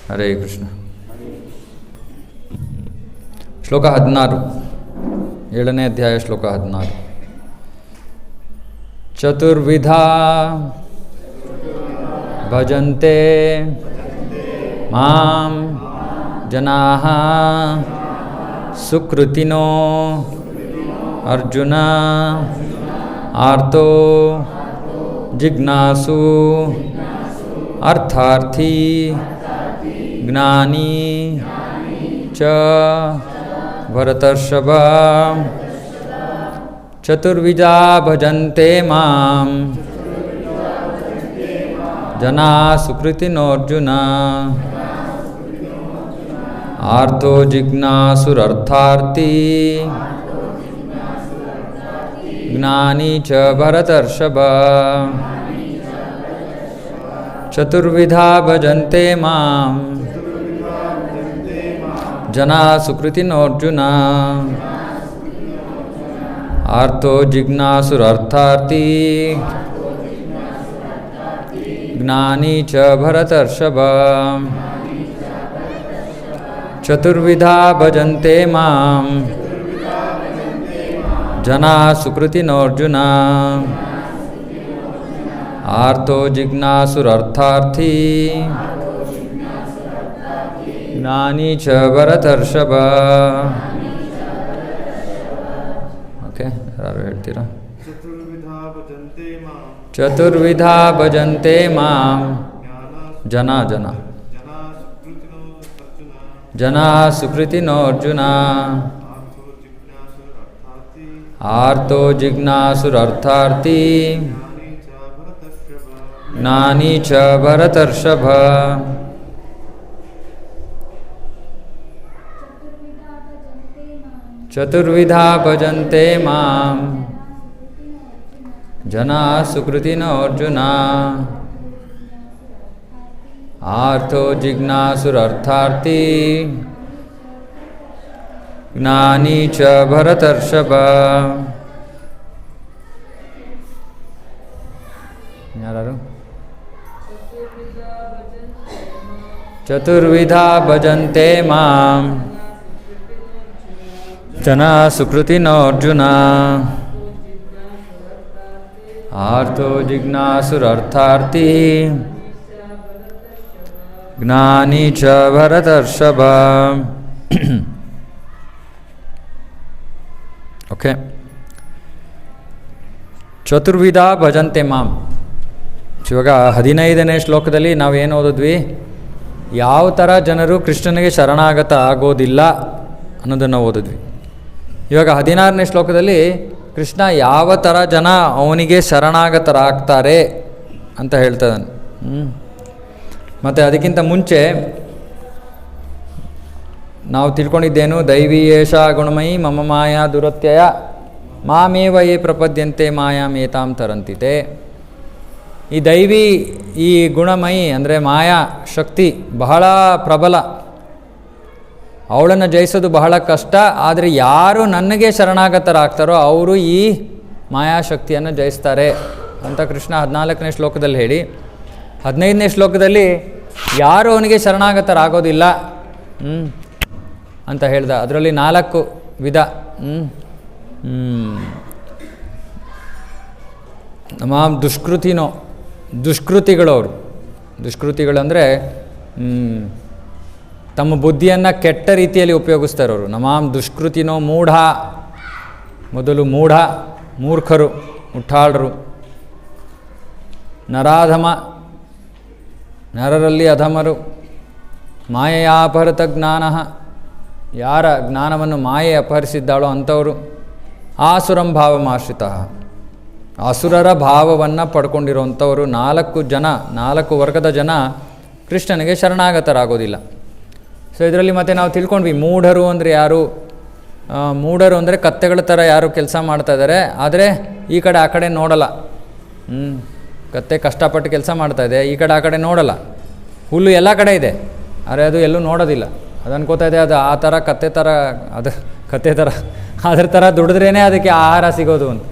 ಹರೇ ಕೃಷ್ಣ. ಶ್ಲೋಕ 16, 7ನೇ ಅಧ್ಯಾಯ, ಶ್ಲೋಕ 16. ಚತುರ್ವಿಧಾ ಭಜಂತೆ ಮಾಂ ಜನಾಃ ಸುಕೃತಿನೋ ಅರ್ಜುನ ಆರ್ತೋ ಜಿಜ್ಞಾಸು ಅರ್ಥಾರ್ಥಿ ಜ್ಞಾನಿ ಚ ಭರತರ್ಷಭ. ಚತುರ್ವಿಧಾ ಭಜಂತೆ ಮಾಂ ಜನಾ ಸುಕೃತಿನೋರ್ಜುನ ಆರ್ತೋ ಜಿಜ್ಞಾಸುರರ್ಥಾರ್ಥಿ ಜ್ಞಾನಿ ಚ ಭರತರ್ಷಭ. ಚತುರ್ವಿಧಾ ಭಜಂತೆ ಮಾಂ ಜನಾ ಸುಕೃತಿನೋರ್ಜುನ ಆರ್ತೋ ಜಿಜ್ಞಾಸುರರ್ಥಾರ್ಥಿ ಜ್ಞಾನಿ ಚ ಭರತರ್ಷಭ. ಚತುರ್ವಿಧಾ ಭಜಂತೆ ಮಾಂ ಜನಾ ಸುಕೃತಿನೋರ್ಜುನ ಆರ್ತೋ ಜಿಜ್ಞಾಸುರರ್ಥಾರ್ಥಿ ಜ್ಞಾನಿ ಚ ಭರತರ್ಷಭ. ಓಕೆ, ಯಾರು ಹೇಳ್ತೀರಾ? ಚತುರ್ವಿಧಾ ಭಜಂತೆ ಮಾಂ ಜನಾ ಜನಾ ಸುಕೃತಿನೋರ್ಜುನ ಆರ್ತೋ ಜಿಜ್ಞಾಸುರರ್ಥಾರ್ಥಿ ಜ್ಞಾನಿ ಚ ಭರತರ್ಷಭ. ಚತುರ್ವಿಧಾ ಭಜಂತೆ ಮಾಂ ಜನಾ ಸುಕೃತಿನೋರ್ಜುನ ಆರ್ತೋ ಜಿಜ್ಞಾಸುರರ್ಥಾರ್ಥಿ ಜ್ಞಾನಿ ಚ ಭರತರ್ಷಭ. ಯಾರು? ಚತುರ್ವಿಧಾ ಭಜಂತೆ ಮಾಂ ಜನಾ ಸುಕೃತಿನೋರ್ಜುನ ಆರ್ತೋ ಜಿಜ್ಞಾಸುರರ್ಥಾರ್ಥಿ ಜ್ಞಾನಿ ಚ ಭರತರ್ಷಭ. ಓಕೆ, ಚತುರ್ವಿಧಾ ಭಜಂತೆ ಮಾಂ. ಇವಾಗ 15ನೇ ಶ್ಲೋಕದಲ್ಲಿ ನಾವೇನು ಓದಿದ್ವಿ? ಯಾವ ಥರ ಜನರು ಕೃಷ್ಣನಿಗೆ ಶರಣಾಗತ ಆಗೋದಿಲ್ಲ ಅನ್ನೋದನ್ನು ಓದಿದ್ವಿ. ಇವಾಗ 16ನೇ ಶ್ಲೋಕದಲ್ಲಿ ಕೃಷ್ಣ ಯಾವ ಥರ ಜನ ಅವನಿಗೆ ಶರಣಾಗತರಾಗ್ತಾರೆ ಅಂತ ಹೇಳ್ತಾನೆ. ಮತ್ತು ಅದಕ್ಕಿಂತ ಮುಂಚೆ ನಾವು ತಿಳ್ಕೊಂಡಿದ್ದೇನು? ದೈವೀಯೇಷ ಗುಣಮಯಿ ಮಮ ಮಾಯಾ ದುರತ್ಯಯ ಮಾಮೇವ ಯೇ ಪ್ರಪದ್ಯಂತೆ ಮಾಯಾಮೇತಾಂ ತರಂತಿತೆ. ಈ ದೈವಿ, ಈ ಗುಣಮಯಿ ಅಂದರೆ ಮಾಯಾ ಶಕ್ತಿ ಬಹಳ ಪ್ರಬಲ, ಅವಳನ್ನು ಜಯಿಸೋದು ಬಹಳ ಕಷ್ಟ. ಆದರೆ ಯಾರು ನನಗೆ ಶರಣಾಗತರಾಗ್ತಾರೋ ಅವರು ಈ ಮಾಯಾಶಕ್ತಿಯನ್ನು ಜಯಿಸ್ತಾರೆ ಅಂತ ಕೃಷ್ಣ 14ನೇ ಶ್ಲೋಕದಲ್ಲಿ ಹೇಳಿ, 15ನೇ ಶ್ಲೋಕದಲ್ಲಿ ಯಾರು ಅವನಿಗೆ ಶರಣಾಗತರಾಗೋದಿಲ್ಲ ಅಂತ ಹೇಳ್ದ. ಅದರಲ್ಲಿ 4 ವಿಧ. ನಮ್ಮ ದುಷ್ಕೃತಿಗಳವರು. ದುಷ್ಕೃತಿಗಳಂದರೆ ತಮ್ಮ ಬುದ್ಧಿಯನ್ನು ಕೆಟ್ಟ ರೀತಿಯಲ್ಲಿ ಉಪಯೋಗಿಸ್ತಾರವರು. ನಮಾಂ ದುಷ್ಕೃತಿನೋ ಮೂಢ. ಮೊದಲು ಮೂರ್ಖರು, ಮುಠಾಳರು. ನರಾಧಮ, ನರರಲ್ಲಿ ಅಧಮರು. ಮಾಯೆಯಾಪಹೃತ ಜ್ಞಾನ, ಯಾರ ಜ್ಞಾನವನ್ನು ಮಾಯೆ ಅಪಹರಿಸಿದ್ದಾಳೋ ಅಂಥವರು. ಆಸುರಂ ಭಾವಮಾಶ್ರಿತ, ಅಸುರರ ಭಾವವನ್ನು ಪಡ್ಕೊಂಡಿರುವಂಥವರು. 4 ವರ್ಗದ ಜನ ಕೃಷ್ಣನಿಗೆ ಶರಣಾಗತರಾಗೋದಿಲ್ಲ. ಸೊ ಇದರಲ್ಲಿ ಮತ್ತೆ ನಾವು ತಿಳ್ಕೊಂಡ್ವಿ, ಮೂಢರು ಅಂದರೆ ಯಾರು? ಮೂಢರು ಅಂದರೆ ಕತ್ತೆಗಳ ಥರ ಯಾರು ಕೆಲಸ ಮಾಡ್ತಾ ಇದ್ದಾರೆ, ಆದರೆ ಈ ಕಡೆ ಆ ಕಡೆ ನೋಡಲ್ಲ. ಕತ್ತೆ ಕಷ್ಟಪಟ್ಟು ಕೆಲಸ ಮಾಡ್ತಾಯಿದೆ, ಈ ಕಡೆ ಆ ಕಡೆ ನೋಡಲ್ಲ. ಹುಲ್ಲು ಎಲ್ಲ ಕಡೆ ಇದೆ, ಆದರೆ ಅದು ಎಲ್ಲೂ ನೋಡೋದಿಲ್ಲ. ಅದು ಅನ್ಕೋತಾ ಇದೆ ಅದು ಆ ಥರ ಕತ್ತೆ ಥರ ಅದ್ರ ಥರ ದುಡಿದ್ರೇ ಅದಕ್ಕೆ ಆಹಾರ ಸಿಗೋದು ಅಂತ.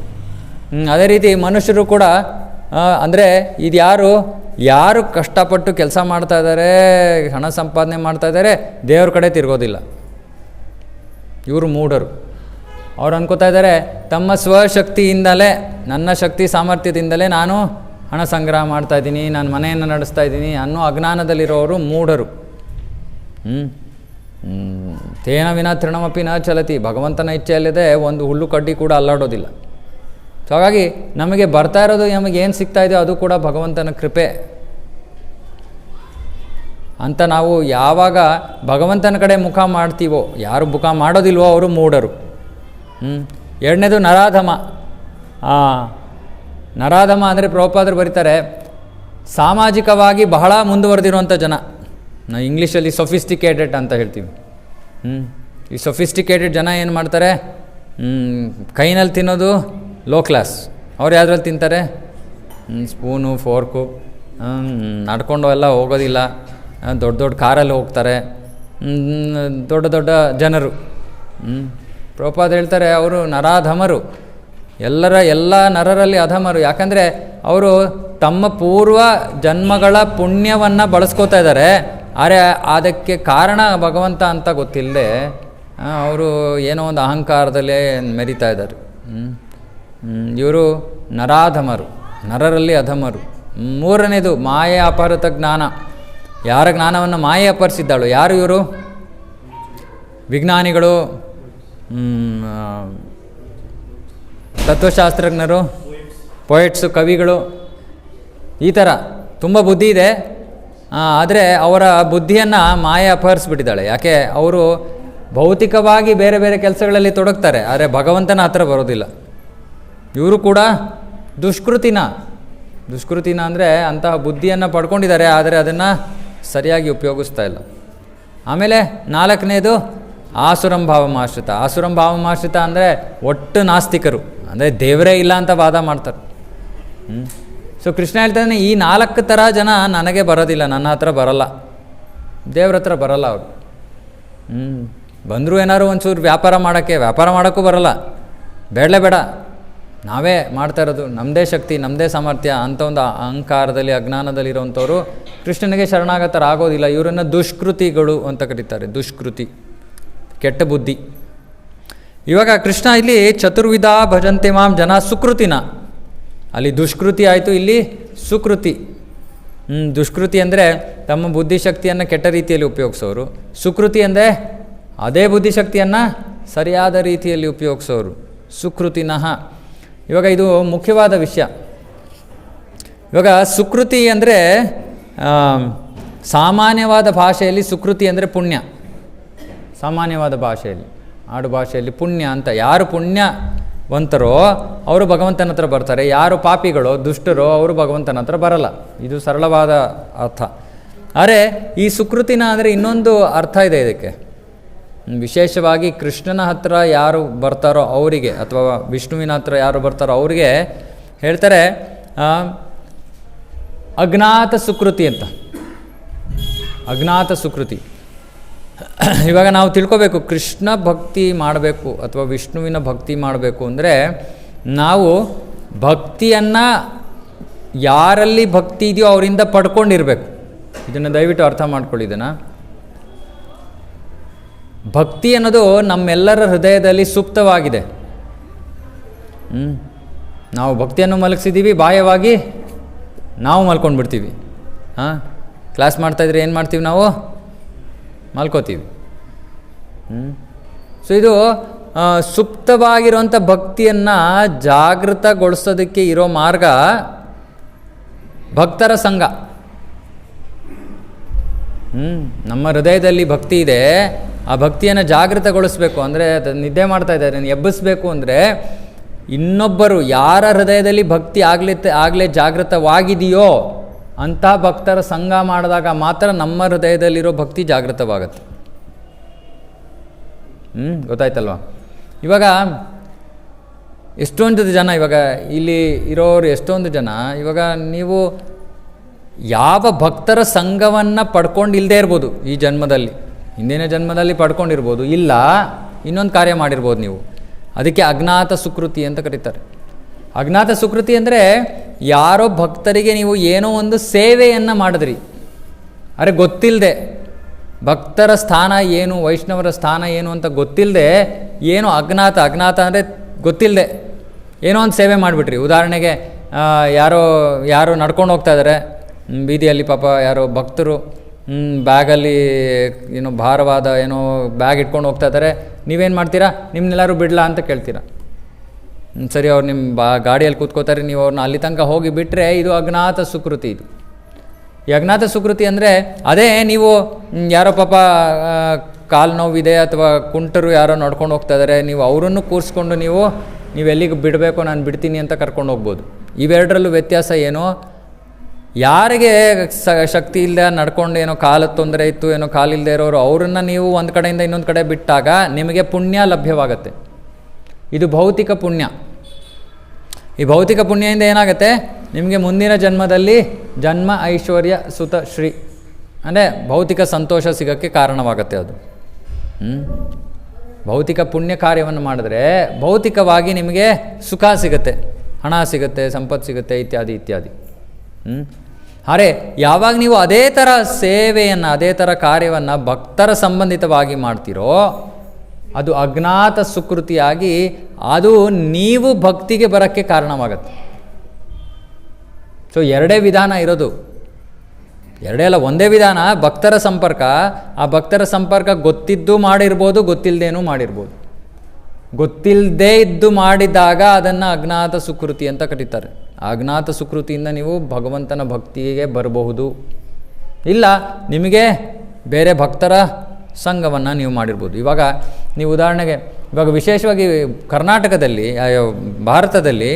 ಅದೇ ರೀತಿ ಮನುಷ್ಯರು ಕೂಡ ಅಂದರೆ ಇದು ಯಾರು ಕಷ್ಟಪಟ್ಟು ಕೆಲಸ ಮಾಡ್ತಾ ಇದ್ದಾರೆ, ಹಣ ಸಂಪಾದನೆ ಮಾಡ್ತಾ ಇದ್ದಾರೆ, ದೇವ್ರ ಕಡೆ ತಿರುಗೋದಿಲ್ಲ. ಇವರು ಮೂಢರು. ಅವ್ರು ಅನ್ಕೋತಾ ಇದ್ದಾರೆ ತಮ್ಮ ಸ್ವಶಕ್ತಿಯಿಂದಲೇ, ನನ್ನ ಶಕ್ತಿ ಸಾಮರ್ಥ್ಯದಿಂದಲೇ ನಾನು ಹಣ ಸಂಗ್ರಹ ಮಾಡ್ತಾಯಿದ್ದೀನಿ, ನಾನು ಮನೆಯನ್ನು ನಡೆಸ್ತಾ ಇದ್ದೀನಿ ಅನ್ನೋ ಅಜ್ಞಾನದಲ್ಲಿರೋರು ಮೂಢರು. ತೇನ ವಿನ ತೃಣಮಪಿ ನ ಚಲತಿ. ಭಗವಂತನ ಇಚ್ಛೆಯಲ್ಲಿದೆ ಒಂದು ಹುಲ್ಲು ಕಡ್ಡಿ ಕೂಡ ಅಲ್ಲಾಡೋದಿಲ್ಲ. ಸೊ ಹಾಗಾಗಿ ನಮಗೆ ಬರ್ತಾ ಇರೋದು, ನಮಗೆ ಏನು ಸಿಗ್ತಾ ಇದೆಯೋ ಅದು ಕೂಡ ಭಗವಂತನ ಕೃಪೆ ಅಂತ ನಾವು ಯಾವಾಗ ಭಗವಂತನ ಕಡೆ ಮುಖ ಮಾಡ್ತೀವೋ, ಯಾರು ಮುಖ ಮಾಡೋದಿಲ್ವೋ ಅವರು ಮೂಢರು. ಎರಡನೇದು ನರಾಧಮ. ನರಾಧಮ ಅಂದರೆ ಪ್ರಭುಪಾದರು ಬರೀತಾರೆ, ಸಾಮಾಜಿಕವಾಗಿ ಬಹಳ ಮುಂದುವರೆದಿರುವಂಥ ಜನ. ನಾವು ಇಂಗ್ಲೀಷಲ್ಲಿ ಸೊಫಿಸ್ಟಿಕೇಟೆಡ್ ಅಂತ ಹೇಳ್ತೀವಿ. ಈ ಸೊಫಿಸ್ಟಿಕೇಟೆಡ್ ಜನ ಏನು ಮಾಡ್ತಾರೆ, ಕೈನಲ್ಲಿ ತಿನ್ನೋದು ಲೋ ಕ್ಲಾಸ್. ಅವ್ರು ಯಾವುದ್ರಲ್ಲಿ ತಿಂತಾರೆ, ಸ್ಪೂನು ಫೋರ್ಕು, ನಡ್ಕೊಂಡು ಎಲ್ಲ ಹೋಗೋದಿಲ್ಲ, ದೊಡ್ಡ ದೊಡ್ಡ ಕಾರಲ್ಲಿ ಹೋಗ್ತಾರೆ, ದೊಡ್ಡ ದೊಡ್ಡ ಜನರು. ಪ್ರಭುಪಾದ ಹೇಳ್ತಾರೆ ಅವರು ನರಾಧಮರು, ಎಲ್ಲ ನರರಲ್ಲಿ ಅಧಮರು. ಯಾಕಂದರೆ ಅವರು ತಮ್ಮ ಪೂರ್ವ ಜನ್ಮಗಳ ಪುಣ್ಯವನ್ನು ಬಳಸ್ಕೋತಾ ಇದ್ದಾರೆ, ಆದರೆ ಅದಕ್ಕೆ ಕಾರಣ ಭಗವಂತ ಅಂತ ಗೊತ್ತಿಲ್ಲದೆ ಅವರು ಏನೋ ಒಂದು ಅಹಂಕಾರದಲ್ಲೇ ಮೆರಿತಾ ಇದ್ದಾರೆ. ಇವರು ನರಾಧಮರು, ನರರಲ್ಲಿ ಅಧಮರು. ಮೂರನೇದು ಮಾಯೆ ಅಪಹೃತ ಜ್ಞಾನ. ಯಾರ ಜ್ಞಾನವನ್ನು ಮಾಯೆ ಅಪಹರಿಸಿದ್ದಾಳು? ಯಾರು ಇವರು? ವಿಜ್ಞಾನಿಗಳು, ತತ್ವಶಾಸ್ತ್ರಜ್ಞರು, ಪೊಯೆಟ್ಸು, ಕವಿಗಳು, ಈ ಥರ ತುಂಬ ಬುದ್ಧಿ ಇದೆ, ಆದರೆ ಅವರ ಬುದ್ಧಿಯನ್ನು ಮಾಯೆ ಅಪಹರಿಸ್ಬಿಟ್ಟಿದ್ದಾಳೆ. ಯಾಕೆ? ಅವರು ಭೌತಿಕವಾಗಿ ಬೇರೆ ಬೇರೆ ಕೆಲಸಗಳಲ್ಲಿ ತೊಡಗ್ತಾರೆ, ಆದರೆ ಭಗವಂತನ ಹತ್ರ ಬರೋದಿಲ್ಲ. ಇವರು ಕೂಡ ದುಷ್ಕೃತಿನ ಅಂದರೆ ಅಂತಹ ಬುದ್ಧಿಯನ್ನು ಪಡ್ಕೊಂಡಿದ್ದಾರೆ, ಆದರೆ ಅದನ್ನು ಸರಿಯಾಗಿ ಉಪಯೋಗಿಸ್ತಾ ಇಲ್ಲ. ಆಮೇಲೆ ನಾಲ್ಕನೇದು ಆಸುರಂಭಾವಮಾಶ್ರಿತ. ಆಸುರಂಭಾವಮಾಶ್ರಿತ ಅಂದರೆ ಒಟ್ಟು ನಾಸ್ತಿಕರು, ಅಂದರೆ ದೇವರೇ ಇಲ್ಲ ಅಂತ ವಾದ ಮಾಡ್ತಾರೆ. ಸೊ ಕೃಷ್ಣ ಹೇಳ್ತಾನೆ, ಈ 4 ಥರ ಜನ ನನಗೆ ಬರೋದಿಲ್ಲ, ನನ್ನ ಹತ್ರ ಬರಲ್ಲ, ದೇವ್ರ ಹತ್ರ ಬರಲ್ಲ ಅವರು. ಬಂದರೂ ಏನಾದ್ರು ಒಂಚೂರು ವ್ಯಾಪಾರ ಮಾಡೋಕ್ಕೂ ಬರಲ್ಲ, ಬೇಡ, ನಾವೇ ಮಾಡ್ತಾ ಇರೋದು, ನಮ್ಮದೇ ಶಕ್ತಿ, ನಮ್ಮದೇ ಸಾಮರ್ಥ್ಯ ಅಂತ ಒಂದು ಅಹಂಕಾರದಲ್ಲಿ, ಅಜ್ಞಾನದಲ್ಲಿರೋವಂಥವ್ರು ಕೃಷ್ಣನಿಗೆ ಶರಣಾಗತರಾಗೋದಿಲ್ಲ. ಇವರನ್ನು ದುಷ್ಕೃತಿಗಳು ಅಂತ ಕರೀತಾರೆ. ದುಷ್ಕೃತಿ, ಕೆಟ್ಟ ಬುದ್ಧಿ. ಇವಾಗ ಕೃಷ್ಣ ಇಲ್ಲಿ ಚತುರ್ವಿಧ ಭಜಂತೆ ಮಾಂ ಜನ ಸುಕೃತಿನ, ಅಲ್ಲಿ ದುಷ್ಕೃತಿ ಆಯಿತು, ಇಲ್ಲಿ ಸುಕೃತಿ. ದುಷ್ಕೃತಿ ಅಂದರೆ ತಮ್ಮ ಬುದ್ಧಿಶಕ್ತಿಯನ್ನು ಕೆಟ್ಟ ರೀತಿಯಲ್ಲಿ ಉಪಯೋಗಿಸೋರು. ಸುಕೃತಿ ಅಂದರೆ ಅದೇ ಬುದ್ಧಿಶಕ್ತಿಯನ್ನು ಸರಿಯಾದ ರೀತಿಯಲ್ಲಿ ಉಪಯೋಗಿಸೋರು, ಸುಕೃತಿನಃ. ಇವಾಗ ಇದು ಮುಖ್ಯವಾದ ವಿಷಯ. ಇವಾಗ ಸುಕೃತಿ ಅಂದರೆ ಸಾಮಾನ್ಯವಾದ ಭಾಷೆಯಲ್ಲಿ ಸುಕೃತಿ ಅಂದರೆ ಪುಣ್ಯ. ಸಾಮಾನ್ಯವಾದ ಭಾಷೆಯಲ್ಲಿ, ಆಡು ಭಾಷೆಯಲ್ಲಿ ಪುಣ್ಯ ಅಂತ. ಯಾರು ಪುಣ್ಯವಂತರೋ ಅವರು ಭಗವಂತನ ಹತ್ರ ಬರ್ತಾರೆ, ಯಾರು ಪಾಪಿಗಳೋ ದುಷ್ಟರೋ ಅವರು ಭಗವಂತನ ಹತ್ರ ಬರಲ್ಲ. ಇದು ಸರಳವಾದ ಅರ್ಥ. ಆದರೆ ಈ ಸುಕೃತಿನ ಅಂದರೆ ಇನ್ನೊಂದು ಅರ್ಥ ಇದೆ ಇದಕ್ಕೆ. ವಿಶೇಷವಾಗಿ ಕೃಷ್ಣನ ಹತ್ರ ಯಾರು ಬರ್ತಾರೋ ಅವರಿಗೆ, ಅಥವಾ ವಿಷ್ಣುವಿನ ಹತ್ರ ಯಾರು ಬರ್ತಾರೋ ಅವರಿಗೆ ಹೇಳ್ತಾರೆ ಅಜ್ಞಾತ ಸುಕೃತಿ ಅಂತ. ಅಜ್ಞಾತ ಸುಕೃತಿ. ಇವಾಗ ನಾವು ತಿಳ್ಕೋಬೇಕು, ಕೃಷ್ಣ ಭಕ್ತಿ ಮಾಡಬೇಕು ಅಥವಾ ವಿಷ್ಣುವಿನ ಭಕ್ತಿ ಮಾಡಬೇಕು ಅಂದರೆ ನಾವು ಭಕ್ತಿಯನ್ನು ಯಾರಲ್ಲಿ ಭಕ್ತಿ ಇದೆಯೋ ಅವರಿಂದ ಪಡ್ಕೊಂಡಿರಬೇಕು. ಇದನ್ನು ದಯವಿಟ್ಟು ಅರ್ಥ ಮಾಡ್ಕೊಳ್ಳಿದೆನಾ? ಭಕ್ತಿ ಅನ್ನೋದು ನಮ್ಮೆಲ್ಲರ ಹೃದಯದಲ್ಲಿ ಸುಪ್ತವಾಗಿದೆ. ನಾವು ಭಕ್ತಿಯನ್ನು ಮಲಗಿಸಿದ್ದೀವಿ, ಬಾಹ್ಯವಾಗಿ ನಾವು ಮಲ್ಕೊಂಡ್ಬಿಡ್ತೀವಿ. ಕ್ಲಾಸ್ ಮಾಡ್ತಾಯಿದ್ರೆ ಏನು ಮಾಡ್ತೀವಿ ನಾವು? ಮಲ್ಕೋತೀವಿ. ಸೊ ಇದು ಸುಪ್ತವಾಗಿರುವಂಥ ಭಕ್ತಿಯನ್ನು ಜಾಗೃತಗೊಳಿಸೋದಕ್ಕೆ ಇರೋ ಮಾರ್ಗ ಭಕ್ತರ ಸಂಘ. ನಮ್ಮ ಹೃದಯದಲ್ಲಿ ಭಕ್ತಿ ಇದೆ, ಆ ಭಕ್ತಿಯನ್ನು ಜಾಗೃತಗೊಳಿಸಬೇಕು ಅಂದರೆ, ನಿದ್ದೆ ಮಾಡ್ತಾ ಇದ್ದಾರೆ, ಅದನ್ನು ಎಬ್ಬಿಸಬೇಕು ಅಂದರೆ ಇನ್ನೊಬ್ಬರು ಯಾರ ಹೃದಯದಲ್ಲಿ ಭಕ್ತಿ ಆಗಲೇ ಜಾಗೃತವಾಗಿದೆಯೋ ಅಂಥ ಭಕ್ತರ ಸಂಘ ಮಾಡಿದಾಗ ಮಾತ್ರ ನಮ್ಮ ಹೃದಯದಲ್ಲಿರೋ ಭಕ್ತಿ ಜಾಗೃತವಾಗುತ್ತೆ. ಗೊತ್ತಾಯ್ತಲ್ವ? ಇವಾಗ ಎಷ್ಟೊಂದು ಜನ, ಇವಾಗ ಇಲ್ಲಿ ಇರೋರು ಎಷ್ಟೊಂದು ಜನ, ಇವಾಗ ನೀವು ಯಾವ ಭಕ್ತರ ಸಂಘವನ್ನು ಪಡ್ಕೊಂಡಿಲ್ಲದೆ ಇರ್ಬೋದು ಈ ಜನ್ಮದಲ್ಲಿ, ಹಿಂದಿನ ಜನ್ಮದಲ್ಲಿ ಪಡ್ಕೊಂಡಿರ್ಬೋದು, ಇಲ್ಲ ಇನ್ನೊಂದು ಕಾರ್ಯ ಮಾಡಿರ್ಬೋದು ನೀವು. ಅದಕ್ಕೆ ಅಜ್ಞಾತ ಸುಕೃತಿ ಅಂತ ಕರೀತಾರೆ. ಅಜ್ಞಾತ ಸುಕೃತಿ ಅಂದರೆ ಯಾರೋ ಭಕ್ತರಿಗೆ ನೀವು ಏನೋ ಒಂದು ಸೇವೆಯನ್ನು ಮಾಡಿದ್ರಿ, ಅರೆ ಗೊತ್ತಿಲ್ಲದೆ, ಭಕ್ತರ ಸ್ಥಾನ ಏನು, ವೈಷ್ಣವರ ಸ್ಥಾನ ಏನು ಅಂತ ಗೊತ್ತಿಲ್ಲದೆ, ಏನೋ ಅಜ್ಞಾತ ಅಂದರೆ ಗೊತ್ತಿಲ್ಲದೆ ಏನೋ ಒಂದು ಸೇವೆ ಮಾಡಿಬಿಟ್ರಿ. ಉದಾಹರಣೆಗೆ ಯಾರೋ ನಡ್ಕೊಂಡು ಹೋಗ್ತಾ ಇದ್ದಾರೆ ಬೀದಿಯಲ್ಲಿ, ಪಾಪ ಯಾರೋ ಭಕ್ತರು ಬ್ಯಾಗಲ್ಲಿ ಏನೋ ಭಾರವಾದ ಏನೋ ಬ್ಯಾಗ್ ಇಟ್ಕೊಂಡು ಹೋಗ್ತಾ ಇದ್ದಾರೆ. ನೀವೇನು ಮಾಡ್ತೀರಾ? ನಿಮ್ಮನ್ನೆಲ್ಲರೂ ಬಿಡಲಾ ಅಂತ ಕೇಳ್ತೀರಾ. ಸರಿ, ಅವ್ರು ನಿಮ್ಮ ಗಾಡಿಯಲ್ಲಿ ಕೂತ್ಕೋತಾರೆ, ನೀವು ಅವ್ರನ್ನ ಅಲ್ಲಿ ತನಕ ಹೋಗಿ ಬಿಟ್ಟರೆ ಇದು ಅಜ್ಞಾತ ಸುಕೃತಿ. ಇದು ಈ ಅಜ್ಞಾತ ಸುಕೃತಿ ಅಂದರೆ ಅದೇ ನೀವು ಯಾರೋ ಪಾಪ ಕಾಲು ನೋವಿದೆ ಅಥವಾ ಕುಂಟರು ಯಾರೋ ನಡ್ಕೊಂಡು ಹೋಗ್ತಾ ಇದ್ದಾರೆ, ನೀವು ಅವರನ್ನು ಕೂರಿಸ್ಕೊಂಡು ನೀವು ಎಲ್ಲಿಗೆ ಬಿಡಬೇಕು ನಾನು ಬಿಡ್ತೀನಿ ಅಂತ ಕರ್ಕೊಂಡು ಹೋಗ್ಬೋದು. ಇವೆರಡರಲ್ಲೂ ವ್ಯತ್ಯಾಸ ಏನು? ಯಾರಿಗೆ ಶಕ್ತಿ ಇಲ್ಲದೆ ನಡ್ಕೊಂಡು ಏನೋ ಕಾಲದ ತೊಂದರೆ ಇತ್ತು, ಏನೋ ಕಾಲಿಲ್ಲದೆ ಇರೋರು, ಅವರನ್ನು ನೀವು ಒಂದು ಕಡೆಯಿಂದ ಇನ್ನೊಂದು ಕಡೆ ಬಿಟ್ಟಾಗ ನಿಮಗೆ ಪುಣ್ಯ ಲಭ್ಯವಾಗುತ್ತೆ. ಇದು ಭೌತಿಕ ಪುಣ್ಯ. ಈ ಭೌತಿಕ ಪುಣ್ಯದಿಂದ ಏನಾಗುತ್ತೆ? ನಿಮಗೆ ಮುಂದಿನ ಜನ್ಮದಲ್ಲಿ ಜನ್ಮ ಐಶ್ವರ್ಯ ಸುತ ಶ್ರೀ ಅಂದರೆ ಭೌತಿಕ ಸಂತೋಷ ಸಿಗೋಕ್ಕೆ ಕಾರಣವಾಗುತ್ತೆ ಅದು. ಭೌತಿಕ ಪುಣ್ಯ ಕಾರ್ಯವನ್ನು ಮಾಡಿದ್ರೆ ಭೌತಿಕವಾಗಿ ನಿಮಗೆ ಸುಖ ಸಿಗುತ್ತೆ, ಹಣ ಸಿಗುತ್ತೆ, ಸಂಪತ್ತು ಸಿಗುತ್ತೆ, ಇತ್ಯಾದಿ ಇತ್ಯಾದಿ. ಅರೆ ಯಾವಾಗ ನೀವು ಅದೇ ಥರ ಸೇವೆಯನ್ನು, ಅದೇ ಥರ ಕಾರ್ಯವನ್ನು ಭಕ್ತರ ಸಂಬಂಧಿತವಾಗಿ ಮಾಡ್ತೀರೋ ಅದು ಅಜ್ಞಾತ ಸುಕೃತಿಯಾಗಿ ಅದು ನೀವು ಭಕ್ತಿಗೆ ಬರೋಕ್ಕೆ ಕಾರಣವಾಗುತ್ತೆ. ಸೊ ಎರಡೇ ವಿಧಾನ ಇರೋದು, ಎರಡೇ ಅಲ್ಲ, ಒಂದೇ ವಿಧಾನ. ಭಕ್ತರ ಸಂಪರ್ಕ. ಆ ಭಕ್ತರ ಸಂಪರ್ಕ ಗೊತ್ತಿದ್ದು ಮಾಡಿರ್ಬೋದು, ಗೊತ್ತಿಲ್ಲದೇನೂ ಮಾಡಿರ್ಬೋದು. ಗೊತ್ತಿಲ್ಲದೇ ಇದ್ದು ಮಾಡಿದಾಗ ಅದನ್ನು ಅಜ್ಞಾತ ಸುಕೃತಿ ಅಂತ ಕರೀತಾರೆ. ಅಜ್ಞಾತ ಸುಕೃತಿಯಿಂದ ನೀವು ಭಗವಂತನ ಭಕ್ತಿಗೆ ಬರಬಹುದು. ಇಲ್ಲ ನಿಮಗೆ ಬೇರೆ ಭಕ್ತರ ಸಂಘವನ್ನು ನೀವು ಮಾಡಿರ್ಬೋದು. ಇವಾಗ ನೀವು ಉದಾಹರಣೆಗೆ ಇವಾಗ ವಿಶೇಷವಾಗಿ ಕರ್ನಾಟಕದಲ್ಲಿ, ಭಾರತದಲ್ಲಿ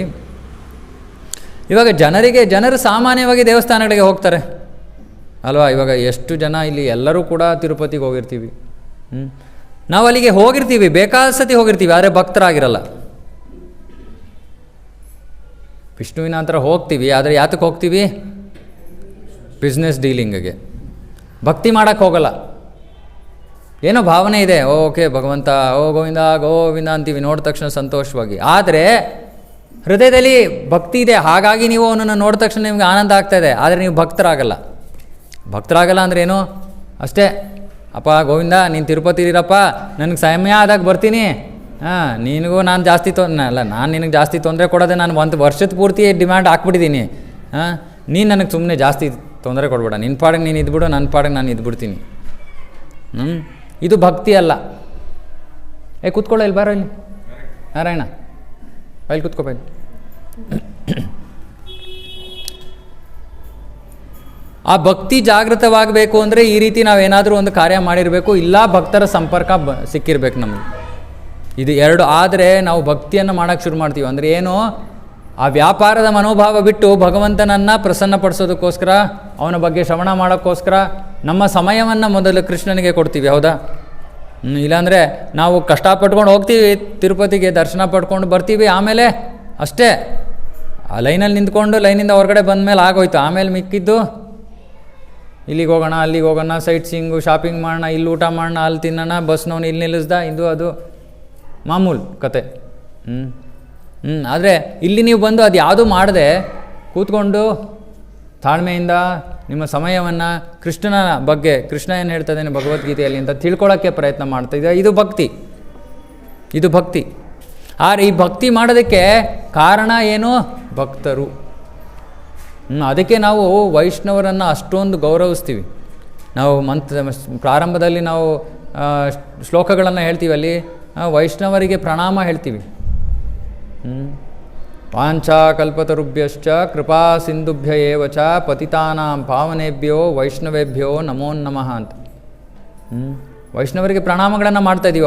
ಇವಾಗ ಜನರು ಸಾಮಾನ್ಯವಾಗಿ ದೇವಸ್ಥಾನಗಳಿಗೆ ಹೋಗ್ತಾರೆ ಅಲ್ವಾ? ಇವಾಗ ಎಷ್ಟು ಜನ ಇಲ್ಲಿ ಎಲ್ಲರೂ ಕೂಡ ತಿರುಪತಿಗೆ ಹೋಗಿರ್ತೀವಿ. ನಾವು ಅಲ್ಲಿಗೆ ಹೋಗಿರ್ತೀವಿ, ಬೇಕಾದ ಸತಿ ಹೋಗಿರ್ತೀವಿ, ಆದರೆ ಭಕ್ತರಾಗಿರಲ್ಲ. ವಿಷ್ಣುವಿನ ಹತ್ರ ಹೋಗ್ತೀವಿ, ಆದರೆ ಯಾತಕ್ಕೆ ಹೋಗ್ತೀವಿ? ಬಿಸ್ನೆಸ್ ಡೀಲಿಂಗಿಗೆ. ಭಕ್ತಿ ಮಾಡೋಕ್ಕೆ ಹೋಗಲ್ಲ. ಏನೋ ಭಾವನೆ ಇದೆ, ಓಕೆ ಭಗವಂತ, ಓ ಗೋವಿಂದ ಗೋವಿಂದ ಅಂತೀವಿ ನೋಡಿದ ತಕ್ಷಣ ಸಂತೋಷವಾಗಿ. ಆದರೆ ಹೃದಯದಲ್ಲಿ ಭಕ್ತಿ ಇದೆ, ಹಾಗಾಗಿ ನೀವು ಅವನನ್ನು ನೋಡಿದ ತಕ್ಷಣ ನಿಮಗೆ ಆನಂದ ಆಗ್ತಾಯಿದೆ, ಆದರೆ ನೀವು ಭಕ್ತರಾಗಲ್ಲ. ಭಕ್ತರಾಗಲ್ಲ ಅಂದರೆ ಏನು? ಅಷ್ಟೇ, ಅಪ್ಪ ಗೋವಿಂದ ನೀನು ತಿರುಪತಿ ಇರಪ್ಪ, ನನಗೆ ಸಮಯ ಆದಾಗ ಬರ್ತೀನಿ, ನಿನಗೂ ನಾನು ಜಾಸ್ತಿ ನಾನು ನಿನಗೆ ಜಾಸ್ತಿ ತೊಂದರೆ ಕೊಡೋದೆ, ನಾನು ಒಂದು ವರ್ಷದ ಪೂರ್ತಿ ಡಿಮ್ಯಾಂಡ್ ಹಾಕ್ಬಿಟ್ಟಿದ್ದೀನಿ, ನೀನು ನನಗೆ ಸುಮ್ಮನೆ ಜಾಸ್ತಿ ತೊಂದರೆ ಕೊಡ್ಬೇಡ, ನಿನ್ನ ಪಾಡಿಗೆ ನೀನು ಇದ್ಬಿಡು, ನನ್ನ ಪಾಡಿಗೆ ನಾನು ಇದ್ಬಿಡ್ತೀನಿ. ಇದು ಭಕ್ತಿ ಅಲ್ಲ. ಕೂತ್ಕೊಳ್ಳೋ, ಇಲ್ಲಿ ಬಾರೋ, ಇಲ್ಲಿ ನಾರಾಯಣ ಇಲ್ಲಿ ಕೂತ್ಕೋ ಬೈ. ಆ ಭಕ್ತಿ ಜಾಗೃತವಾಗಬೇಕು ಅಂದರೆ ಈ ರೀತಿ ನಾವೇನಾದರೂ ಒಂದು ಕಾರ್ಯ ಮಾಡಿರಬೇಕು, ಇಲ್ಲ ಭಕ್ತರ ಸಂಪರ್ಕ ಸಿಕ್ಕಿರಬೇಕು ನಮಗೆ. ಇದು ಎರಡು ಆದರೆ ನಾವು ಭಕ್ತಿಯನ್ನು ಮಾಡೋಕ್ಕೆ ಶುರು ಮಾಡ್ತೀವಿ. ಅಂದರೆ ಏನು? ಆ ವ್ಯಾಪಾರದ ಮನೋಭಾವ ಬಿಟ್ಟು ಭಗವಂತನನ್ನು ಪ್ರಸನ್ನಪಡಿಸೋದಕ್ಕೋಸ್ಕರ, ಅವನ ಬಗ್ಗೆ ಶ್ರವಣ ಮಾಡೋಕ್ಕೋಸ್ಕರ ನಮ್ಮ ಸಮಯವನ್ನು ಮೊದಲು ಕೃಷ್ಣನಿಗೆ ಕೊಡ್ತೀವಿ. ಹೌದಾ? ಇಲ್ಲಾಂದರೆ ನಾವು ಕಷ್ಟಪಟ್ಕೊಂಡು ಹೋಗ್ತೀವಿ ತಿರುಪತಿಗೆ, ದರ್ಶನ ಪಡ್ಕೊಂಡು ಬರ್ತೀವಿ, ಆಮೇಲೆ ಅಷ್ಟೇ ಆ ಲೈನಲ್ಲಿ ನಿಂತ್ಕೊಂಡು ಲೈನಿಂದ ಹೊರಗಡೆ ಬಂದ ಮೇಲೆ ಆಗೋಯ್ತು. ಆಮೇಲೆ ಮಿಕ್ಕಿದ್ದು ಇಲ್ಲಿಗೆ ಹೋಗೋಣ, ಅಲ್ಲಿಗೆ ಹೋಗೋಣ, ಸೈಟ್ ಸೀಯಿಂಗು, ಶಾಪಿಂಗ್ ಮಾಡೋಣ, ಇಲ್ಲಿ ಊಟ ಮಾಡೋಣ, ಅಲ್ಲಿ ತಿನ್ನೋಣ, ಬಸ್ನವನು ಇಲ್ಲಿ ನಿಲ್ಲಿಸ್ದ, ಇದು ಅದು ಮಾಮೂಲು ಕತೆ. ಆದರೆ ಇಲ್ಲಿ ನೀವು ಬಂದು ಅದು ಯಾವುದೂ ಮಾಡದೆ ಕೂತ್ಕೊಂಡು ತಾಳ್ಮೆಯಿಂದ ನಿಮ್ಮ ಸಮಯವನ್ನು ಕೃಷ್ಣನ ಬಗ್ಗೆ, ಕೃಷ್ಣ ಏನು ಹೇಳ್ತದೇನೆ ಭಗವದ್ಗೀತೆಯಲ್ಲಿ ಅಂತ ತಿಳ್ಕೊಳ್ಳೋಕ್ಕೆ ಪ್ರಯತ್ನ ಮಾಡ್ತಾಯಿದ್ದೆ. ಇದು ಭಕ್ತಿ, ಇದು ಭಕ್ತಿ. ಆದರೆ ಈ ಭಕ್ತಿ ಮಾಡೋದಕ್ಕೆ ಕಾರಣ ಏನು? ಭಕ್ತರು. ಅದಕ್ಕೆ ನಾವು ವೈಷ್ಣವರನ್ನು ಅಷ್ಟೊಂದು ಗೌರವಿಸ್ತೀವಿ. ನಾವು ಪ್ರಾರಂಭದಲ್ಲಿ ನಾವು ಶ್ಲೋಕಗಳನ್ನು ಹೇಳ್ತೀವಿ, ಅಲ್ಲಿ ವೈಷ್ಣವರಿಗೆ ಪ್ರಣಾಮ ಹೇಳ್ತೀವಿ. ವಾಂಛಾಕಲ್ಪತರುಭ್ಯಶ್ಚ ಕೃಪಾ ಸಿಂಧುಭ್ಯ ಏವ ಚ ಪತಿತಾನಾಂ ಪಾವನೇಭ್ಯೋ ವೈಷ್ಣವೇಭ್ಯೋ ನಮೋ ನಮಃ ಅಂತ. ವೈಷ್ಣವರಿಗೆ ಪ್ರಣಾಮಗಳನ್ನು ಮಾಡ್ತಾಯಿದ್ದೀವಿ.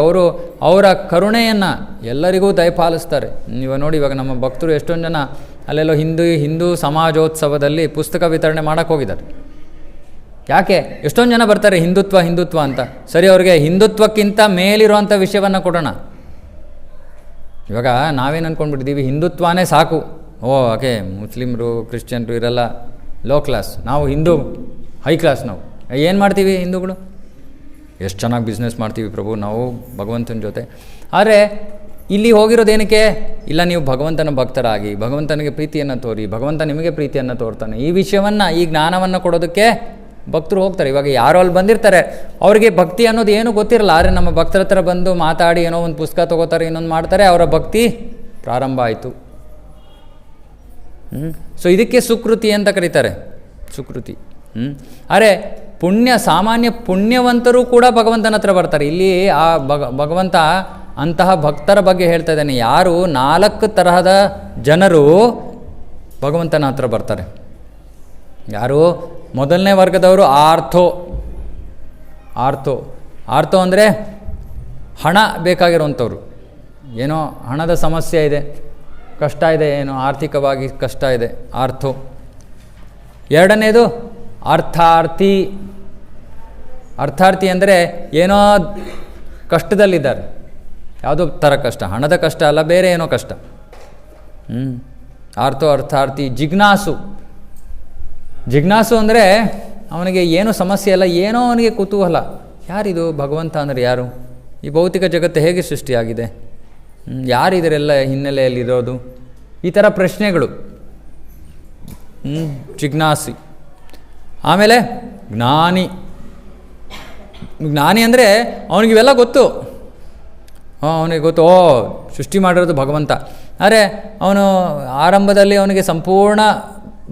ಅವರ ಕರುಣೆಯನ್ನು ಎಲ್ಲರಿಗೂ ದಯಪಾಲಿಸ್ತಾರೆ. ನೀವು ನೋಡಿ, ಇವಾಗ ನಮ್ಮ ಭಕ್ತರು ಎಷ್ಟೊಂದು ಜನ ಅಲ್ಲೆಲ್ಲೋ ಹಿಂದೂ ಸಮಾಜೋತ್ಸವದಲ್ಲಿ ಪುಸ್ತಕ ವಿತರಣೆ ಮಾಡೋಕ್ಕೆ ಹೋಗಿದ್ದಾರೆ. ಯಾಕೆ? ಎಷ್ಟೊಂದು ಜನ ಬರ್ತಾರೆ ಹಿಂದುತ್ವ ಅಂತ. ಸರಿ, ಅವ್ರಿಗೆ ಹಿಂದುತ್ವಕ್ಕಿಂತ ಮೇಲಿರುವಂಥ ವಿಷಯವನ್ನು ಕೊಡೋಣ. ಇವಾಗ ನಾವೇನು ಅಂದ್ಕೊಂಡ್ಬಿಟ್ಟಿದ್ದೀವಿ, ಹಿಂದುತ್ವನೇ ಸಾಕು, ಓಕೆ ಮುಸ್ಲಿಮ್ರು ಕ್ರಿಶ್ಚಿಯನ್ರು ಇರಲ್ಲ ಲೋ ಕ್ಲಾಸ್, ನಾವು ಹಿಂದೂ ಹೈ ಕ್ಲಾಸ್. ನಾವು ಏನು ಮಾಡ್ತೀವಿ ಹಿಂದೂಗಳು? ಎಷ್ಟು ಚೆನ್ನಾಗಿ ಬಿಸ್ನೆಸ್ ಮಾಡ್ತೀವಿ ಪ್ರಭು ನಾವು ಭಗವಂತನ ಜೊತೆ. ಆದರೆ ಇಲ್ಲಿ ಹೋಗಿರೋದೇನಕ್ಕೆ? ಇಲ್ಲ, ನೀವು ಭಗವಂತನ ಭಕ್ತರಾಗಿ ಭಗವಂತನಿಗೆ ಪ್ರೀತಿಯನ್ನು ತೋರಿ, ಭಗವಂತ ನಿಮಗೆ ಪ್ರೀತಿಯನ್ನು ತೋರ್ತಾನೆ. ಈ ವಿಷಯವನ್ನು, ಈ ಜ್ಞಾನವನ್ನು ಕೊಡೋದಕ್ಕೆ ಭಕ್ತರು ಹೋಗ್ತಾರೆ. ಇವಾಗ ಯಾರೋ ಅಲ್ಲಿ ಬಂದಿರ್ತಾರೆ, ಅವರಿಗೆ ಭಕ್ತಿ ಅನ್ನೋದು ಏನೂ ಗೊತ್ತಿರಲ್ಲ. ಆದರೆ ನಮ್ಮ ಭಕ್ತರ ಹತ್ರ ಬಂದು ಮಾತಾಡಿ ಏನೋ ಒಂದು ಪುಸ್ತಕ ತೊಗೋತಾರೆ, ಇನ್ನೊಂದು ಮಾಡ್ತಾರೆ, ಅವರ ಭಕ್ತಿ ಪ್ರಾರಂಭ ಆಯಿತು. ಸೊ ಇದಕ್ಕೆ ಸುಕೃತಿ ಅಂತ ಕರೀತಾರೆ, ಸುಕೃತಿ. ಅರೆ ಸಾಮಾನ್ಯ ಪುಣ್ಯವಂತರು ಕೂಡ ಭಗವಂತನ ಹತ್ರ ಬರ್ತಾರೆ. ಇಲ್ಲಿ ಆ ಭಗವಂತ ಅಂತಹ ಭಕ್ತರ ಬಗ್ಗೆ ಹೇಳ್ತಾ ಇದ್ದಾನೆ. ಯಾರು 4 ತರಹದ ಜನರು ಭಗವಂತನ ಹತ್ರ ಬರ್ತಾರೆ. ಯಾರು? ಮೊದಲನೇ ವರ್ಗದವರು ಆರ್ಥೋ ಅಂದರೆ ಹಣ ಬೇಕಾಗಿರುವಂಥವ್ರು. ಏನೋ ಹಣದ ಸಮಸ್ಯೆ ಇದೆ, ಕಷ್ಟ ಇದೆ, ಏನೋ ಆರ್ಥಿಕವಾಗಿ ಕಷ್ಟ ಇದೆ, ಆರ್ಥೋ. ಎರಡನೇದು ಅರ್ಥಾರ್ಥಿ ಅಂದರೆ ಏನೋ ಕಷ್ಟದಲ್ಲಿದ್ದಾರೆ. ಯಾವುದೋ ಥರ ಕಷ್ಟ, ಹಣದ ಕಷ್ಟ ಅಲ್ಲ, ಬೇರೆ ಏನೋ ಕಷ್ಟ. ಅರ್ಥಾರ್ಥಿ. ಜಿಜ್ಞಾಸು ಅಂದರೆ ಅವನಿಗೆ ಏನೂ ಸಮಸ್ಯೆ ಅಲ್ಲ, ಏನೋ ಅವನಿಗೆ ಕುತೂಹಲ. ಯಾರಿದು? ಭಗವಂತ ಅಂದರೆ ಯಾರು? ಈ ಭೌತಿಕ ಜಗತ್ತು ಹೇಗೆ ಸೃಷ್ಟಿಯಾಗಿದೆ? ಯಾರಿದರೆಲ್ಲ ಹಿನ್ನೆಲೆಯಲ್ಲಿರೋದು? ಈ ಥರ ಪ್ರಶ್ನೆಗಳು. ಜಿಜ್ಞಾಸಿ. ಆಮೇಲೆ ಜ್ಞಾನಿ ಅಂದರೆ ಅವನಿಗಿವೆಲ್ಲ ಗೊತ್ತು. ಅವನಿಗೆ ಗೊತ್ತು, ಸೃಷ್ಟಿ ಮಾಡಿರೋದು ಭಗವಂತ. ಆದರೆ ಅವನು ಆರಂಭದಲ್ಲಿ ಅವನಿಗೆ ಸಂಪೂರ್ಣ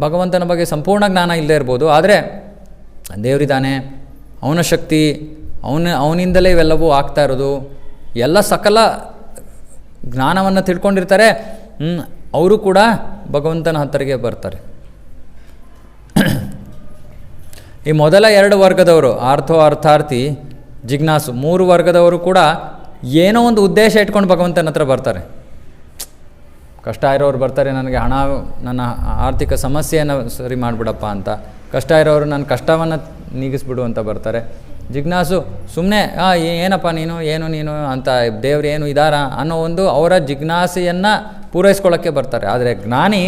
ಭಗವಂತನ ಬಗ್ಗೆ ಸಂಪೂರ್ಣ ಜ್ಞಾನ ಇಲ್ಲದೆ ಇರ್ಬೋದು. ಆದರೆ ದೇವರಿದ್ದಾನೆ, ಅವನ ಶಕ್ತಿ, ಅವನಿಂದಲೇ ಇವೆಲ್ಲವೂ ಆಗ್ತಾ ಇರೋದು, ಎಲ್ಲ ಸಕಲ ಜ್ಞಾನವನ್ನು ತಿಳ್ಕೊಂಡಿರ್ತಾರೆ. ಅವರು ಕೂಡ ಭಗವಂತನ ಹತ್ತಿರಗೆ ಬರ್ತಾರೆ. ಈ ಮೊದಲ 2 ವರ್ಗದವರು ಅರ್ಥಾರ್ಥಿ, ಜಿಜ್ಞಾಸು, 3 ವರ್ಗದವರು ಕೂಡ ಏನೋ ಒಂದು ಉದ್ದೇಶ ಇಟ್ಕೊಂಡು ಭಗವಂತನ ಹತ್ರ ಬರ್ತಾರೆ. ಕಷ್ಟ ಇರೋರು ಬರ್ತಾರೆ, ನನಗೆ ಹಣ, ನನ್ನ ಆರ್ಥಿಕ ಸಮಸ್ಯೆಯನ್ನು ಸರಿ ಮಾಡಿಬಿಡಪ್ಪ ಅಂತ. ಕಷ್ಟ ಇರೋರು ನನ್ನ ಕಷ್ಟವನ್ನು ನೀಗಿಸ್ಬಿಡು ಅಂತ ಬರ್ತಾರೆ. ಜಿಜ್ಞಾಸು ಸುಮ್ಮನೆ ಏನಪ್ಪ ನೀನು ಅಂತ, ದೇವ್ರು ಏನು ಇದ್ದಾರಾ ಅನ್ನೋ ಒಂದು ಅವರ ಜಿಜ್ಞಾಸೆಯನ್ನು ಪೂರೈಸ್ಕೊಳ್ಳೋಕ್ಕೆ ಬರ್ತಾರೆ. ಆದರೆ ಜ್ಞಾನಿ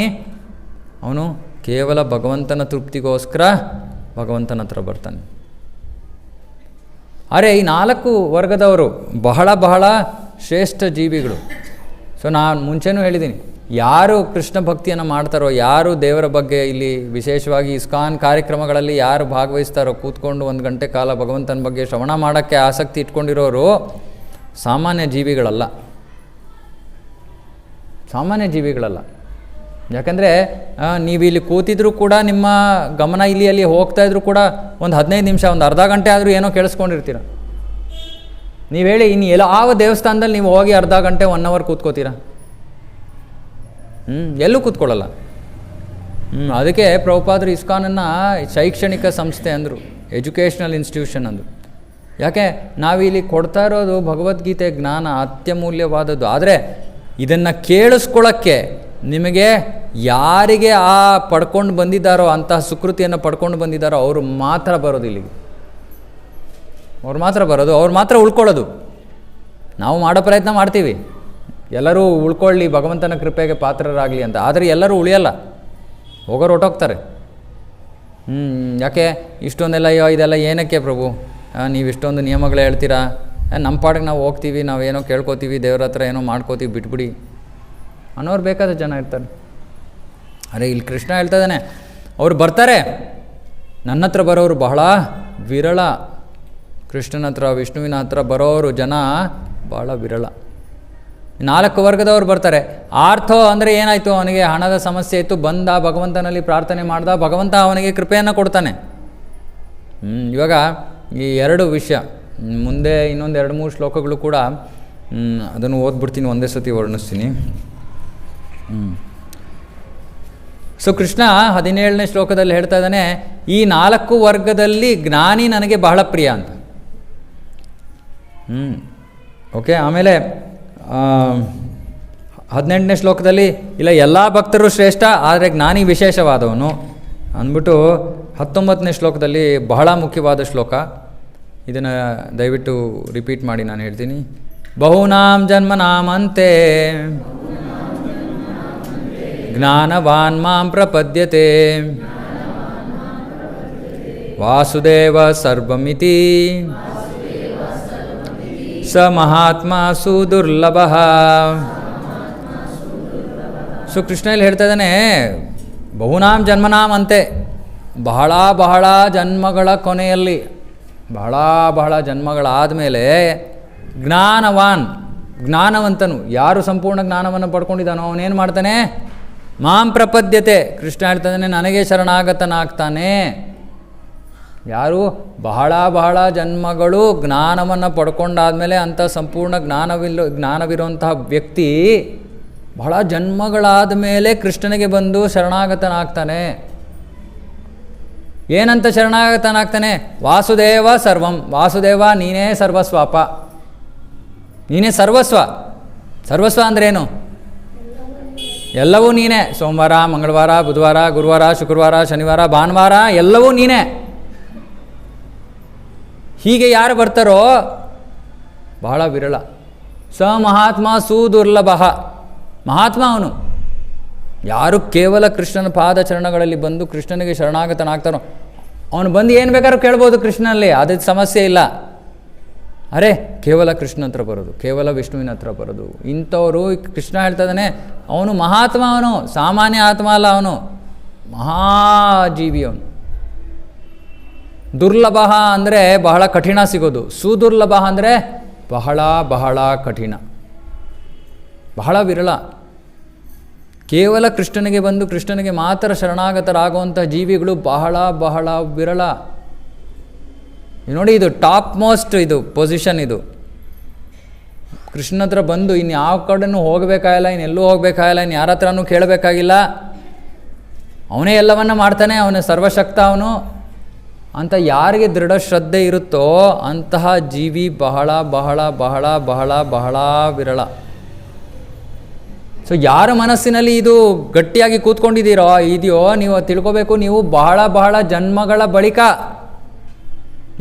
ಅವನು ಕೇವಲ ಭಗವಂತನ ತೃಪ್ತಿಗೋಸ್ಕರ ಭಗವಂತನ ಹತ್ರ ಬರ್ತಾನೆ. ಅರೆ ಈ 4 ವರ್ಗದವರು ಬಹಳ ಬಹಳ ಶ್ರೇಷ್ಠ ಜೀವಿಗಳು. ಸೊ ನಾನು ಮುಂಚೆನೂ ಹೇಳಿದ್ದೀನಿ, ಯಾರು ಕೃಷ್ಣ ಭಕ್ತಿಯನ್ನು ಮಾಡ್ತಾರೋ, ಯಾರು ದೇವರ ಬಗ್ಗೆ ಇಲ್ಲಿ ವಿಶೇಷವಾಗಿ ಇಸ್ಕಾನ್ ಕಾರ್ಯಕ್ರಮಗಳಲ್ಲಿ ಯಾರು ಭಾಗವಹಿಸ್ತಾರೋ, ಕೂತ್ಕೊಂಡು 1 ಗಂಟೆ ಕಾಲ ಭಗವಂತನ ಬಗ್ಗೆ ಶ್ರವಣ ಮಾಡೋಕ್ಕೆ ಆಸಕ್ತಿ ಇಟ್ಕೊಂಡಿರೋರು ಸಾಮಾನ್ಯ ಜೀವಿಗಳಲ್ಲ. ಯಾಕಂದರೆ ನೀವು ಇಲ್ಲಿ ಕೂತಿದ್ರೂ ಕೂಡ ನಿಮ್ಮ ಗಮನ ಅಲ್ಲಿ ಹೋಗ್ತಾಯಿದ್ರು ಕೂಡ ಒಂದು 15 ನಿಮಿಷ, ಒಂದು ಅರ್ಧ ಗಂಟೆ ಆದರೂ ಏನೋ ಕೇಳಿಸ್ಕೊಂಡಿರ್ತೀರ. ನೀವು ಹೇಳಿ, ಇನ್ನು ಯಾವ ದೇವಸ್ಥಾನದಲ್ಲಿ ನೀವು ಹೋಗಿ ಅರ್ಧ ಗಂಟೆ 1 ಅವರ್ ಕೂತ್ಕೋತೀರ? ಎಲ್ಲೂ ಕೂತ್ಕೊಳ್ಳಲ್ಲ. ಅದಕ್ಕೆ ಪ್ರಭುಪಾದರು ಇಸ್ಕಾನನ್ನು ಶೈಕ್ಷಣಿಕ ಸಂಸ್ಥೆ ಅಂದರು, ಎಜುಕೇಷ್ನಲ್ ಇನ್ಸ್ಟಿಟ್ಯೂಷನ್ ಅಂದರು. ಯಾಕೆ? ನಾವಿಲ್ಲಿ ಕೊಡ್ತಾ ಇರೋದು ಭಗವದ್ಗೀತೆ ಜ್ಞಾನ ಅತ್ಯಮೂಲ್ಯವಾದದ್ದು. ಆದರೆ ಇದನ್ನು ಕೇಳಿಸ್ಕೊಳ್ಳೋಕ್ಕೆ ನಿಮಗೆ ಯಾರಿಗೆ ಪಡ್ಕೊಂಡು ಬಂದಿದ್ದಾರೋ, ಅಂತಹ ಸುಕೃತಿಯನ್ನು ಪಡ್ಕೊಂಡು ಬಂದಿದ್ದಾರೋ ಅವರು ಮಾತ್ರ ಬರೋದು ಇಲ್ಲಿಗೆ. ಅವ್ರು ಮಾತ್ರ ಉಳ್ಕೊಳ್ಳೋದು. ನಾವು ಮಾಡೋ ಪ್ರಯತ್ನ ಮಾಡ್ತೀವಿ, ಎಲ್ಲರೂ ಉಳ್ಕೊಳ್ಳಿ, ಭಗವಂತನ ಕೃಪೆಗೆ ಪಾತ್ರರಾಗಲಿ ಅಂತ. ಆದರೆ ಎಲ್ಲರೂ ಉಳಿಯಲ್ಲ, ಹೋಗೋರು ಹೊಟ್ಟೋಗ್ತಾರೆ. ಯಾಕೆ ಇಷ್ಟೊಂದೆಲ್ಲ ಇದೆಲ್ಲ ಏನಕ್ಕೆ ಪ್ರಭು, ನೀವು ಇಷ್ಟೊಂದು ನಿಯಮಗಳು ಹೇಳ್ತೀರಾ? ನಮ್ಮ ಪಾಡಿಗೆ ನಾವು ಹೋಗ್ತೀವಿ, ನಾವೇನೋ ಕೇಳ್ಕೊತೀವಿ, ದೇವ್ರ ಹತ್ರ ಏನೋ ಮಾಡ್ಕೋತೀವಿ, ಬಿಟ್ಬಿಡಿ ಅನ್ನೋರು ಬೇಕಾದ ಜನ ಇರ್ತಾರೆ. ಅರೆ ಇಲ್ಲಿ ಕೃಷ್ಣ ಹೇಳ್ತಾ ಇದ್ದಾನೆ, ಅವ್ರು ಬರ್ತಾರೆ, ನನ್ನ ಹತ್ರ ಬರೋರು ಬಹಳ ವಿರಳ. ಕೃಷ್ಣನ ಹತ್ರ, ವಿಷ್ಣುವಿನ ಹತ್ರ ಬರೋರು ಜನ ಭಾಳ ವಿರಳ. 4 ವರ್ಗದವ್ರು ಬರ್ತಾರೆ. ಆರ್ಥೋ ಅಂದರೆ ಏನಾಯಿತು, ಅವನಿಗೆ ಹಣದ ಸಮಸ್ಯೆ ಇತ್ತು, ಬಂದ ಭಗವಂತನಲ್ಲಿ ಪ್ರಾರ್ಥನೆ ಮಾಡ್ದ, ಭಗವಂತ ಅವನಿಗೆ ಕೃಪೆಯನ್ನು ಕೊಡ್ತಾನೆ. ಇವಾಗ ಈ 2 ವಿಷಯ ಮುಂದೆ ಇನ್ನೊಂದು 2-3 ಶ್ಲೋಕಗಳು ಕೂಡ ಅದನ್ನು ಓದ್ಬಿಡ್ತೀನಿ, ಒಂದೇ ಸತಿ ವರ್ಣಿಸ್ತೀನಿ. ಸೊ ಕೃಷ್ಣ 17ನೇ ಶ್ಲೋಕದಲ್ಲಿ ಹೇಳ್ತಾ ಇದ್ದಾನೆ, ಈ 4 ವರ್ಗದಲ್ಲಿ ಜ್ಞಾನಿ ನನಗೆ ಬಹಳ ಪ್ರಿಯ ಅಂತ. ಓಕೆ. ಆಮೇಲೆ 18ನೇ ಶ್ಲೋಕದಲ್ಲಿ ಇಲ್ಲ, ಎಲ್ಲ ಭಕ್ತರು ಶ್ರೇಷ್ಠ, ಆದರೆ ಜ್ಞಾನಿ ವಿಶೇಷವಾದವನು ಅಂದ್ಬಿಟ್ಟು 19ನೇ ಶ್ಲೋಕದಲ್ಲಿ ಬಹಳ ಮುಖ್ಯವಾದ ಶ್ಲೋಕ. ಇದನ್ನು ದಯವಿಟ್ಟು ರಿಪೀಟ್ ಮಾಡಿ ನಾನು ಹೇಳ್ತೀನಿ. ಬಹೂನಾಂ ಜನ್ಮನಾಮಂತೆ ಜ್ಞಾನವಾನ್ ಮಾಂ ಪ್ರಪದ್ಯತೆ ವಾಸುದೇವ ಸರ್ವಮಿತಿ ಸ ಮಹಾತ್ಮ ಸುದುರ್ಲಭ. ಸೊ ಕೃಷ್ಣ ಇಲ್ಲಿ ಹೇಳ್ತಾ ಇದ್ದಾನೆ, ಬಹುನಾಂ ಜನ್ಮನಾಂ ಅಂತೆ, ಬಹಳ ಬಹಳ ಜನ್ಮಗಳ ಕೊನೆಯಲ್ಲಿ, ಬಹಳ ಬಹಳ ಜನ್ಮಗಳಾದ ಮೇಲೆ ಜ್ಞಾನವಂತನು ಯಾರು ಸಂಪೂರ್ಣ ಜ್ಞಾನವನ್ನು ಪಡ್ಕೊಂಡಿದ್ದಾನೋ ಅವನೇನು ಮಾಡ್ತಾನೆ, ಮಾಂ ಪ್ರಪದ್ಯತೆ, ಕೃಷ್ಣ ಹೇಳ್ತಾ ಇದ್ದಾನೆ ನನಗೆ ಶರಣಾಗತನಾಗ್ತಾನೆ. ಯಾರು ಬಹಳ ಬಹಳ ಜನ್ಮಗಳು ಜ್ಞಾನವನ್ನು ಪಡ್ಕೊಂಡಾದಮೇಲೆ ಅಂಥ ಸಂಪೂರ್ಣ ಜ್ಞಾನವಿರುವಂತಹ ವ್ಯಕ್ತಿ ಬಹಳ ಜನ್ಮಗಳಾದ ಮೇಲೆ ಕೃಷ್ಣನಿಗೆ ಬಂದು ಶರಣಾಗತನಾಗ್ತಾನೆ. ಏನಂತ ಶರಣಾಗತನಾಗ್ತಾನೆ, ವಾಸುದೇವ ಸರ್ವಂ, ವಾಸುದೇವ ನೀನೇ ಸರ್ವಸ್ವಪ, ನೀನೇ ಸರ್ವಸ್ವ. ಸರ್ವಸ್ವ ಅಂದ್ರೇನು? ಎಲ್ಲವೂ ನೀನೇ. ಸೋಮವಾರ, ಮಂಗಳವಾರ, ಬುಧವಾರ, ಗುರುವಾರ, ಶುಕ್ರವಾರ, ಶನಿವಾರ, ಭಾನುವಾರ ಎಲ್ಲವೂ ನೀನೇ. ಹೀಗೆ ಯಾರು ಬರ್ತಾರೋ ಬಹಳ ವಿರಳ. ಸ ಮಹಾತ್ಮ ಸುದುರ್ಲಭ, ಮಹಾತ್ಮ ಅವನು. ಯಾರು ಕೇವಲ ಕೃಷ್ಣನ ಪಾದಚರಣಗಳಲ್ಲಿ ಬಂದು ಕೃಷ್ಣನಿಗೆ ಶರಣಾಗತನಾಗ್ತಾನೋ ಅವನು ಬಂದು ಏನು ಬೇಕಾದ್ರೂ ಕೇಳ್ಬೋದು ಕೃಷ್ಣನಲ್ಲಿ, ಅದಕ್ಕೆ ಸಮಸ್ಯೆ ಇಲ್ಲ. ಅರೆ ಕೇವಲ ಕೃಷ್ಣ ಹತ್ರ ಬರೋದು, ಕೇವಲ ವಿಷ್ಣುವಿನ ಹತ್ರ ಬರೋದು, ಇಂಥವರು ಕೃಷ್ಣ ಹೇಳ್ತಾ ಇದ್ದಾನೆ ಅವನು ಮಹಾತ್ಮ, ಅವನು ಸಾಮಾನ್ಯ ಆತ್ಮ ಅಲ್ಲ, ಅವನು ಮಹಾಜೀವಿ. ಅವನು ದುರ್ಲಭ ಅಂದರೆ ಬಹಳ ಕಠಿಣ ಸಿಗೋದು, ಸುದುರ್ಲಭ ಅಂದರೆ ಬಹಳ ಬಹಳ ಕಠಿಣ, ಬಹಳ ವಿರಳ. ಕೇವಲ ಕೃಷ್ಣನಿಗೆ ಬಂದು ಕೃಷ್ಣನಿಗೆ ಮಾತ್ರ ಶರಣಾಗತರಾಗುವಂಥ ಜೀವಿಗಳು ಬಹಳ ಬಹಳ ವಿರಳ. ನೋಡಿ, ಇದು ಟಾಪ್ ಮೋಸ್ಟ್ ಇದು ಪೊಸಿಷನ್. ಇದು ಕೃಷ್ಣ ಹತ್ರ ಬಂದು ಇನ್ನು ಯಾವ ಕಡೆನೂ ಹೋಗಬೇಕಾಗಿಲ್ಲ, ಇನ್ನೆಲ್ಲೂ ಹೋಗಬೇಕಾಗಿಲ್ಲ, ಇನ್ನು ಯಾರ ಹತ್ರನೂ ಕೇಳಬೇಕಾಗಿಲ್ಲ, ಅವನೇ ಎಲ್ಲವನ್ನ ಮಾಡ್ತಾನೆ, ಅವನೇ ಸರ್ವಶಕ್ತ ಅವನು ಅಂತ ಯಾರಿಗೆ ದೃಢ ಶ್ರದ್ಧೆ ಇರುತ್ತೋ ಅಂತಹ ಜೀವಿ ಬಹಳ ಬಹಳ ಬಹಳ ಬಹಳ ಬಹಳ ವಿರಳ. ಸೊ ಯಾರ ಮನಸ್ಸಿನಲ್ಲಿ ಇದು ಗಟ್ಟಿಯಾಗಿ ಕೂತ್ಕೊಂಡಿದ್ದೀರೋ ಇದೆಯೋ ನೀವು ತಿಳ್ಕೋಬೇಕು, ನೀವು ಬಹಳ ಬಹಳ ಜನ್ಮಗಳ ಬಳಿಕ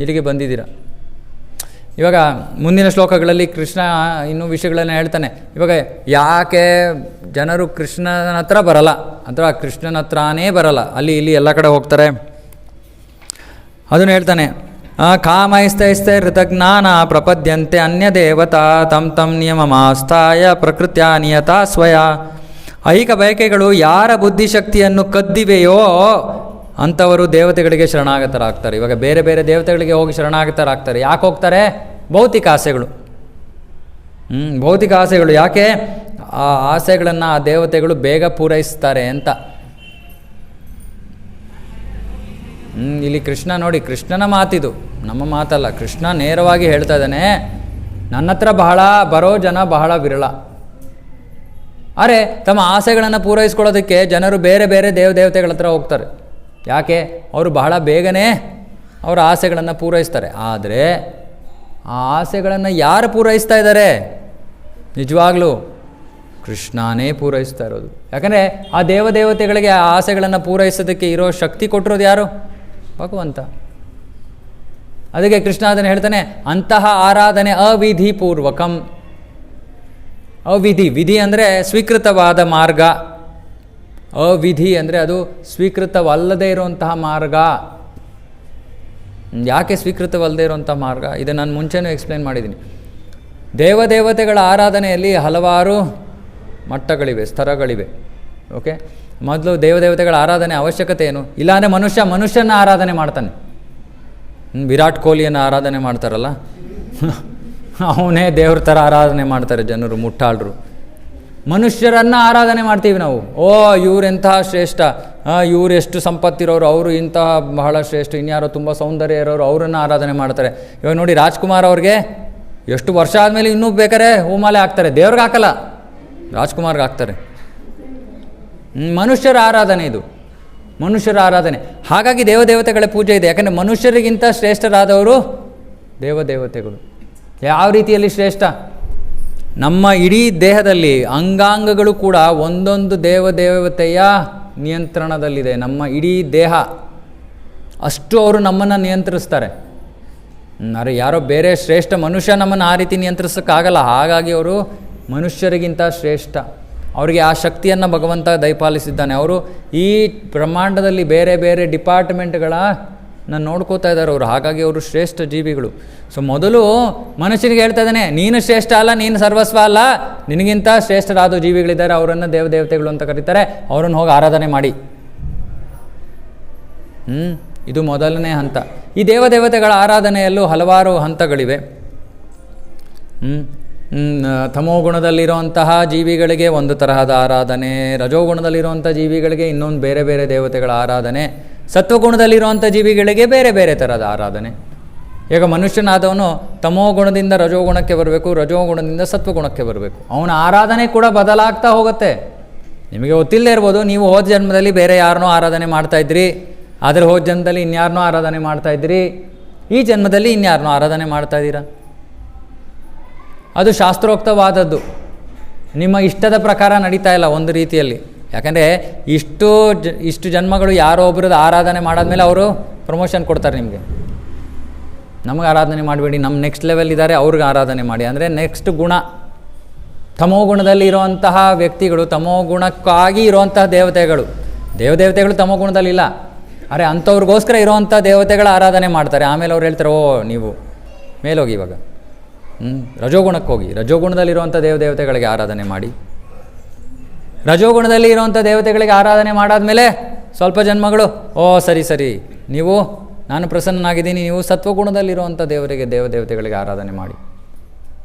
ಇಲ್ಲಿಗೆ ಬಂದಿದ್ದೀರ. ಇವಾಗ ಮುಂದಿನ ಶ್ಲೋಕಗಳಲ್ಲಿ ಕೃಷ್ಣ ಇನ್ನೂ ವಿಷಯಗಳನ್ನು ಹೇಳ್ತಾನೆ. ಇವಾಗ ಯಾಕೆ ಜನರು ಕೃಷ್ಣನ ಹತ್ರ ಬರಲ್ಲ ಅಥವಾ ಕೃಷ್ಣನ ಹತ್ರನೇ ಬರಲ್ಲ, ಅಲ್ಲಿ ಇಲ್ಲಿ ಎಲ್ಲ ಕಡೆ ಹೋಗ್ತಾರೆ ಅದನ್ನು ಹೇಳ್ತಾನೆ. ಕಾಮೈಸ್ತೈಸ್ತೈರ್ಹೃತಜ್ಞಾನ ಪ್ರಪದ್ಯಂತೆ ಅನ್ಯ ದೇವತಾ ತಂ ತಂ ನಿಯಮಮಾಸ್ಥಾಯ ಪ್ರಕೃತ್ಯ ನಿಯತಾ ಸ್ವಯ. ಐಹಿಕ ಬಯಕೆಗಳು ಯಾರ ಬುದ್ಧಿಶಕ್ತಿಯನ್ನು ಕದ್ದಿವೆಯೋ ಅಂಥವರು ದೇವತೆಗಳಿಗೆ ಶರಣಾಗತರಾಗ್ತಾರೆ. ಇವಾಗ ಬೇರೆ ಬೇರೆ ದೇವತೆಗಳಿಗೆ ಹೋಗಿ ಶರಣಾಗತರಾಗ್ತಾರೆ. ಯಾಕೆ ಹೋಗ್ತಾರೆ? ಭೌತಿಕ ಆಸೆಗಳು. ಭೌತಿಕ ಆಸೆಗಳು. ಯಾಕೆ? ಆ ಆಸೆಗಳನ್ನು ಆ ದೇವತೆಗಳು ಬೇಗ ಪೂರೈಸ್ತಾರೆ ಅಂತ. ಇಲ್ಲಿ ಕೃಷ್ಣ ನೋಡಿ, ಕೃಷ್ಣನ ಮಾತಿದು, ನಮ್ಮ ಮಾತಲ್ಲ. ಕೃಷ್ಣ ನೇರವಾಗಿ ಹೇಳ್ತಾ ಇದ್ದಾನೆ, ನನ್ನ ಹತ್ರ ಬರೋ ಜನ ಬಹಳ ವಿರಳ. ಅರೆ ತಮ್ಮ ಆಸೆಗಳನ್ನು ಪೂರೈಸ್ಕೊಳ್ಳೋದಕ್ಕೆ ಜನರು ಬೇರೆ ಬೇರೆ ದೇವತೆಗಳ ಹತ್ರ ಹೋಗ್ತಾರೆ. ಯಾಕೆ? ಅವರು ಬಹಳ ಬೇಗನೆ ಅವರ ಆಸೆಗಳನ್ನು ಪೂರೈಸ್ತಾರೆ. ಆದರೆ ಆ ಆಸೆಗಳನ್ನು ಯಾರು ಪೂರೈಸ್ತಾ ಇದ್ದಾರೆ? ನಿಜವಾಗ್ಲೂ ಕೃಷ್ಣನೇ ಪೂರೈಸ್ತಾ ಇರೋದು. ಯಾಕಂದರೆ ಆ ದೇವತೆಗಳಿಗೆ ಆ ಆಸೆಗಳನ್ನು ಪೂರೈಸೋದಕ್ಕೆ ಇರೋ ಶಕ್ತಿ ಕೊಟ್ಟಿರೋದು ಯಾರು? ಭಗವಂತ. ಅದಕ್ಕೆ ಕೃಷ್ಣ ಅದನ್ನು ಹೇಳ್ತಾನೆ, ಅಂತಹ ಆರಾಧನೆ ಅವಿಧಿಪೂರ್ವಕಂ. ವಿಧಿ ಅಂದರೆ ಸ್ವೀಕೃತವಾದ ಮಾರ್ಗ, ಅವಿಧಿ ಅಂದರೆ ಅದು ಸ್ವೀಕೃತವಲ್ಲದೇ ಇರುವಂತಹ ಮಾರ್ಗ. ಯಾಕೆ ಸ್ವೀಕೃತವಲ್ಲದೇ ಇರುವಂಥ ಮಾರ್ಗ? ಇದು ನಾನು ಮುಂಚೆನೂ ಎಕ್ಸ್ಪ್ಲೇನ್ ಮಾಡಿದ್ದೀನಿ. ದೇವತೆಗಳ ಆರಾಧನೆಯಲ್ಲಿ ಹಲವಾರು ಮಟ್ಟಗಳಿವೆ, ಸ್ತರಗಳಿವೆ. ಓಕೆ, ಮೊದಲು ದೇವತೆಗಳ ಆರಾಧನೆ ಅವಶ್ಯಕತೆ ಏನು? ಇಲ್ಲಾಂದರೆ ಮನುಷ್ಯನ ಆರಾಧನೆ ಮಾಡ್ತಾನೆ. ವಿರಾಟ್ ಕೊಹ್ಲಿಯನ್ನು ಆರಾಧನೆ ಮಾಡ್ತಾರಲ್ಲ, ಅವನೇ ದೇವ್ರ ಥರ ಆರಾಧನೆ ಮಾಡ್ತಾರೆ ಜನರು, ಮುಟ್ಟಾಳರು. ಮನುಷ್ಯರನ್ನು ಆರಾಧನೆ ಮಾಡ್ತೀವಿ ನಾವು. ಇವರೆಂತಹ ಶ್ರೇಷ್ಠ, ಇವರು ಎಷ್ಟು ಸಂಪತ್ತಿರೋರು, ಅವರು ಇಂತಹ ಬಹಳ ಶ್ರೇಷ್ಠ, ಇನ್ಯಾರೋ ತುಂಬ ಸೌಂದರ್ಯ ಇರೋರು, ಅವರನ್ನು ಆರಾಧನೆ ಮಾಡ್ತಾರೆ. ಇವಾಗ ನೋಡಿ, ರಾಜ್ಕುಮಾರ್ ಅವ್ರಿಗೆ ಎಷ್ಟು ವರ್ಷ ಆದಮೇಲೆ ಇನ್ನೂ ಬೇಕಾರೆ ಹೂಮಾಲೆ ಹಾಕ್ತಾರೆ, ದೇವ್ರಿಗೆ ಹಾಕಲ್ಲ, ರಾಜ್ಕುಮಾರ್ಗೆ ಹಾಕ್ತಾರೆ. ಮನುಷ್ಯರ ಆರಾಧನೆ ಇದು, ಮನುಷ್ಯರ ಆರಾಧನೆ. ಹಾಗಾಗಿ ದೇವತೆಗಳ ಪೂಜೆ ಇದೆ. ಯಾಕಂದರೆ ಮನುಷ್ಯರಿಗಿಂತ ಶ್ರೇಷ್ಠರಾದವರು ದೇವತೆಗಳು. ಯಾವ ರೀತಿಯಲ್ಲಿ ಶ್ರೇಷ್ಠ? ನಮ್ಮ ಇಡೀ ದೇಹದಲ್ಲಿ ಅಂಗಾಂಗಗಳು ಕೂಡ ಒಂದೊಂದು ದೇವತೆಯ ನಿಯಂತ್ರಣದಲ್ಲಿದೆ. ನಮ್ಮ ಇಡೀ ದೇಹ ಅಷ್ಟು ಅವರು ನಮ್ಮನ್ನು ನಿಯಂತ್ರಿಸ್ತಾರೆ. ಅರೆ ಯಾರೋ ಬೇರೆ ಶ್ರೇಷ್ಠ ಮನುಷ್ಯ ನಮ್ಮನ್ನು ಆ ರೀತಿ ನಿಯಂತ್ರಿಸೋಕ್ಕಾಗಲ್ಲ. ಹಾಗಾಗಿ ಅವರು ಮನುಷ್ಯರಿಗಿಂತ ಶ್ರೇಷ್ಠ. ಅವರಿಗೆ ಆ ಶಕ್ತಿಯನ್ನು ಭಗವಂತ ದಯಪಾಲಿಸಿದ್ದಾನೆ. ಅವರು ಈ ಬ್ರಹ್ಮಾಂಡದಲ್ಲಿ ಬೇರೆ ಬೇರೆ ಡಿಪಾರ್ಟ್ಮೆಂಟ್ಗಳ ನಾನು ನೋಡ್ಕೋತಾ ಇದ್ದಾರೆ ಅವರು, ಹಾಗಾಗಿ ಅವರು ಶ್ರೇಷ್ಠ ಜೀವಿಗಳು. ಸೊ ಮೊದಲು ಮನುಷ್ಯನಿಗೆ ಹೇಳ್ತಾ ಇದ್ದಾನೆ, ನೀನು ಶ್ರೇಷ್ಠ ಅಲ್ಲ, ನೀನು ಸರ್ವಸ್ವ ಅಲ್ಲ, ನಿನಗಿಂತ ಶ್ರೇಷ್ಠರಾದ ಜೀವಿಗಳಿದ್ದಾರೆ, ಅವರನ್ನು ದೇವತೆಗಳು ಅಂತ ಕರೀತಾರೆ, ಅವರನ್ನು ಹೋಗಿ ಆರಾಧನೆ ಮಾಡಿ. ಇದು ಮೊದಲನೇ ಹಂತ. ಈ ದೇವತೆಗಳ ಆರಾಧನೆಯಲ್ಲೂ ಹಲವಾರು ಹಂತಗಳಿವೆ. ತಮೋಗುಣದಲ್ಲಿರುವಂತಹ ಜೀವಿಗಳಿಗೆ ಒಂದು ತರಹದ ಆರಾಧನೆ, ರಜೋಗುಣದಲ್ಲಿರುವಂಥ ಜೀವಿಗಳಿಗೆ ಇನ್ನೊಂದು ಬೇರೆ ಬೇರೆ ದೇವತೆಗಳ ಆರಾಧನೆ, ಸತ್ವಗುಣದಲ್ಲಿರುವಂಥ ಜೀವಿಗಳಿಗೆ ಬೇರೆ ಬೇರೆ ಥರದ ಆರಾಧನೆ. ಈಗ ಮನುಷ್ಯನಾದವನು ತಮೋಗುಣದಿಂದ ರಜೋಗುಣಕ್ಕೆ ಬರಬೇಕು, ರಜೋಗುಣದಿಂದ ಸತ್ವಗುಣಕ್ಕೆ ಬರಬೇಕು. ಅವನ ಆರಾಧನೆ ಕೂಡ ಬದಲಾಗ್ತಾ ಹೋಗುತ್ತೆ. ನಿಮಗೆ ಗೊತ್ತಿಲ್ಲದೆ ಇರ್ಬೋದು, ನೀವು ಹೋದ ಜನ್ಮದಲ್ಲಿ ಬೇರೆ ಯಾರನ್ನೋ ಆರಾಧನೆ ಮಾಡ್ತಾಯಿದ್ರಿ, ಆದರೆ ಹೋದ ಜನ್ಮದಲ್ಲಿ ಇನ್ಯಾರನ್ನೋ ಆರಾಧನೆ ಮಾಡ್ತಾಯಿದ್ರಿ, ಈ ಜನ್ಮದಲ್ಲಿ ಇನ್ಯಾರನ್ನೋ ಆರಾಧನೆ ಮಾಡ್ತಾಯಿದ್ದೀರಾ. ಅದು ಶಾಸ್ತ್ರೋಕ್ತವಾದದ್ದು, ನಿಮ್ಮ ಇಷ್ಟದ ಪ್ರಕಾರ ನಡೀತಾ ಇಲ್ಲ ಒಂದು ರೀತಿಯಲ್ಲಿ. ಯಾಕಂದರೆ ಇಷ್ಟು ಜನ್ಮಗಳು ಯಾರೋ ಒಬ್ಬರದ್ದು ಆರಾಧನೆ ಮಾಡಾದ್ಮೇಲೆ ಅವರು ಪ್ರಮೋಷನ್ ಕೊಡ್ತಾರೆ ನಿಮಗೆ. ನಮಗೆ ಆರಾಧನೆ ಮಾಡಬೇಡಿ, ನಮ್ಮ ನೆಕ್ಸ್ಟ್ ಲೆವೆಲ್ ಇದ್ದಾರೆ, ಅವ್ರಿಗೆ ಆರಾಧನೆ ಮಾಡಿ ಅಂದರೆ ನೆಕ್ಸ್ಟ್ ಗುಣ. ತಮೋ ಗುಣದಲ್ಲಿ ಇರುವಂತಹ ವ್ಯಕ್ತಿಗಳು, ತಮೋ ಗುಣಕ್ಕಾಗಿ ಇರುವಂತಹ ದೇವತೆಗಳು ತಮೋ ಗುಣದಲ್ಲಿಲ್ಲ, ಅರೆ ಅಂಥವ್ರಿಗೋಸ್ಕರ ಇರುವಂಥ ದೇವತೆಗಳ ಆರಾಧನೆ ಮಾಡ್ತಾರೆ. ಆಮೇಲೆ ಅವ್ರು ಹೇಳ್ತಾರೆ, ಓ ನೀವು ಮೇಲೋಗಿ ಇವಾಗ ರಜೋಗುಣಕ್ಕೆ ಹೋಗಿ, ರಜೋಗುಣದಲ್ಲಿರುವಂಥ ದೇವತೆಗಳಿಗೆ ಆರಾಧನೆ ಮಾಡಿ. ರಜೋಗುಣದಲ್ಲಿ ಇರುವಂಥ ದೇವತೆಗಳಿಗೆ ಆರಾಧನೆ ಮಾಡಾದ್ಮೇಲೆ ಸ್ವಲ್ಪ ಜನ್ಮಗಳು, ಓ ಸರಿ ನೀವು, ನಾನು ಪ್ರಸನ್ನನಾಗಿದ್ದೀನಿ, ನೀವು ಸತ್ವಗುಣದಲ್ಲಿರುವಂಥ ದೇವತೆಗಳಿಗೆ ಆರಾಧನೆ ಮಾಡಿ.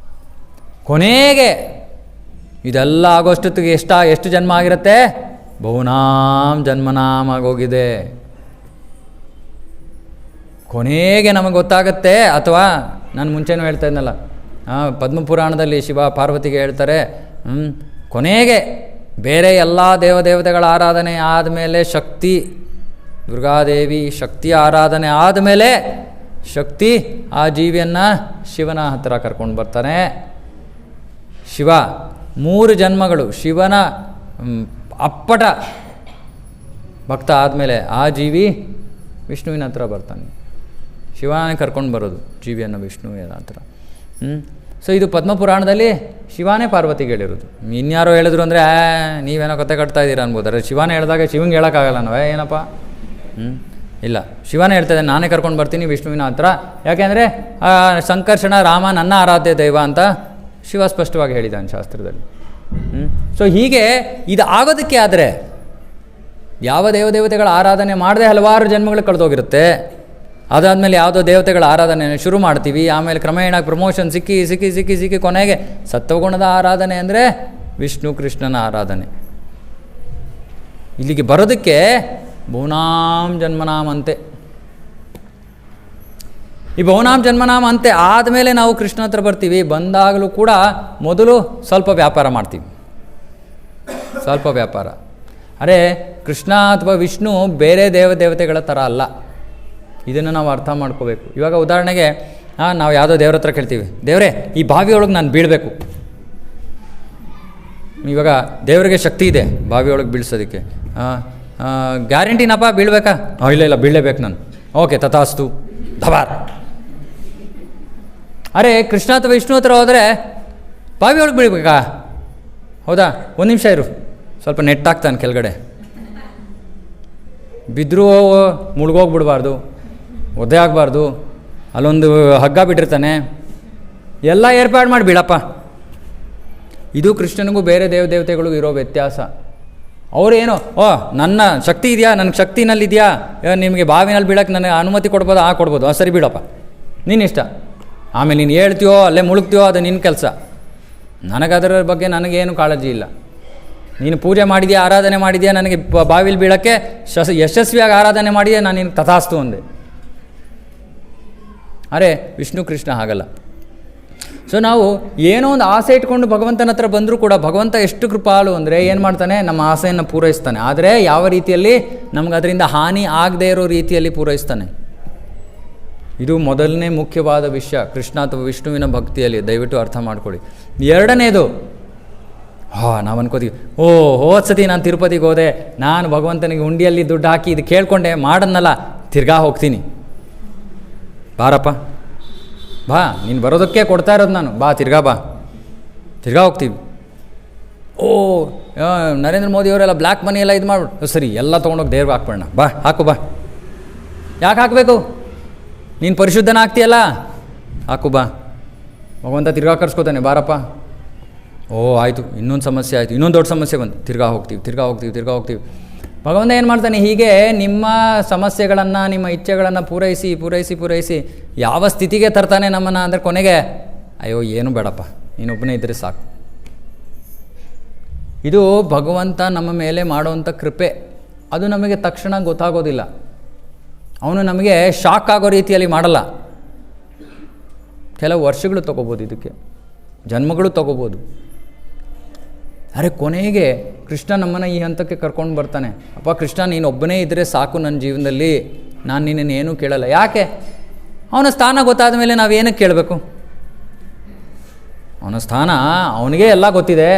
ಕೊನೆಗೆ ಇದೆಲ್ಲ ಆಗೋಷ್ಟೊತ್ತಿಗೆ ಎಷ್ಟು ಜನ್ಮ ಆಗಿರುತ್ತೆ? ಬಹುನಾಂ ಜನ್ಮನಾಮ್ ಆಗೋಗಿದೆ. ಕೊನೆಗೆ ನಮಗೆ ಗೊತ್ತಾಗತ್ತೆ. ಅಥವಾ ನಾನು ಮುಂಚೆನೂ ಹೇಳ್ತಾ ಇದ್ನಲ್ಲ, ಪದ್ಮಪುರಾಣದಲ್ಲಿ ಶಿವ ಪಾರ್ವತಿಗೆ ಹೇಳ್ತಾರೆ, ಕೊನೆಗೆ ಬೇರೆ ಎಲ್ಲ ದೇವತೆಗಳ ಆರಾಧನೆ ಆದಮೇಲೆ ಶಕ್ತಿ, ದುರ್ಗಾದೇವಿ ಶಕ್ತಿಯ ಆರಾಧನೆ ಆದಮೇಲೆ ಶಕ್ತಿ ಆ ಜೀವಿಯನ್ನು ಶಿವನ ಹತ್ತಿರ ಕರ್ಕೊಂಡು ಬರ್ತಾನೆ. ಶಿವ 3 ಜನ್ಮಗಳು ಶಿವನ ಅಪ್ಪಟ ಭಕ್ತ ಆದಮೇಲೆ ಆ ಜೀವಿ ವಿಷ್ಣುವಿನ ಹತ್ರ ಬರ್ತಾನೆ. ಶಿವನೇ ಕರ್ಕೊಂಡು ಬರೋದು ಜೀವಿಯನ್ನು ವಿಷ್ಣುವಿನ ಹತ್ರ. ಸೊ ಇದು ಪದ್ಮಪುರಾಣದಲ್ಲಿ ಶಿವನೇ ಪಾರ್ವತಿಗೆ ಹೇಳಿರೋದು. ಇನ್ಯಾರೋ ಹೇಳಿದ್ರು ಅಂದರೆ ನೀವೇನೋ ಕತೆ ಕಟ್ತಾ ಇದ್ದೀರಾ ಅನ್ಬೋದಾರೆ. ಶಿವನೇ ಹೇಳಿದಾಗ ಶಿವಂಗೆ ಹೇಳೋಕ್ಕಾಗಲ್ಲ ನಾವೇ ಏನಪ್ಪ. ಇಲ್ಲ, ಶಿವನೇ ಹೇಳ್ತಾಯಿದ್ದೆ, ನಾನೇ ಕರ್ಕೊಂಡು ಬರ್ತೀನಿ ವಿಷ್ಣುವಿನ ಹತ್ರ. ಯಾಕೆಂದರೆ ಸಂಕರ್ಷಣ ರಾಮ ನನ್ನ ಆರಾಧ್ಯ ದೈವ ಅಂತ ಶಿವ ಸ್ಪಷ್ಟವಾಗಿ ಹೇಳಿದ್ದಾನೆ ಶಾಸ್ತ್ರದಲ್ಲಿ. ಸೊ ಹೀಗೆ ಇದು ಆಗೋದಕ್ಕೆ ಆದರೆ ಯಾವ ದೇವತೆಗಳ ಆರಾಧನೆ ಮಾಡದೆ ಹಲವಾರು ಜನ್ಮಗಳು ಕಳೆದೋಗಿರುತ್ತೆ. ಅದಾದಮೇಲೆ ಯಾವುದೋ ದೇವತೆಗಳ ಆರಾಧನೆ ಶುರು ಮಾಡ್ತೀವಿ, ಆಮೇಲೆ ಕ್ರಮೇಣ ಪ್ರಮೋಷನ್ ಸಿಕ್ಕಿ ಕೊನೆಗೆ ಸತ್ವಗುಣದ ಆರಾಧನೆ ಅಂದರೆ ವಿಷ್ಣು ಕೃಷ್ಣನ ಆರಾಧನೆ. ಇಲ್ಲಿಗೆ ಬರೋದಕ್ಕೆ ಬಹುನಾಂ ಜನ್ಮನಾಮ್ ಅಂತೆ. ಈ ಬಹುನಾಂ ಜನ್ಮನಾಮ ಅಂತೆ ಆದಮೇಲೆ ನಾವು ಕೃಷ್ಣ ಹತ್ರ ಬರ್ತೀವಿ. ಬಂದಾಗಲೂ ಕೂಡ ಮೊದಲು ಸ್ವಲ್ಪ ವ್ಯಾಪಾರ ಮಾಡ್ತೀವಿ, ಸ್ವಲ್ಪ ವ್ಯಾಪಾರ. ಅರೆ ಕೃಷ್ಣ ಅಥವಾ ವಿಷ್ಣು ಬೇರೆ ದೇವತೆಗಳ ಥರ ಅಲ್ಲ, ಇದನ್ನು ನಾವು ಅರ್ಥ ಮಾಡ್ಕೋಬೇಕು. ಇವಾಗ ಉದಾಹರಣೆಗೆ ನಾವು ಯಾವುದೋ ದೇವ್ರ ಹತ್ರ ಕೇಳ್ತೀವಿ, ದೇವರೇ ಈ ಬಾವಿಯೊಳಗೆ ನಾನು ಬೀಳಬೇಕು. ಇವಾಗ ದೇವರಿಗೆ ಶಕ್ತಿ ಇದೆ ಬಾವಿಯೊಳಗೆ ಬೀಳ್ಸೋದಕ್ಕೆ. ಗ್ಯಾರಂಟಿನಪ್ಪ ಬೀಳ್ಬೇಕಾ? ಇಲ್ಲ ಬೀಳಲೇಬೇಕು ನಾನು. ಓಕೆ ತಥಾಸ್ತು, ಧಬಾರ್. ಅರೆ ಕೃಷ್ಣ ಅಥವಾ ವಿಷ್ಣು ಹತ್ರ ಹೋದರೆ ಬಾವಿಯೊಳಗೆ ಬೀಳ್ಬೇಕಾ? ಹೌದಾ, ಒಂದು ನಿಮಿಷ ಇರು, ಸ್ವಲ್ಪ ನೆಟ್ಟಾಗ್ತಾನೆ ಕೆಳಗಡೆ. ಬಿದ್ದರೂ ಮುಳುಗೋಗ್ಬಿಡ್ಬಾರ್ದು, ಒದ್ದೆ ಆಗಬಾರ್ದು, ಅಲ್ಲೊಂದು ಹಗ್ಗ ಬಿಟ್ಟಿರ್ತಾನೆ, ಎಲ್ಲ ಏರ್ಪಾಡು ಮಾಡಿ ಬೀಳಪ್ಪ. ಇದು ಕೃಷ್ಣನಿಗೂ ಬೇರೆ ದೇವತೆಗಳಿಗೂ ಇರೋ ವ್ಯತ್ಯಾಸ. ಅವರೇನು, ನನ್ನ ಶಕ್ತಿ ಇದೆಯಾ, ನನಗೆ ಶಕ್ತಿನಲ್ಲಿದೆಯಾ, ನಿಮಗೆ ಬಾವಿನಲ್ಲಿ ಬೀಳಕ್ಕೆ ನನಗೆ ಅನುಮತಿ ಕೊಡ್ಬೋದಾ? ಕೊಡ್ಬೋದು, ಸರಿ ಬೀಳಪ್ಪ, ನಿನ್ನಿಷ್ಟ. ಆಮೇಲೆ ನೀನು ಹೇಳ್ತೀಯೋ ಅಲ್ಲೇ ಮುಳುಗ್ತೀಯೋ ಅದು ನಿನ್ನ ಕೆಲಸ. ನನಗದರ ಬಗ್ಗೆ ನನಗೇನು ಕಾಳಜಿ ಇಲ್ಲ. ನೀನು ಪೂಜೆ ಮಾಡಿದ್ಯಾ, ಆರಾಧನೆ ಮಾಡಿದ್ಯಾ, ನನಗೆ ಬಾವಿಲಿ ಬೀಳೋಕ್ಕೆ ಯಶಸ್ವಿಯಾಗಿ ಆರಾಧನೆ ಮಾಡಿದ್ಯಾ, ನಾನು ನಿನಗೆ ತಥಾಸ್ತು ಅಂದೆ. ಅರೆ ವಿಷ್ಣು ಕೃಷ್ಣ ಹಾಗಲ್ಲ. ಸೊ ನಾವು ಏನೋ ಒಂದು ಆಸೆ ಇಟ್ಕೊಂಡು ಭಗವಂತನ ಹತ್ರ ಬಂದರೂ ಕೂಡ ಭಗವಂತ ಎಷ್ಟು ಕೃಪಾಳು ಅಂದರೆ ಏನು ಮಾಡ್ತಾನೆ, ನಮ್ಮ ಆಸೆಯನ್ನು ಪೂರೈಸ್ತಾನೆ. ಆದರೆ ಯಾವ ರೀತಿಯಲ್ಲಿ? ನಮ್ಗೆ ಅದರಿಂದ ಹಾನಿ ಆಗದೇ ಇರೋ ರೀತಿಯಲ್ಲಿ ಪೂರೈಸ್ತಾನೆ. ಇದು ಮೊದಲನೇ ಮುಖ್ಯವಾದ ವಿಷಯ ಕೃಷ್ಣ ಅಥವಾ ವಿಷ್ಣುವಿನ ಭಕ್ತಿಯಲ್ಲಿ, ದಯವಿಟ್ಟು ಅರ್ಥ ಮಾಡ್ಕೊಳ್ಳಿ. ಎರಡನೇದು, ನಾವು ಅನ್ಕೋತೀವಿ, ಹೋದ ಸತಿ ನಾನು ತಿರುಪತಿಗೆ ಹೋದೆ, ನಾನು ಭಗವಂತನಿಗೆ ಉಂಡಿಯಲ್ಲಿ ದುಡ್ಡು ಹಾಕಿ ಇದು ಕೇಳ್ಕೊಂಡೆ, ಮಾಡನ್ನಲ್ಲ, ತಿರ್ಗಾ ಹೋಗ್ತೀನಿ. ಬಾರಪ್ಪ ಬಾ, ನೀನು ಬರೋದಕ್ಕೆ ಕೊಡ್ತಾ ಇರೋದು ನಾನು, ಬಾ ತಿರ್ಗಾ ಹೋಗ್ತೀವಿ. ನರೇಂದ್ರ ಮೋದಿ ಅವರೆಲ್ಲ ಬ್ಲ್ಯಾಕ್ ಮನಿ ಎಲ್ಲ ಇದು ಮಾಡ್ಬಿಟ್ಟು, ಸರಿ ಎಲ್ಲ ತೊಗೊಂಡೋಗಿ ದೇವ್ರಿಗೆ ಹಾಕ್ಬೇಡ, ಹಾಕು ಬಾ. ಯಾಕೆ ಹಾಕಬೇಕು? ನೀನು ಪರಿಶುದ್ಧನ ಆಗ್ತೀಯಲ್ಲ, ಹಾಕು ಬಾ. ಭಗವಂತ ತಿರ್ಗಾ ಕರ್ಸ್ಕೋತಾನೆ, ಬಾರಪ್ಪ. ಓ ಆಯಿತು, ಇನ್ನೊಂದು ಸಮಸ್ಯೆ ಆಯಿತು, ಇನ್ನೊಂದು ದೊಡ್ಡ ಸಮಸ್ಯೆ ಬಂತು, ತಿರ್ಗಾ ಹೋಗ್ತೀವಿ. ಭಗವಂತ ಏನು ಮಾಡ್ತಾನೆ, ಹೀಗೆ ನಿಮ್ಮ ಸಮಸ್ಯೆಗಳನ್ನು, ನಿಮ್ಮ ಇಚ್ಛೆಗಳನ್ನು ಪೂರೈಸಿ ಯಾವ ಸ್ಥಿತಿಗೆ ತರ್ತಾನೆ ನಮ್ಮನ್ನು ಅಂದರೆ ಕೊನೆಗೆ ಅಯ್ಯೋ ಏನು ಬೇಡಪ್ಪ, ನೀನೊಬ್ಬನೇ ಇದ್ದರೆ ಸಾಕು. ಇದು ಭಗವಂತ ನಮ್ಮ ಮೇಲೆ ಮಾಡುವಂಥ ಕೃಪೆ. ಅದು ನಮಗೆ ತಕ್ಷಣ ಗೊತ್ತಾಗೋದಿಲ್ಲ. ಅವನು ನಮಗೆ ಶಾಕ್ ಆಗೋ ರೀತಿಯಲ್ಲಿ ಮಾಡಲ್ಲ. ಕೆಲವು ವರ್ಷಗಳು ತೊಗೋಬೋದು, ಇದಕ್ಕೆ ಜನ್ಮಗಳು ತೊಗೋಬೋದು. ಅರೆ ಕೊನೆಗೆ ಕೃಷ್ಣ ನಮ್ಮನ್ನು ಈ ಹಂತಕ್ಕೆ ಕರ್ಕೊಂಡು ಬರ್ತಾನೆ. ಅಪ್ಪ ಕೃಷ್ಣ, ನೀನು ಒಬ್ಬನೇ ಇದ್ದರೆ ಸಾಕು ನನ್ನ ಜೀವನದಲ್ಲಿ, ನಾನು ನಿನ್ನನ್ನು ಏನೂ ಕೇಳಲ್ಲ. ಯಾಕೆ? ಅವನ ಸ್ಥಾನ ಗೊತ್ತಾದ ಮೇಲೆ ನಾವೇನಕ್ಕೆ ಕೇಳಬೇಕು? ಅವನ ಸ್ಥಾನ ಅವನಿಗೆ ಎಲ್ಲ ಗೊತ್ತಿದೆ.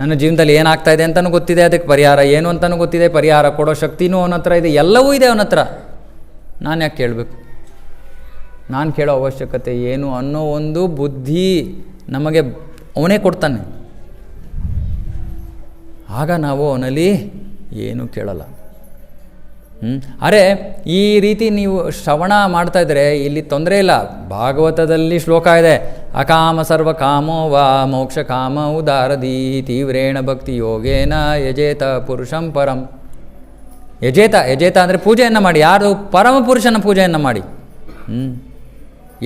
ನನ್ನ ಜೀವನದಲ್ಲಿ ಏನಾಗ್ತಾಯಿದೆ ಅಂತಲೂ ಗೊತ್ತಿದೆ, ಅದಕ್ಕೆ ಪರಿಹಾರ ಏನು ಅಂತಲೂ ಗೊತ್ತಿದೆ, ಪರಿಹಾರ ಕೊಡೋ ಶಕ್ತಿನೂ ಅವನ ಹತ್ರ ಇದೆ, ಎಲ್ಲವೂ ಇದೆ ಅವನ ಹತ್ರ. ನಾನು ಯಾಕೆ ಕೇಳಬೇಕು? ನಾನು ಕೇಳೋ ಅವಶ್ಯಕತೆ ಏನು ಅನ್ನೋ ಒಂದು ಬುದ್ಧಿ ನಮಗೆ ಅವನೇ ಕೊಡ್ತಾನೆ. ಆಗ ನಾವು ಅವನಲ್ಲಿ ಏನೂ ಕೇಳಲ್ಲ. ಅರೆ ಈ ರೀತಿ ನೀವು ಶ್ರವಣ ಮಾಡ್ತಾಯಿದ್ರೆ ಇಲ್ಲಿ ತೊಂದರೆ ಇಲ್ಲ. ಭಾಗವತದಲ್ಲಿ ಶ್ಲೋಕ ಇದೆ, ಅಕಾಮ ಸರ್ವ ಕಾಮೋ ವಾ ಮೋಕ್ಷ ಕಾಮ ಉದಾರದಿ ತೀವ್ರೇಣ ಭಕ್ತಿ ಯೋಗೇನ ಯಜೇತ ಪುರುಷಂ ಪರಂ. ಯಜೇತ ಅಂದರೆ ಪೂಜೆಯನ್ನು ಮಾಡಿ. ಯಾರು? ಪರಮ ಪುರುಷನ ಪೂಜೆಯನ್ನು ಮಾಡಿ.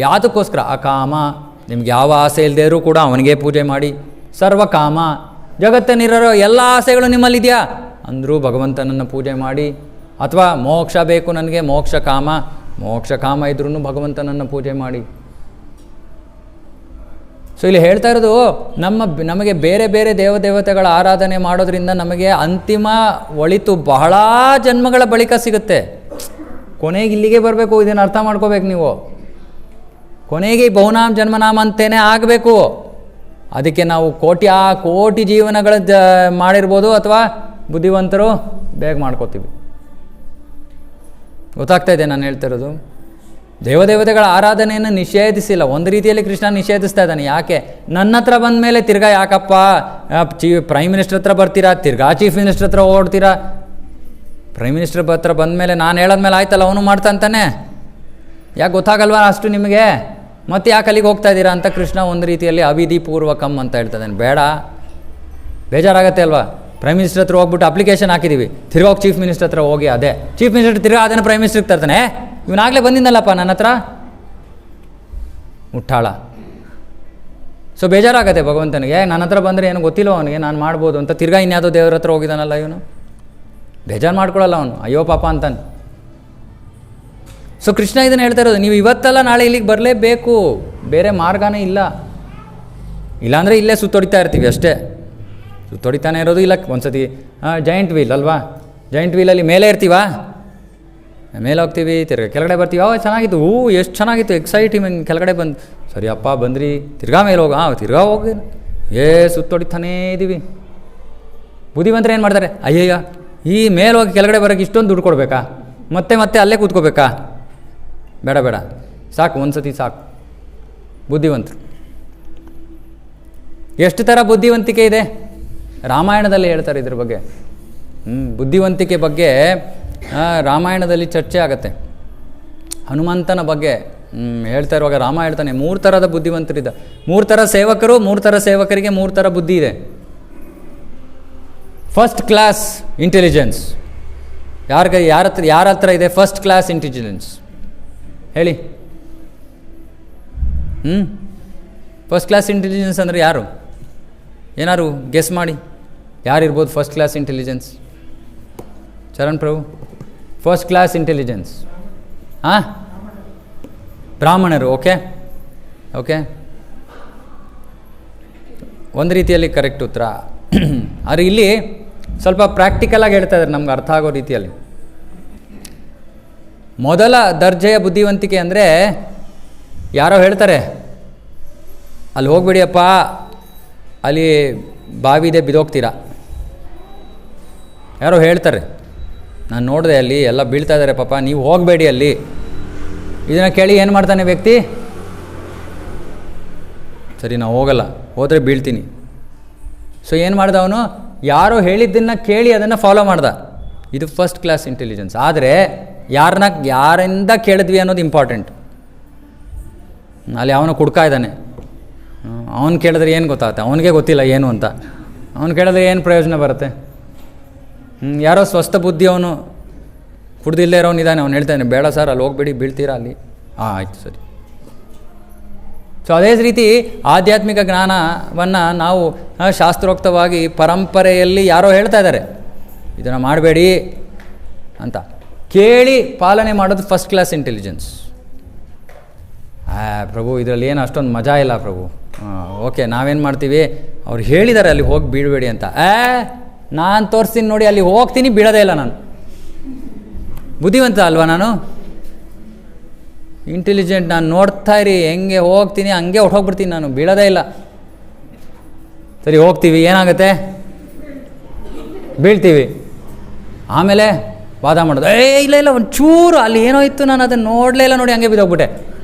ಯಾವುದಕ್ಕೋಸ್ಕರ? ಅಕಾಮ, ನಿಮ್ಗೆ ಯಾವ ಆಸೆ ಇಲ್ಲದೇ ಇದ್ರೂ ಕೂಡ ಅವನಿಗೆ ಪೂಜೆ ಮಾಡಿ. ಸರ್ವಕಾಮ, ಜಗತ್ತಿನಿರೋ ಎಲ್ಲ ಆಸೆಗಳು ನಿಮ್ಮಲ್ಲಿದೆಯಾ ಅಂದರೂ ಭಗವಂತನನ್ನು ಪೂಜೆ ಮಾಡಿ. ಅಥವಾ ಮೋಕ್ಷ ಬೇಕು ನನಗೆ, ಮೋಕ್ಷ ಕಾಮ ಇದ್ರೂ ಭಗವಂತನನ್ನು ಪೂಜೆ ಮಾಡಿ. ಸೊ ಇಲ್ಲಿ ಹೇಳ್ತಾ ಇರೋದು, ನಮಗೆ ಬೇರೆ ಬೇರೆ ದೇವತೆಗಳ ಆರಾಧನೆ ಮಾಡೋದ್ರಿಂದ ನಮಗೆ ಅಂತಿಮ ಒಳಿತು ಬಹಳ ಜನ್ಮಗಳ ಬಳಿಕ ಸಿಗುತ್ತೆ. ಕೊನೆಗೆ ಇಲ್ಲಿಗೆ ಬರಬೇಕು. ಇದನ್ನು ಅರ್ಥ ಮಾಡ್ಕೋಬೇಕು ನೀವು. ಕೊನೆಗೆ ಬಹುನಾಮ ಜನ್ಮನಾಮ ಅಂತೇನೆ ಆಗಬೇಕು. ಅದಕ್ಕೆ ನಾವು ಕೋಟಿ ಜೀವನಗಳ ಮಾಡಿರ್ಬೋದು, ಅಥವಾ ಬುದ್ಧಿವಂತರು ಬೇಗ ಮಾಡ್ಕೋತೀವಿ. ಗೊತ್ತಾಗ್ತಾ ಇದೆ ನಾನು ಹೇಳ್ತಾ ಇರೋದು? ದೇವತೆಗಳ ಆರಾಧನೆಯನ್ನು ನಿಷೇಧಿಸಿಲ್ಲ. ಒಂದು ರೀತಿಯಲ್ಲಿ ಕೃಷ್ಣ ನಿಷೇಧಿಸ್ತಾ ಇದ್ದಾನೆ. ಯಾಕೆ? ನನ್ನ ಹತ್ರ ಬಂದ ಮೇಲೆ ತಿರ್ಗಾ ಯಾಕಪ್ಪ ಪ್ರೈಮ್ ಮಿನಿಸ್ಟರ್ ಹತ್ರ ಬರ್ತೀರಾ, ತಿರ್ಗಾ ಚೀಫ್ ಮಿನಿಸ್ಟರ್ ಹತ್ರ ಓಡ್ತೀರಾ? ಪ್ರೈಮ್ ಮಿನಿಸ್ಟರ್ ಹತ್ರ ಬಂದ ಮೇಲೆ ನಾನು ಹೇಳೋದ್ಮೇಲೆ ಆಯ್ತಲ್ಲ ಅವನು ಮಾಡ್ತಾನೆ. ಯಾಕೆ ಗೊತ್ತಾಗಲ್ವಾ ಅಷ್ಟು ನಿಮಗೆ? ಮತ್ತೆ ಯಾಕೆ ಅಲ್ಲಿಗೆ ಹೋಗ್ತಾ ಇದ್ದೀರಾ ಅಂತ ಕೃಷ್ಣ ಒಂದು ರೀತಿಯಲ್ಲಿ ಅವಿಧಿ ಪೂರ್ವಕಂ ಅಂತ ಹೇಳ್ತಾ ಇದ್ದಾನೆ. ಬೇಡ, ಬೇಜಾರಾಗತ್ತೆ ಅಲ್ವಾ? ಪ್ರೈಮ್ ಮಿನಿಸ್ಟರ್ ಹತ್ರ ಹೋಗ್ಬಿಟ್ಟು ಅಪ್ಲಿಕೇಶನ್ ಹಾಕಿದ್ದೀವಿ, ತಿರ್ಗಾ ಹೋಗಿ ಚೀಫ್ ಮಿನಿಸ್ಟರ್ ಹತ್ರ ಹೋಗಿ, ಅದೇ ಚೀಫ್ ಮಿನಿಸ್ಟರ್ ತಿರ್ಗಾ ಅದನ್ನು ಪ್ರೈಮ್ ಮಿನಿಸ್ಟರ್ಗೆ ತರ್ತಾನೆ. ಇವನಾಗಲೇ ಬಂದಿದ್ದಲ್ಲಪ್ಪ ನನ್ನ ಹತ್ರ, ಮುಟ್ಟಾಳ. ಸೊ ಬೇಜಾರಾಗತ್ತೆ ಭಗವಂತನಿಗೆ. ನನ್ನ ಹತ್ರ ಬಂದರೆ ಏನು ಗೊತ್ತಿಲ್ಲ ಅವನಿಗೆ, ನಾನು ಮಾಡ್ಬೋದು ಅಂತ ತಿರ್ಗಾ ಇನ್ಯಾವುದೋ ದೇವ್ರ ಹತ್ರ ಹೋಗಿದ್ದಾನಲ್ಲ ಇವನು. ಬೇಜಾರು ಮಾಡ್ಕೊಳ್ಳಲ್ಲ ಅವನು, ಅಯ್ಯೋ ಪಾಪ ಅಂತಾನೆ. ಸೊ ಕೃಷ್ಣ ಇದನ್ನು ಹೇಳ್ತಾ ಇರೋದು, ನೀವು ಇವತ್ತಲ್ಲ ನಾಳೆ ಇಲ್ಲಿಗೆ ಬರಲೇಬೇಕು, ಬೇರೆ ಮಾರ್ಗನೇ ಇಲ್ಲ. ಇಲ್ಲಾಂದರೆ ಇಲ್ಲೇ ಸುತ್ತೊಡಿತಾ ಇರ್ತೀವಿ ಅಷ್ಟೇ. ಸುತ್ತೊಡಿತಾನೆ ಇರೋದು. ಇಲ್ಲ ಒಂದ್ಸತಿ ಜಾಯಿಂಟ್ ವೀಲ್ ಅಲ್ವಾ, ಜಾಯಿಂಟ್ ವೀಲಲ್ಲಿ ಮೇಲೆ ಇರ್ತೀವಾ, ಮೇಲೆ ಹೋಗ್ತೀವಿ, ತಿರ್ಗಾ ಕೆಳಗಡೆ ಬರ್ತೀವಿ. ಚೆನ್ನಾಗಿತ್ತು, ಎಷ್ಟು ಚೆನ್ನಾಗಿತ್ತು, ಎಕ್ಸೈಟಿಂಗ್. ಕೆಳಗಡೆ ಬಂದು ಸರಿ ಅಪ್ಪ ಬಂದ್ರಿ, ತಿರ್ಗಾ ಮೇಲೆ ತಿರ್ಗಾ ಹೋಗಿ ಸುತ್ತೊಡಿತಾನೇ ಇದ್ದೀವಿ. ಬುದ್ಧಿವಂತರು ಏನು ಮಾಡ್ತಾರೆ? ಅಯ್ಯಯ್ಯ, ಈ ಮೇಲೆ ಹೋಗಿ ಕೆಳಗಡೆ ಬರೋಕ್ಕೆ ಇಷ್ಟೊಂದು ದುಡ್ಡು ಕೊಡಬೇಕಾ? ಮತ್ತೆ ಅಲ್ಲೇ ಕೂತ್ಕೋಬೇಕಾ? ಬೇಡ, ಸಾಕು, ಒಂದು ಸತಿ ಸಾಕು. ಬುದ್ಧಿವಂತರು ಎಷ್ಟು ಥರ ಬುದ್ಧಿವಂತಿಕೆ ಇದೆ ರಾಮಾಯಣದಲ್ಲಿ ಹೇಳ್ತಾರೆ ಇದ್ರ ಬಗ್ಗೆ. ಬುದ್ಧಿವಂತಿಕೆ ಬಗ್ಗೆ ರಾಮಾಯಣದಲ್ಲಿ ಚರ್ಚೆ ಆಗುತ್ತೆ. ಹನುಮಂತನ ಬಗ್ಗೆ ಹೇಳ್ತಾ ಇರುವಾಗ ರಾಮ ಹೇಳ್ತಾನೆ, 3 ಥರದ ಬುದ್ಧಿವಂತರಿದ್ದ, 3 ಥರ ಸೇವಕರು, 3 ಥರ ಸೇವಕರಿಗೆ 3 ಥರ ಬುದ್ಧಿ ಇದೆ. ಫಸ್ಟ್ ಕ್ಲಾಸ್ ಇಂಟೆಲಿಜೆನ್ಸ್ ಯಾರ ಹತ್ರ ಇದೆ? ಫಸ್ಟ್ ಕ್ಲಾಸ್ ಇಂಟೆಲಿಜೆನ್ಸ್ ಹೇಳಿ. ಫಸ್ಟ್ ಕ್ಲಾಸ್ ಇಂಟೆಲಿಜೆನ್ಸ್ ಅಂದರೆ ಯಾರು? ಏನಾರು ಗೆಸ್ ಮಾಡಿ, ಯಾರಿರ್ಬೋದು ಫಸ್ಟ್ ಕ್ಲಾಸ್ ಇಂಟೆಲಿಜೆನ್ಸ್? ಚರಣ್ ಪ್ರಭು, ಫಸ್ಟ್ ಕ್ಲಾಸ್ ಇಂಟೆಲಿಜೆನ್ಸ್ ಬ್ರಾಹ್ಮಣರು. ಓಕೆ, ಒಂದು ರೀತಿಯಲ್ಲಿ ಕರೆಕ್ಟ್ ಉತ್ತರ. ಆದರೆ ಇಲ್ಲಿ ಸ್ವಲ್ಪ ಪ್ರಾಕ್ಟಿಕಲಾಗಿ ಹೇಳ್ತಾ ಇದ್ದಾರೆ, ನಮ್ಗೆ ಅರ್ಥ ಆಗೋ ರೀತಿಯಲ್ಲಿ. ಮೊದಲ ದರ್ಜೆಯ ಬುದ್ಧಿವಂತಿಕೆ ಅಂದರೆ ಯಾರೋ ಹೇಳ್ತಾರೆ, ಅಲ್ಲಿ ಹೋಗ್ಬಿಡಿಯಪ್ಪ, ಅಲ್ಲಿ ಬಾವಿ ಇದೆ, ಬಿದ್ದೋಗ್ತೀರಾ. ಯಾರೋ ಹೇಳ್ತಾರೆ, ನಾನು ನೋಡಿದೆ ಅಲ್ಲಿ ಎಲ್ಲ ಬೀಳ್ತಾ ಇದ್ದಾರೆ ಪಾಪ, ನೀವು ಹೋಗಬೇಡಿ ಅಲ್ಲಿ. ಇದನ್ನು ಕೇಳಿ ಏನು ಮಾಡ್ತಾನೆ ವ್ಯಕ್ತಿ? ಸರಿ ನಾವು ಹೋಗಲ್ಲ, ಹೋದರೆ ಬೀಳ್ತೀನಿ. ಸೊ ಏನು ಮಾಡ್ದ ಅವನು? ಯಾರೋ ಹೇಳಿದ್ದನ್ನು ಕೇಳಿ ಅದನ್ನು ಫಾಲೋ ಮಾಡ್ದ. ಇದು ಫಸ್ಟ್ ಕ್ಲಾಸ್ ಇಂಟೆಲಿಜೆನ್ಸ್. ಆದರೆ ಯಾರಿಂದ ಕೇಳಿದ್ವಿ ಅನ್ನೋದು ಇಂಪಾರ್ಟೆಂಟ್. ಅಲ್ಲಿ ಅವನು ಕುಡ್ಕಾ ಇದ್ದಾನೆ, ಅವನು ಕೇಳಿದ್ರೆ ಏನು ಗೊತ್ತಾಗುತ್ತೆ? ಅವನಿಗೆ ಗೊತ್ತಿಲ್ಲ ಏನು ಅಂತ. ಅವನು ಕೇಳಿದ್ರೆ ಏನು ಪ್ರಯೋಜನ ಬರುತ್ತೆ? ಯಾರೋ ಸ್ವಸ್ಥ ಬುದ್ಧಿ ಅವನು ಕುಡ್ದಿಲ್ಲೇ ಇರೋನಿದ್ದಾನೆ, ಅವ್ನು ಹೇಳ್ತಾನೆ ಬೇಡ ಸರ್ ಅಲ್ಲಿ ಹೋಗ್ಬೇಡಿ ಬೀಳ್ತೀರಾ ಅಲ್ಲಿ. ಆಯಿತು ಸರಿ. ಸೊ ಅದೇ ರೀತಿ ಆಧ್ಯಾತ್ಮಿಕ ಜ್ಞಾನವನ್ನು ನಾವು ಶಾಸ್ತ್ರೋಕ್ತವಾಗಿ ಪರಂಪರೆಯಲ್ಲಿ ಯಾರೋ ಹೇಳ್ತಾ ಇದ್ದಾರೆ ಇದನ್ನು ಮಾಡಬೇಡಿ ಅಂತ, ಕೇಳಿ ಪಾಲನೆ ಮಾಡೋದು ಫಸ್ಟ್ ಕ್ಲಾಸ್ ಇಂಟೆಲಿಜೆನ್ಸ್. ಪ್ರಭು ಇದರಲ್ಲಿ ಏನು ಅಷ್ಟೊಂದು ಮಜಾ ಇಲ್ಲ ಪ್ರಭು. ಓಕೆ, ನಾವೇನು ಮಾಡ್ತೀವಿ, ಅವ್ರು ಹೇಳಿದ್ದಾರೆ ಅಲ್ಲಿ ಹೋಗಿ ಬೀಳಬೇಡಿ ಅಂತ. ನಾನು ತೋರಿಸ್ತೀನಿ ನೋಡಿ, ಅಲ್ಲಿ ಹೋಗ್ತೀನಿ, ಬೀಳೋದೇ ಇಲ್ಲ ನಾನು. ಬುದ್ಧಿವಂತ ಅಲ್ವಾ ನಾನು? ಇಂಟೆಲಿಜೆಂಟ್. ನಾನು ನೋಡ್ತಾ ಇರಿ, ಹೆಂಗೆ ಹೋಗ್ತೀನಿ ಹಂಗೆ ಹೊಟ್ಟೋಗ್ಬಿಡ್ತೀನಿ, ನಾನು ಬೀಳೋದೇ ಇಲ್ಲ. ಸರಿ ಹೋಗ್ತೀವಿ, ಏನಾಗುತ್ತೆ? ಬೀಳ್ತೀವಿ. ಆಮೇಲೆ ವಾದ ಮಾಡೋದು, ಇಲ್ಲ ಒಂಚೂರು ಅಲ್ಲಿ ಏನೋ ಇತ್ತು, ನಾನು ಅದನ್ನು ನೋಡಲೇ ಇಲ್ಲ ನೋಡಿ, ಹಂಗೆ ಬಿದ್ದೋಗ್ಬಿಟ್ಟೆ.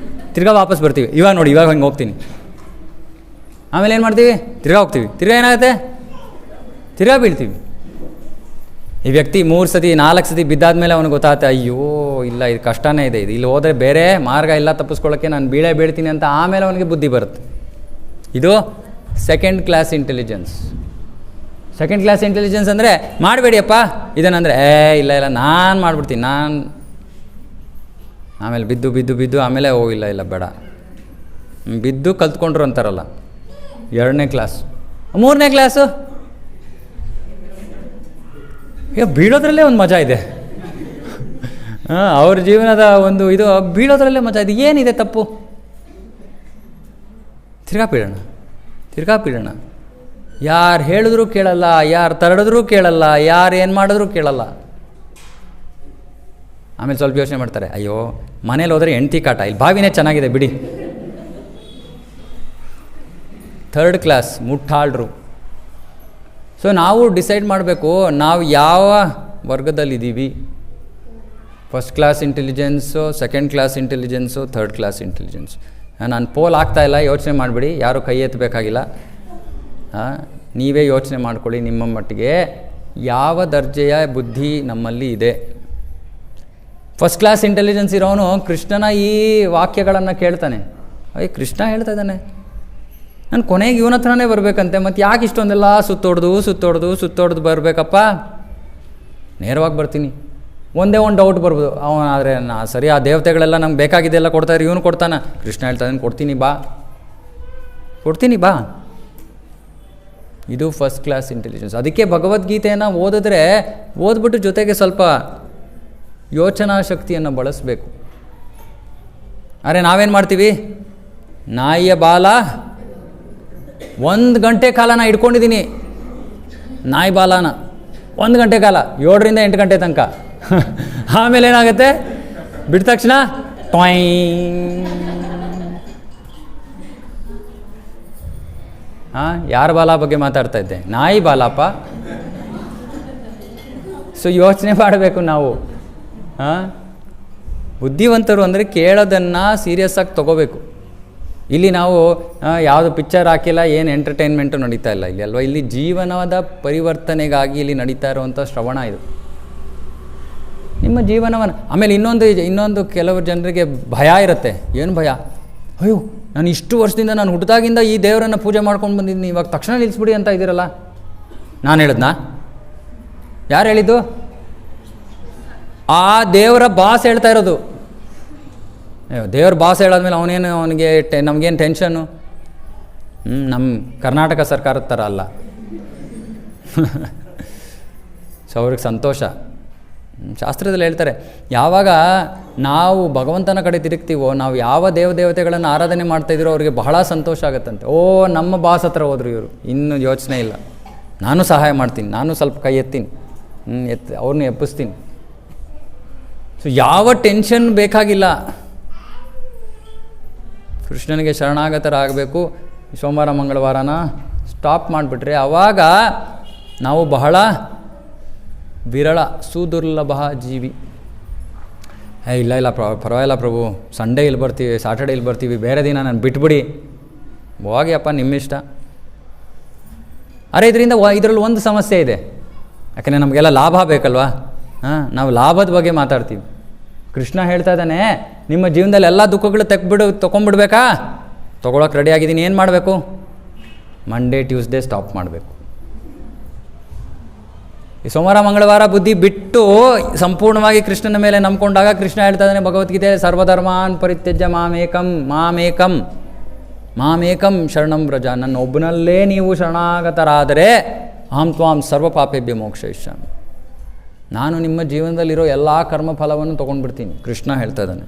ತಿರ್ಗಾ ವಾಪಸ್ ಬರ್ತೀವಿ, ಇವಾಗ ನೋಡಿ ಇವಾಗ ಹಂಗೆ ಹೋಗ್ತೀನಿ. ಆಮೇಲೆ ಏನು ಮಾಡ್ತೀವಿ? ತಿರ್ಗಾ ಹೋಗ್ತೀವಿ, ತಿರ್ಗಾ ಏನಾಗುತ್ತೆ? ತಿರ್ಗಾ ಬೀಳ್ತೀವಿ. ಈ ವ್ಯಕ್ತಿ 3 ಸತಿ 4 ಸತಿ ಬಿದ್ದಾದ್ಮೇಲೆ ಅವನಿಗೆ ಗೊತ್ತಾಗುತ್ತೆ, ಅಯ್ಯೋ ಇಲ್ಲ ಇದು ಕಷ್ಟನೇ ಇದೆ, ಇದು ಇಲ್ಲಿ ಹೋದರೆ ಬೇರೆ ಮಾರ್ಗ ಇಲ್ಲ ತಪ್ಪಿಸ್ಕೊಳ್ಳೋಕ್ಕೆ, ನಾನು ಬೀಳ್ತೀನಿ ಅಂತ. ಆಮೇಲೆ ಅವನಿಗೆ ಬುದ್ಧಿ ಬರುತ್ತೆ. ಇದು second class intelligence. Second class intelligence ಅಂದರೆ ಮಾಡಬೇಡಿಯಪ್ಪ ಇದನ್ನಂದರೆ ಇಲ್ಲ ನಾನು ಮಾಡಿಬಿಡ್ತೀನಿ ನಾನು. ಆಮೇಲೆ ಬಿದ್ದು ಆಮೇಲೆ ಇಲ್ಲ ಬೇಡ, ಬಿದ್ದು ಕಲ್ತ್ಕೊಂಡ್ರು ಅಂತಾರಲ್ಲ, 2ನೇ ಕ್ಲಾಸ್. 3ನೇ ಕ್ಲಾಸು ಈಗ ಬೀಳೋದ್ರಲ್ಲೇ ಒಂದು ಮಜಾ ಇದೆ. ಅವ್ರ ಜೀವನದ ಒಂದು ಇದು ಬೀಳೋದ್ರಲ್ಲೇ ಮಜಾ ಇದೆ. ಏನಿದೆ ತಪ್ಪು? ತಿರ್ಗಾ ಬೀಳೋಣ. ಯಾರು ಹೇಳಿದ್ರೂ ಕೇಳಲ್ಲ, ಯಾರು ತರಡಿದ್ರೂ ಕೇಳಲ್ಲ, ಯಾರು ಏನು ಮಾಡಿದ್ರೂ ಕೇಳಲ್ಲ. ಆಮೇಲೆ ಸ್ವಲ್ಪ ಯೋಚನೆ ಮಾಡ್ತಾರೆ, ಅಯ್ಯೋ ಮನೇಲಿ ಹೋದರೆ ಹೆಂಡ್ತಿ ಕಾಟ, ಇಲ್ಲಿ ಬಾವಿನೇ ಚೆನ್ನಾಗಿದೆ ಬಿಡಿ. 3rd ಕ್ಲಾಸ್ ಮುಟ್ಟಾಳ್ರು. ಸೊ ನಾವು ಡಿಸೈಡ್ ಮಾಡಬೇಕು ನಾವು ಯಾವ ವರ್ಗದಲ್ಲಿದ್ದೀವಿ. First class intelligence, second class intelligence, 3rd class intelligence. ನಾನು ಪೋಲ್ ಆಗ್ತಾಯಿಲ್ಲ, ಯೋಚನೆ ಮಾಡಿಬಿಡಿ, ಯಾರೂ ಕೈ ಎತ್ತಬೇಕಾಗಿಲ್ಲ. ನೀವೇ ಯೋಚನೆ ಮಾಡ್ಕೊಳ್ಳಿ ನಿಮ್ಮ ಮಟ್ಟಿಗೆ ಯಾವ ದರ್ಜೆಯ ಬುದ್ಧಿ ನಮ್ಮಲ್ಲಿ ಇದೆ. ಫಸ್ಟ್ ಕ್ಲಾಸ್ ಇಂಟೆಲಿಜೆನ್ಸ್ ಇರೋನು ಕೃಷ್ಣನ ಈ ವಾಕ್ಯಗಳನ್ನು ಕೇಳ್ತಾನೆ. ಕೃಷ್ಣ ಹೇಳ್ತಾ ಇದ್ದಾನೆ, ನಾನು ಕೊನೆಗೆ ಇವನ ಹತ್ರನೇ ಬರಬೇಕಂತೆ, ಮತ್ತು ಯಾಕೆ ಇಷ್ಟೊಂದೆಲ್ಲ ಸುತ್ತೋಡ್ದು ಬರಬೇಕಪ್ಪ? ನೇರವಾಗಿ ಬರ್ತೀನಿ. ಒಂದೇ ಒಂದು ಡೌಟ್ ಬರ್ಬೋದು, ಆದರೆ ಸರಿ ಆ ದೇವತೆಗಳೆಲ್ಲ ನಮ್ಗೆ ಬೇಕಾಗಿದ್ದೆಲ್ಲ ಕೊಡ್ತಾರೆ, ಇವನು ಕೊಡ್ತಾನೆ. ಕೃಷ್ಣ ಹೇಳ್ತಾ ಇದ್ದಾನೆ, ಕೊಡ್ತೀನಿ ಬಾ. ಇದು ಫಸ್ಟ್ ಕ್ಲಾಸ್ ಇಂಟೆಲಿಜೆನ್ಸ್. ಅದಕ್ಕೆ ಭಗವದ್ಗೀತೆಯನ್ನು ಓದ್ಬಿಟ್ಟು ಜೊತೆಗೆ ಸ್ವಲ್ಪ ಯೋಚನಾ ಶಕ್ತಿಯನ್ನು ಬಳಸಬೇಕು. ಆದರೆ ನಾವೇನು ಮಾಡ್ತೀವಿ? ನಾಯಿಯ ಬಾಲ 1 ಗಂಟೆ ಕಾಲ ನಾ ಇಟ್ಕೊಂಡಿದ್ದೀನಿ, ನಾಯಿ ಬಾಲನ 1 ಗಂಟೆ ಕಾಲ, 7ರಿಂದ 8 ಗಂಟೆ ತನಕ. ಆಮೇಲೆ ಏನಾಗುತ್ತೆ? ಬಿಟ್ಟ ತಕ್ಷಣ ಟಾಯ್. ಯಾರ ಬಾಲ ಬಗ್ಗೆ ಮಾತಾಡ್ತಾ ಇದ್ದೆ? ನಾಯಿ ಬಾಲಪ್ಪ. ಸೊ ಯೋಚನೆ ಮಾಡಬೇಕು ನಾವು. ಬುದ್ಧಿವಂತರು ಅಂದರೆ ಕೇಳೋದನ್ನು ಸೀರಿಯಸ್ ಆಗಿ ತೊಗೋಬೇಕು. ಇಲ್ಲಿ ನಾವು ಯಾವುದು ಪಿಕ್ಚರ್ ಹಾಕಿಲ್ಲ, ಏನು ಎಂಟರ್ಟೈನ್ಮೆಂಟು ನಡೀತಾ ಇಲ್ಲ ಇಲ್ಲಿ ಅಲ್ವಾ. ಇಲ್ಲಿ ಜೀವನದ ಪರಿವರ್ತನೆಗಾಗಿ ಇಲ್ಲಿ ನಡೀತಾ ಇರುವಂಥ ಶ್ರವಣ ಇದು. ನಿಮ್ಮ ಜೀವನವನ್ನು ಆಮೇಲೆ ಇನ್ನೊಂದು ಕೆಲವು ಜನರಿಗೆ ಭಯ ಇರುತ್ತೆ. ಏನು ಭಯ? ಅಯ್ಯೋ ನಾನು ಇಷ್ಟು ವರ್ಷದಿಂದ ನಾನು ಹುಟ್ಟಿದಾಗಿಂದ ಈ ದೇವರನ್ನು ಪೂಜೆ ಮಾಡ್ಕೊಂಡು ಬಂದಿದ್ದೀನಿ, ಇವಾಗ ತಕ್ಷಣ ನಿಲ್ಲಿಸ್ಬಿಡಿ ಅಂತ ಇದ್ದೀರಲ್ಲ. ನಾನು ಹೇಳಿದ್ನಾ? ಯಾರು ಹೇಳಿದ್ದು? ಆ ದೇವರ ಬಾಸ್ ಹೇಳ್ತಾ ಇರೋದು. ದೇವ್ರ ಬಾಸ್ ಹೇಳಾದ್ಮೇಲೆ ನಮಗೇನು ಟೆನ್ಷನ್ನು? ನಮ್ಮ ಕರ್ನಾಟಕ ಸರ್ಕಾರದ ಥರ ಅಲ್ಲ. ಸೊ ಅವ್ರಿಗೆ ಸಂತೋಷ. ಶಾಸ್ತ್ರದಲ್ಲಿ ಹೇಳ್ತಾರೆ, ಯಾವಾಗ ನಾವು ಭಗವಂತನ ಕಡೆ ತಿರುಗ್ತೀವೋ, ನಾವು ಯಾವ ದೇವತೆಗಳನ್ನು ಆರಾಧನೆ ಮಾಡ್ತಾಯಿದ್ದೀರೋ ಅವ್ರಿಗೆ ಬಹಳ ಸಂತೋಷ ಆಗುತ್ತಂತೆ. ನಮ್ಮ ಬಾಸ್ ಹತ್ರ ಹೋದ್ರು ಇವರು, ಇನ್ನೂ ಯೋಚನೆ ಇಲ್ಲ, ನಾನು ಸಹಾಯ ಮಾಡ್ತೀನಿ, ನಾನು ಸ್ವಲ್ಪ ಕೈ ಎತ್ತೀನಿ, ಅವ್ರನ್ನ ಎಬ್ಬಿಸ್ತೀನಿ. ಸೊ ಯಾವ ಟೆನ್ಷನ್ ಬೇಕಾಗಿಲ್ಲ. ಕೃಷ್ಣನಿಗೆ ಶರಣಾಗತರಾಗಬೇಕು. ಸೋಮವಾರ ಮಂಗಳವಾರನ ಸ್ಟಾಪ್ ಮಾಡಿಬಿಟ್ರೆ ಆವಾಗ ನಾವು ಬಹಳ ವಿರಳ, ಸುದುರ್ಲಭ ಜೀವಿ. ಇಲ್ಲ ಪರವಾಗಿಲ್ಲ ಪ್ರಭು, ಸಂಡೇ ಇಲ್ಲಿ ಬರ್ತೀವಿ, ಸಾಟರ್ಡೇ ಇಲ್ಲಿ ಬರ್ತೀವಿ, ಬೇರೆ ದಿನ ನಾನು ಬಿಟ್ಬಿಡಿ. ಹೋಗಿಯಪ್ಪ ನಿಮ್ಮಿಷ್ಟ. ಅರೆ ಇದರಲ್ಲಿ ಒಂದು ಸಮಸ್ಯೆ ಇದೆ. ಯಾಕಂದರೆ ನಮಗೆಲ್ಲ ಲಾಭ ಬೇಕಲ್ವಾ. ನಾವು ಲಾಭದ ಬಗ್ಗೆ ಮಾತಾಡ್ತೀವಿ. ಕೃಷ್ಣ ಹೇಳ್ತಾ ಇದ್ದಾನೆ, ನಿಮ್ಮ ಜೀವನದಲ್ಲಿ ಎಲ್ಲ ದುಃಖಗಳು ತೊಗೊಂಡ್ಬಿಡ್ಬೇಕಾ? ತೊಗೊಳಕ್ಕೆ ರೆಡಿ ಆಗಿದ್ದೀನಿ. ಏನು ಮಾಡಬೇಕು? ಮಂಡೇ ಟ್ಯೂಸ್ಡೇ ಸ್ಟಾಪ್ ಮಾಡಬೇಕು. ಈ ಸೋಮವಾರ ಮಂಗಳವಾರ ಬುದ್ಧಿ ಬಿಟ್ಟು ಸಂಪೂರ್ಣವಾಗಿ ಕೃಷ್ಣನ ಮೇಲೆ ನಂಬ್ಕೊಂಡಾಗ ಕೃಷ್ಣ ಹೇಳ್ತಾ ಇದ್ದಾನೆ ಭಗವದ್ಗೀತೆ, ಸರ್ವಧರ್ಮಾನ್ ಪರಿತ್ಯಜ್ಯ ಮಾಮೇಕಂ ಶರಣಂ ವ್ರಜ. ನನ್ನ ಒಬ್ಬನಲ್ಲೇ ನೀವು ಶರಣಾಗತರಾದರೆ ಅಹಂ ತ್ವಾಂ ಸರ್ವ ಪಾಪೇಭ್ಯ ಮೋಕ್ಷಯಿಷ್ಯಾಮಿ. ನಾನು ನಿಮ್ಮ ಜೀವನದಲ್ಲಿರೋ ಎಲ್ಲ ಕರ್ಮಫಲವನ್ನು ತೊಗೊಂಡ್ಬಿಡ್ತೀನಿ, ಕೃಷ್ಣ ಹೇಳ್ತಾ ಇದ್ದಾನೆ.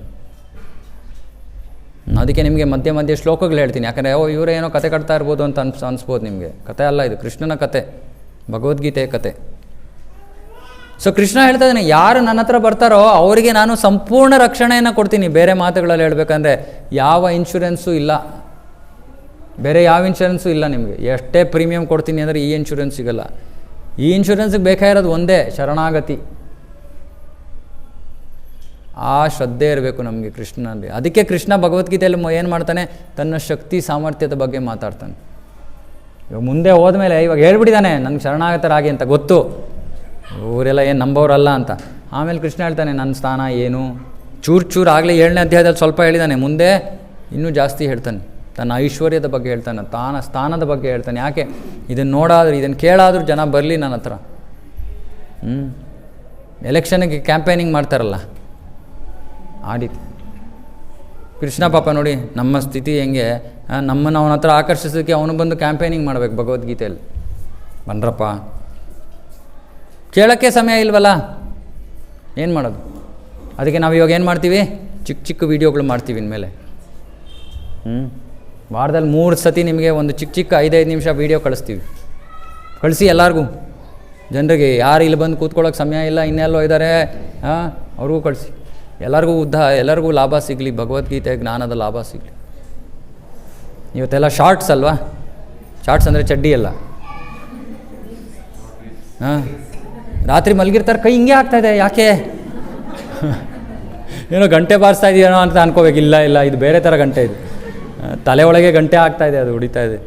ಅದಕ್ಕೆ ನಿಮಗೆ ಮಧ್ಯೆ ಮಧ್ಯೆ ಶ್ಲೋಕಗಳು ಹೇಳ್ತೀನಿ. ಯಾಕಂದರೆ ಇವರೇ ಏನೋ ಕತೆ ಕಟ್ತಾ ಇರ್ಬೋದು ಅಂತ ಅನಿಸ್ಬೋದು ನಿಮಗೆ. ಕತೆ ಅಲ್ಲ, ಇದು ಕೃಷ್ಣನ ಕತೆ, ಭಗವದ್ಗೀತೆಯ ಕತೆ. ಸೊ ಕೃಷ್ಣ ಹೇಳ್ತಾ ಇದ್ದಾನೆ, ಯಾರು ನನ್ನ ಹತ್ರ ಬರ್ತಾರೋ ಅವರಿಗೆ ನಾನು ಸಂಪೂರ್ಣ ರಕ್ಷಣೆಯನ್ನು ಕೊಡ್ತೀನಿ. ಬೇರೆ ಮಾತುಗಳಲ್ಲಿ ಹೇಳ್ಬೇಕಂದ್ರೆ ಯಾವ ಇನ್ಶೂರೆನ್ಸು ಇಲ್ಲ, ಬೇರೆ ಯಾವ ಇನ್ಶೂರೆನ್ಸು ಇಲ್ಲ ನಿಮಗೆ. ಎಷ್ಟೇ ಪ್ರೀಮಿಯಂ ಕೊಡ್ತೀನಿ ಅಂದರೆ ಈ ಇನ್ಶೂರೆನ್ಸ್ ಸಿಗಲ್ಲ. ಈ ಇನ್ಶೂರೆನ್ಸ್ಗೆ ಬೇಕಾಗಿರೋದು ಒಂದೇ, ಶರಣಾಗತಿ. ಆ ಶ್ರದ್ಧೆ ಇರಬೇಕು ನಮಗೆ ಕೃಷ್ಣನಲ್ಲಿ. ಅದಕ್ಕೆ ಕೃಷ್ಣ ಭಗವದ್ಗೀತೆಯಲ್ಲಿ ಏನು ಮಾಡ್ತಾನೆ, ತನ್ನ ಶಕ್ತಿ ಸಾಮರ್ಥ್ಯದ ಬಗ್ಗೆ ಮಾತಾಡ್ತಾನೆ. ಇವಾಗ ಮುಂದೆ ಹೋದ್ಮೇಲೆ ಇವಾಗ ಹೇಳ್ಬಿಟ್ಟಿದ್ದಾನೆ ನನಗೆ ಶರಣಾಗತರಾಗಿ ಅಂತ ಗೊತ್ತು, ಇವರೆಲ್ಲ ಏನು ನಂಬೋರಲ್ಲ ಅಂತ. ಆಮೇಲೆ ಕೃಷ್ಣ ಹೇಳ್ತಾನೆ ನನ್ನ ಸ್ಥಾನ ಏನು, ಚೂರು ಆಗಲೇ 7ನೇ ಅಧ್ಯಾಯದಲ್ಲಿ ಸ್ವಲ್ಪ ಹೇಳಿದ್ದಾನೆ, ಮುಂದೆ ಇನ್ನೂ ಜಾಸ್ತಿ ಹೇಳ್ತಾನೆ. ತನ್ನ ಐಶ್ವರ್ಯದ ಬಗ್ಗೆ ಹೇಳ್ತಾನೆ, ಸ್ಥಾನದ ಬಗ್ಗೆ ಹೇಳ್ತಾನೆ. ಯಾಕೆ ಇದನ್ನು ನೋಡಾದರೂ ಇದನ್ನು ಕೇಳಾದರೂ ಜನ ಬರಲಿ ನನ್ನ ಹತ್ರ. ಎಲೆಕ್ಷನ್ಗೆ ಕ್ಯಾಂಪೇನಿಂಗ್ ಮಾಡ್ತಾರಲ್ಲ ಆ ರೀತಿ. ಕೃಷ್ಣ ಪಾಪ ನೋಡಿ ನಮ್ಮ ಸ್ಥಿತಿ ಹೆಂಗೆ, ನಮ್ಮನ್ನು ಅವನ ಹತ್ರ ಆಕರ್ಷಿಸೋಕ್ಕೆ ಅವನು ಬಂದು ಕ್ಯಾಂಪೇನಿಂಗ್ ಮಾಡಬೇಕು ಭಗವದ್ಗೀತೆಯಲ್ಲಿ. ಬನ್ರಪ್ಪ, ಕೇಳೋಕ್ಕೆ ಸಮಯ ಇಲ್ವಲ್ಲ, ಏನು ಮಾಡೋದು? ಅದಕ್ಕೆ ನಾವು ಇವಾಗ ಏನು ಮಾಡ್ತೀವಿ, ಚಿಕ್ಕ ವೀಡಿಯೋಗಳು ಮಾಡ್ತೀವಿ ಇನ್ಮೇಲೆ. ವಾರದಲ್ಲಿ 3 ಸತಿ ನಿಮಗೆ ಒಂದು ಚಿಕ್ಕ 5-5 ನಿಮಿಷ ವೀಡಿಯೋ ಕಳಿಸಿ ಎಲ್ಲರಿಗೂ, ಜನರಿಗೆ. ಯಾರು ಇಲ್ಲಿ ಬಂದು ಕೂತ್ಕೊಳ್ಳೋಕೆ ಸಮಯ ಇಲ್ಲ, ಇನ್ನೆಲ್ಲೋ ಇದ್ದಾರೆ, ಅವ್ರಿಗೂ ಕಳಿಸಿ. ಎಲ್ಲರಿಗೂ ಲಾಭ ಸಿಗಲಿ, ಭಗವದ್ಗೀತೆ ಜ್ಞಾನದ ಲಾಭ ಸಿಗಲಿ. ಇವತ್ತೆಲ್ಲ ಶಾರ್ಟ್ಸ್ ಅಲ್ವಾ? ಶಾರ್ಟ್ಸ್ ಅಂದರೆ ಚಡ್ಡಿ ಅಲ್ಲ. ರಾತ್ರಿ ಮಲಗಿರ್ತಾರೆ, ಕೈ ಹಿಂಗೆ ಆಗ್ತಾಯಿದೆ, ಯಾಕೆ? ಏನೋ ಗಂಟೆ ಬಾರಿಸ್ತಾ ಇದೆಯೇನೋ ಅಂತ ಅನ್ಕೋಬೇಕು. ಇಲ್ಲ, ಇದು ಬೇರೆ ಥರ ಗಂಟೆ. ಇದು ತಲೆ ಒಳಗೆ ಗಂಟೆ ಆಗ್ತಾಯಿದೆ, ಅದು ಹೊಡಿತಾ ಇದೆ.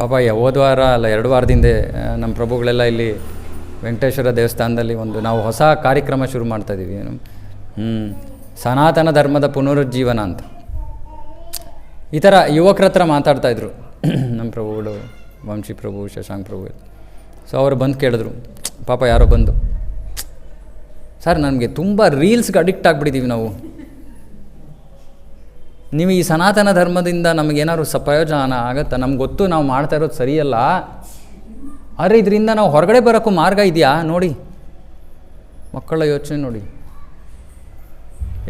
ಪಾಪ ಹೋದ ವಾರ ಅಲ್ಲ 2 ವಾರದಿಂದ ನಮ್ಮ ಪ್ರಭುಗಳೆಲ್ಲ ಇಲ್ಲಿ ವೆಂಕಟೇಶ್ವರ ದೇವಸ್ಥಾನದಲ್ಲಿ ನಾವು ಹೊಸ ಕಾರ್ಯಕ್ರಮ ಶುರು ಮಾಡ್ತಾಯಿದ್ದೀವಿ. ಏನು ಸನಾತನ ಧರ್ಮದ ಪುನರುಜ್ಜೀವನ ಅಂತ. ಈ ಥರ ಯುವಕರ ಹತ್ರ ಮಾತಾಡ್ತಾಯಿದ್ರು ನಮ್ಮ ಪ್ರಭುಗಳು, ವಂಶಿ ಪ್ರಭು, ಶಶಾಂಕ್ ಪ್ರಭು. ಸೊ ಅವರು ಬಂದು ಕೇಳಿದ್ರು, ಪಾಪ ಯಾರೋ ಬಂದು, ಸರ್ ನಮಗೆ ತುಂಬ ರೀಲ್ಸ್ಗೆ ಅಡಿಕ್ಟ್ ಆಗಿಬಿಟ್ಟಿದ್ದೀವಿ ನಾವು. ನೀವು ಈ ಸನಾತನ ಧರ್ಮದಿಂದ ನಮಗೇನಾದ್ರು ಪ್ರಯೋಜನ ಆಗುತ್ತಾ? ನಮ್ಗೆ ಗೊತ್ತು ನಾವು ಮಾಡ್ತಾ ಇರೋದು ಸರಿಯಲ್ಲ, ಆದರೆ ಇದರಿಂದ ನಾವು ಹೊರಗಡೆ ಬರೋಕ್ಕೂ ಮಾರ್ಗ ಇದೆಯಾ ನೋಡಿ. ಮಕ್ಕಳ ಯೋಚನೆ ನೋಡಿ.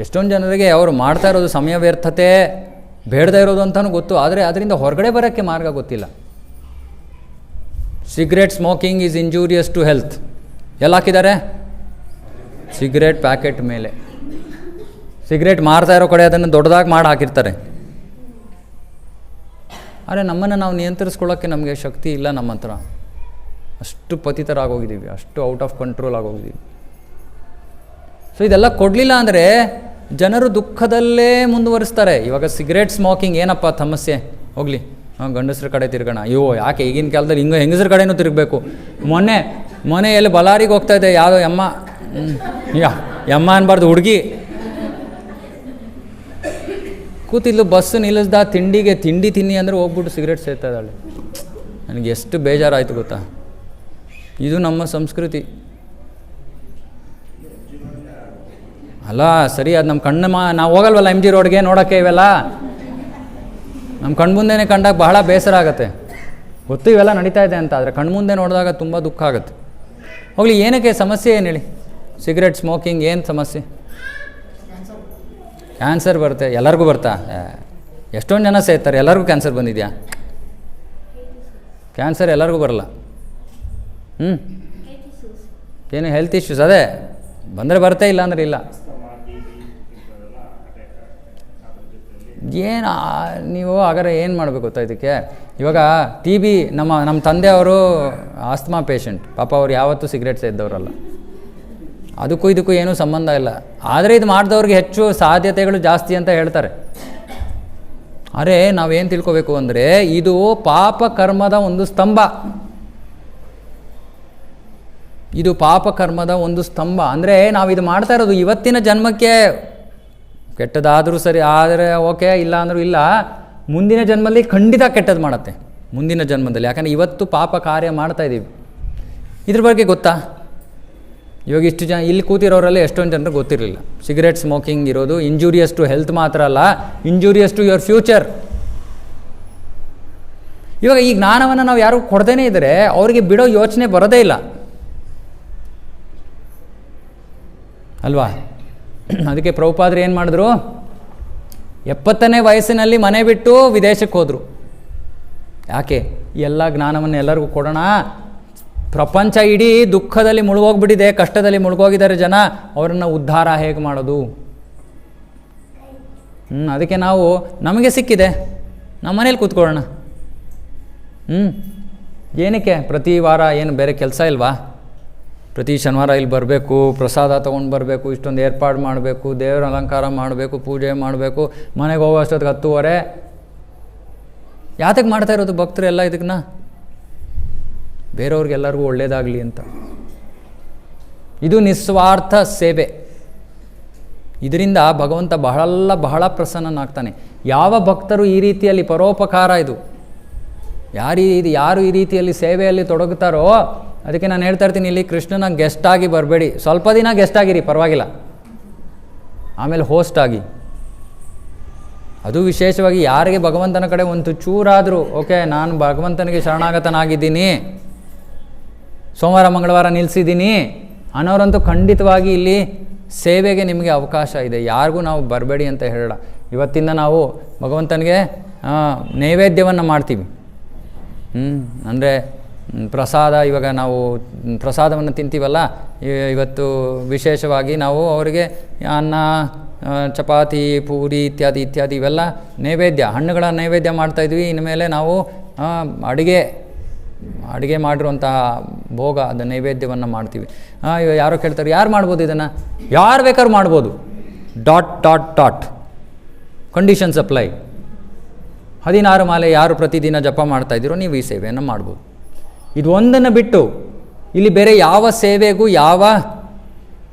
ಎಷ್ಟೊಂದು ಜನರಿಗೆ ಅವರು ಮಾಡ್ತಾ ಇರೋದು ಸಮಯ ವ್ಯರ್ಥತೆ, ಬೇಡದೇ ಇರೋದು ಅಂತಲೂ ಗೊತ್ತು, ಆದರೆ ಅದರಿಂದ ಹೊರಗಡೆ ಬರೋಕ್ಕೆ ಮಾರ್ಗ ಗೊತ್ತಿಲ್ಲ. Cigarette smoking is injurious to health. ಎಲ್ಲ ಹಾಕಿದ್ದಾರೆ ಸಿಗರೇಟ್ ಪ್ಯಾಕೆಟ್ ಮೇಲೆ. ಸಿಗರೇಟ್ ಮಾರ್ತಾ ಇರೋ ಕಡೆ ಅದನ್ನು ದೊಡ್ಡದಾಗಿ ಮಾಡಿ ಹಾಕಿರ್ತಾರೆ. ಆದರೆ ನಮ್ಮನ್ನು ನಾವು ನಿಯಂತ್ರಿಸ್ಕೊಳ್ಳೋಕ್ಕೆ ನಮಗೆ ಶಕ್ತಿ ಇಲ್ಲ ನಮ್ಮ ಹತ್ರ. ಅಷ್ಟು ಪತಿತರಾಗೋಗಿದ್ದೀವಿ, ಅಷ್ಟು ಔಟ್ ಆಫ್ ಕಂಟ್ರೋಲ್ ಆಗೋಗಿದ್ದೀವಿ. ಸೊ ಇದೆಲ್ಲ ಕೊಡಲಿಲ್ಲ ಅಂದರೆ ಜನರು ದುಃಖದಲ್ಲೇ ಮುಂದುವರಿಸ್ತಾರೆ. ಇವಾಗ ಸಿಗರೇಟ್ ಸ್ಮೋಕಿಂಗ್ ಏನಪ್ಪ ಸಮಸ್ಯೆ, ಹೋಗಲಿ ಗಂಡಸ್ರ ಕಡೆ ತಿರ್ಗೋಣ. ಅಯ್ಯೋ ಯಾಕೆ ಈಗಿನ ಕಾಲದಲ್ಲಿ ಹಿಂಗೆ ಹೆಂಗಸ್ರ ಕಡೆನೂ ತಿರುಗಬೇಕು. ಮೊನ್ನೆ ಎಲ್ಲಿ ಬಳ್ಳಾರಿಗೆ ಹೋಗ್ತಾ ಇದೆ, ಯಾವುದೋ ಎಮ್ಮ ಅನ್ಬಾರ್ದು, ಹುಡುಗಿ ಕೂತಿದ್ಲು, ಬಸ್ಸು ನಿಲ್ಲಿಸ್ದ, ತಿಂಡಿ ತಿನ್ನಿ ಅಂದರೆ ಹೋಗ್ಬಿಟ್ಟು ಸಿಗರೇಟ್ ಸೇರ್ತಾ ಇದ್ದಾಳೆ. ನನಗೆ ಎಷ್ಟು ಬೇಜಾರಾಯಿತು ಗೊತ್ತಾ. ಇದು ನಮ್ಮ ಸಂಸ್ಕೃತಿ ಅಲ್ಲ. ಸರಿ, ಅದು ನಮ್ಮ ಕಣ್ಣು ನಾವು ಹೋಗಲ್ವಲ್ಲ MG ರೋಡ್ಗೆ ನೋಡೋಕ್ಕೆ. ಇವೆಲ್ಲ ನಮ್ಮ ಕಣ್ಮುಂದೆನೇ ಕಂಡಾಗ ಬಹಳ ಬೇಸರ ಆಗುತ್ತೆ. ಗೊತ್ತು ಇವೆಲ್ಲ ನಡೀತಾ ಇದೆ ಅಂತ, ಆದರೆ ಕಣ್ಮುಂದೆ ನೋಡಿದಾಗ ತುಂಬ ದುಃಖ ಆಗುತ್ತೆ. ಹೋಗಲಿ, ಏನಕ್ಕೆ ಸಮಸ್ಯೆ ಏನು ಹೇಳಿ? ಸಿಗರೇಟ್ ಸ್ಮೋಕಿಂಗ್ ಏನು ಸಮಸ್ಯೆ? ಕ್ಯಾನ್ಸರ್ ಬರುತ್ತೆ, ಎಲ್ಲರಿಗೂ ಬರ್ತಾ? ಎಷ್ಟೊಂದು ಜನ ಸೇರ್ತಾರೆ, ಎಲ್ಲರಿಗೂ ಕ್ಯಾನ್ಸರ್ ಬಂದಿದೆಯಾ? ಕ್ಯಾನ್ಸರ್ ಎಲ್ಲರಿಗೂ ಬರಲ್ಲ. ಏನು ಹೆಲ್ತ್ ಇಶ್ಯೂಸ್, ಅದೇ ಬಂದರೆ ಬರುತ್ತೆ, ಇಲ್ಲ ಅಂದರೆ ಇಲ್ಲ. ಏನು ನೀವು ಹಾಗಾದ್ರೆ ಏನು ಮಾಡಬೇಕು ಗೊತ್ತಾ ಇದಕ್ಕೆ? ಇವಾಗ TB, ನಮ್ಮ ತಂದೆಯವರು ಆಸ್ತಮಾ ಪೇಷಂಟ್, ಪಾಪ ಅವ್ರು ಯಾವತ್ತೂ ಸಿಗರೇಟ್ ಸೇದ್ದವರಲ್ಲ. ಅದಕ್ಕೂ ಇದಕ್ಕೂ ಏನೂ ಸಂಬಂಧ ಇಲ್ಲ. ಆದರೆ ಇದು ಮಾಡಿದವ್ರಿಗೆ ಹೆಚ್ಚು ಸಾಧ್ಯತೆಗಳು ಜಾಸ್ತಿ ಅಂತ ಹೇಳ್ತಾರೆ. ಅರೆ ನಾವೇನು ತಿಳ್ಕೊಬೇಕು ಅಂದರೆ, ಇದು ಪಾಪ ಕರ್ಮದ ಒಂದು ಸ್ತಂಭ. ಇದು ಪಾಪಕರ್ಮದ ಒಂದು ಸ್ತಂಭ. ಅಂದರೆ ನಾವು ಇದು ಮಾಡ್ತಾ ಇರೋದು ಇವತ್ತಿನ ಜನ್ಮಕ್ಕೆ, ಕೆಟ್ಟದಾದರೂ ಸರಿ ಆದರೆ ಓಕೆ, ಇಲ್ಲ ಅಂದರೂ ಇಲ್ಲ, ಮುಂದಿನ ಜನ್ಮದಲ್ಲಿ ಖಂಡಿತ ಕೆಟ್ಟದ್ದು ಮಾಡುತ್ತೆ ಮುಂದಿನ ಜನ್ಮದಲ್ಲಿ. ಯಾಕಂದರೆ ಇವತ್ತು ಪಾಪ ಕಾರ್ಯ ಮಾಡ್ತಾಯಿದ್ದೀವಿ. ಇದ್ರ ಬಗ್ಗೆ ಗೊತ್ತಾ? ಇವಾಗ ಇಷ್ಟು ಜನ ಇಲ್ಲಿ ಕೂತಿರೋರಲ್ಲಿ ಎಷ್ಟೊಂದು ಜನರು ಗೊತ್ತಿರಲಿಲ್ಲ. ಸಿಗರೇಟ್ ಸ್ಮೋಕಿಂಗ್ ಇರೋದು ಇಂಜೂರಿಯಸ್ ಟು ಹೆಲ್ತ್ ಮಾತ್ರ ಅಲ್ಲ, ಇಂಜೂರಿಯಸ್ ಟು ಯುವರ್ ಫ್ಯೂಚರ್. ಇವಾಗ ಈ ಜ್ಞಾನವನ್ನು ನಾವು ಯಾರು ಕೊಡದೇನೆ ಇದ್ದರೆ ಅವರಿಗೆ ಬಿಡೋ ಯೋಚನೆ ಬರೋದೇ ಇಲ್ಲ ಅಲ್ವಾ? ಅದಕ್ಕೆ ಪ್ರಭುಪಾದರು ಏನು ಮಾಡಿದ್ರು, 70ನೇ ವಯಸ್ಸಿನಲ್ಲಿ ಮನೆ ಬಿಟ್ಟು ವಿದೇಶಕ್ಕೆ ಹೋದರು. ಯಾಕೆ? ಎಲ್ಲ ಜ್ಞಾನವನ್ನು ಎಲ್ಲರಿಗೂ ಕೊಡೋಣ. ಪ್ರಪಂಚ ಇಡೀ ದುಃಖದಲ್ಲಿ ಮುಳುಗೋಗ್ಬಿಟ್ಟಿದೆ, ಕಷ್ಟದಲ್ಲಿ ಮುಳುಗೋಗಿದ್ದಾರೆ ಜನ, ಅವರನ್ನು ಉದ್ಧಾರ ಹೇಗೆ ಮಾಡೋದು? ಅದಕ್ಕೆ ನಾವು ನಮಗೆ ಸಿಕ್ಕಿದೆ, ನಮ್ಮ ಮನೇಲಿ ಕೂತ್ಕೊಳ್ಳೋಣ. ಏನಕ್ಕೆ ಪ್ರತಿ ವಾರ ಏನು ಬೇರೆ ಕೆಲಸ ಇಲ್ವಾ? ಪ್ರತಿ ಶನಿವಾರ ಇಲ್ಲಿ ಬರಬೇಕು, ಪ್ರಸಾದ ತೊಗೊಂಡು ಬರಬೇಕು, ಇಷ್ಟೊಂದು ಏರ್ಪಾಡು ಮಾಡಬೇಕು, ದೇವರ ಅಲಂಕಾರ ಮಾಡಬೇಕು, ಪೂಜೆ ಮಾಡಬೇಕು, ಮನೆಗೆ ಹೋಗೋ ಅಷ್ಟೊತ್ತಿಗೆ 10:30. ಯಾತಕ್ಕೆ ಮಾಡ್ತಾ ಇರೋದು ಭಕ್ತರು ಎಲ್ಲ ಇದನ್ನ? ಬೇರೆಯವ್ರಿಗೆಲ್ಲರಿಗೂ ಒಳ್ಳೆಯದಾಗಲಿ ಅಂತ. ಇದು ನಿಸ್ವಾರ್ಥ ಸೇವೆ. ಇದರಿಂದ ಭಗವಂತ ಬಹಳ ಪ್ರಸನ್ನನಾಗ್ತಾನೆ. ಯಾವ ಭಕ್ತರು ಈ ರೀತಿಯಲ್ಲಿ ಪರೋಪಕಾರ, ಇದು ಯಾರು ಈ ರೀತಿಯಲ್ಲಿ ಸೇವೆಯಲ್ಲಿ ತೊಡಗುತ್ತಾರೋ, ಅದಕ್ಕೆ ನಾನು ಹೇಳ್ತಾ ಇರ್ತೀನಿ, ಇಲ್ಲಿ ಕೃಷ್ಣನ ಗೆಸ್ಟ್ ಆಗಿ ಬರಬೇಡಿ. ಸ್ವಲ್ಪ ದಿನ ಗೆಸ್ಟ್ ಆಗಿರಿ, ಪರವಾಗಿಲ್ಲ, ಆಮೇಲೆ ಹೋಸ್ಟ್ ಆಗಿ. ಅದು ವಿಶೇಷವಾಗಿ ಯಾರಿಗೆ ಭಗವಂತನ ಕಡೆ ಒಂದು ಚೂರಾದರೂ ಓಕೆ ನಾನು ಭಗವಂತನಿಗೆ ಶರಣಾಗತನಾಗಿದ್ದೀನಿ, ಸೋಮವಾರ ಮಂಗಳವಾರ ನಿಲ್ಲಿಸಿದ್ದೀನಿ ಅನ್ನೋರಂತೂ ಖಂಡಿತವಾಗಿ ಇಲ್ಲಿ ಸೇವೆಗೆ ನಿಮಗೆ ಅವಕಾಶ ಇದೆ. ಯಾರಿಗೂ ನಾವು ಬರಬೇಡಿ ಅಂತ ಹೇಳೋಣ. ಇವತ್ತಿಂದ ನಾವು ಭಗವಂತನಿಗೆ ನೈವೇದ್ಯವನ್ನು ಮಾಡ್ತೀವಿ. ಅಂದರೆ ಪ್ರಸಾದ, ಇವಾಗ ನಾವು ಪ್ರಸಾದವನ್ನು ತಿಂತೀವಲ್ಲ, ಇವತ್ತು ವಿಶೇಷವಾಗಿ ನಾವು ಅವರಿಗೆ ಅನ್ನ, ಚಪಾತಿ, ಪೂರಿ ಇತ್ಯಾದಿ ಇವೆಲ್ಲ ನೈವೇದ್ಯ, ಹಣ್ಣುಗಳ ನೈವೇದ್ಯ ಮಾಡ್ತಾಯಿದ್ವಿ. ಇನ್ಮೇಲೆ ನಾವು ಅಡುಗೆ ಮಾಡಿರುವಂತಹ ಭೋಗ, ಅದು ನೈವೇದ್ಯವನ್ನು ಮಾಡ್ತೀವಿ. ಯಾರೋ ಕೇಳ್ತಾರೆ, ಯಾರು ಮಾಡ್ಬೋದು ಇದನ್ನು? ಯಾರು ಬೇಕಾದ್ರೂ ಮಾಡ್ಬೋದು. ... ಕಂಡೀಷನ್ಸ್ ಅಪ್ಲೈ. 16 ಮಾಲೆ ಯಾರು ಪ್ರತಿದಿನ ಜಪ ಮಾಡ್ತಾಯಿದ್ದೀರೋ ನೀವು ಈ ಸೇವೆಯನ್ನು ಮಾಡ್ಬೋದು. ಇದು ಒಂದನ್ನು ಬಿಟ್ಟು ಇಲ್ಲಿ ಬೇರೆ ಯಾವ ಸೇವೆಗೂ ಯಾವ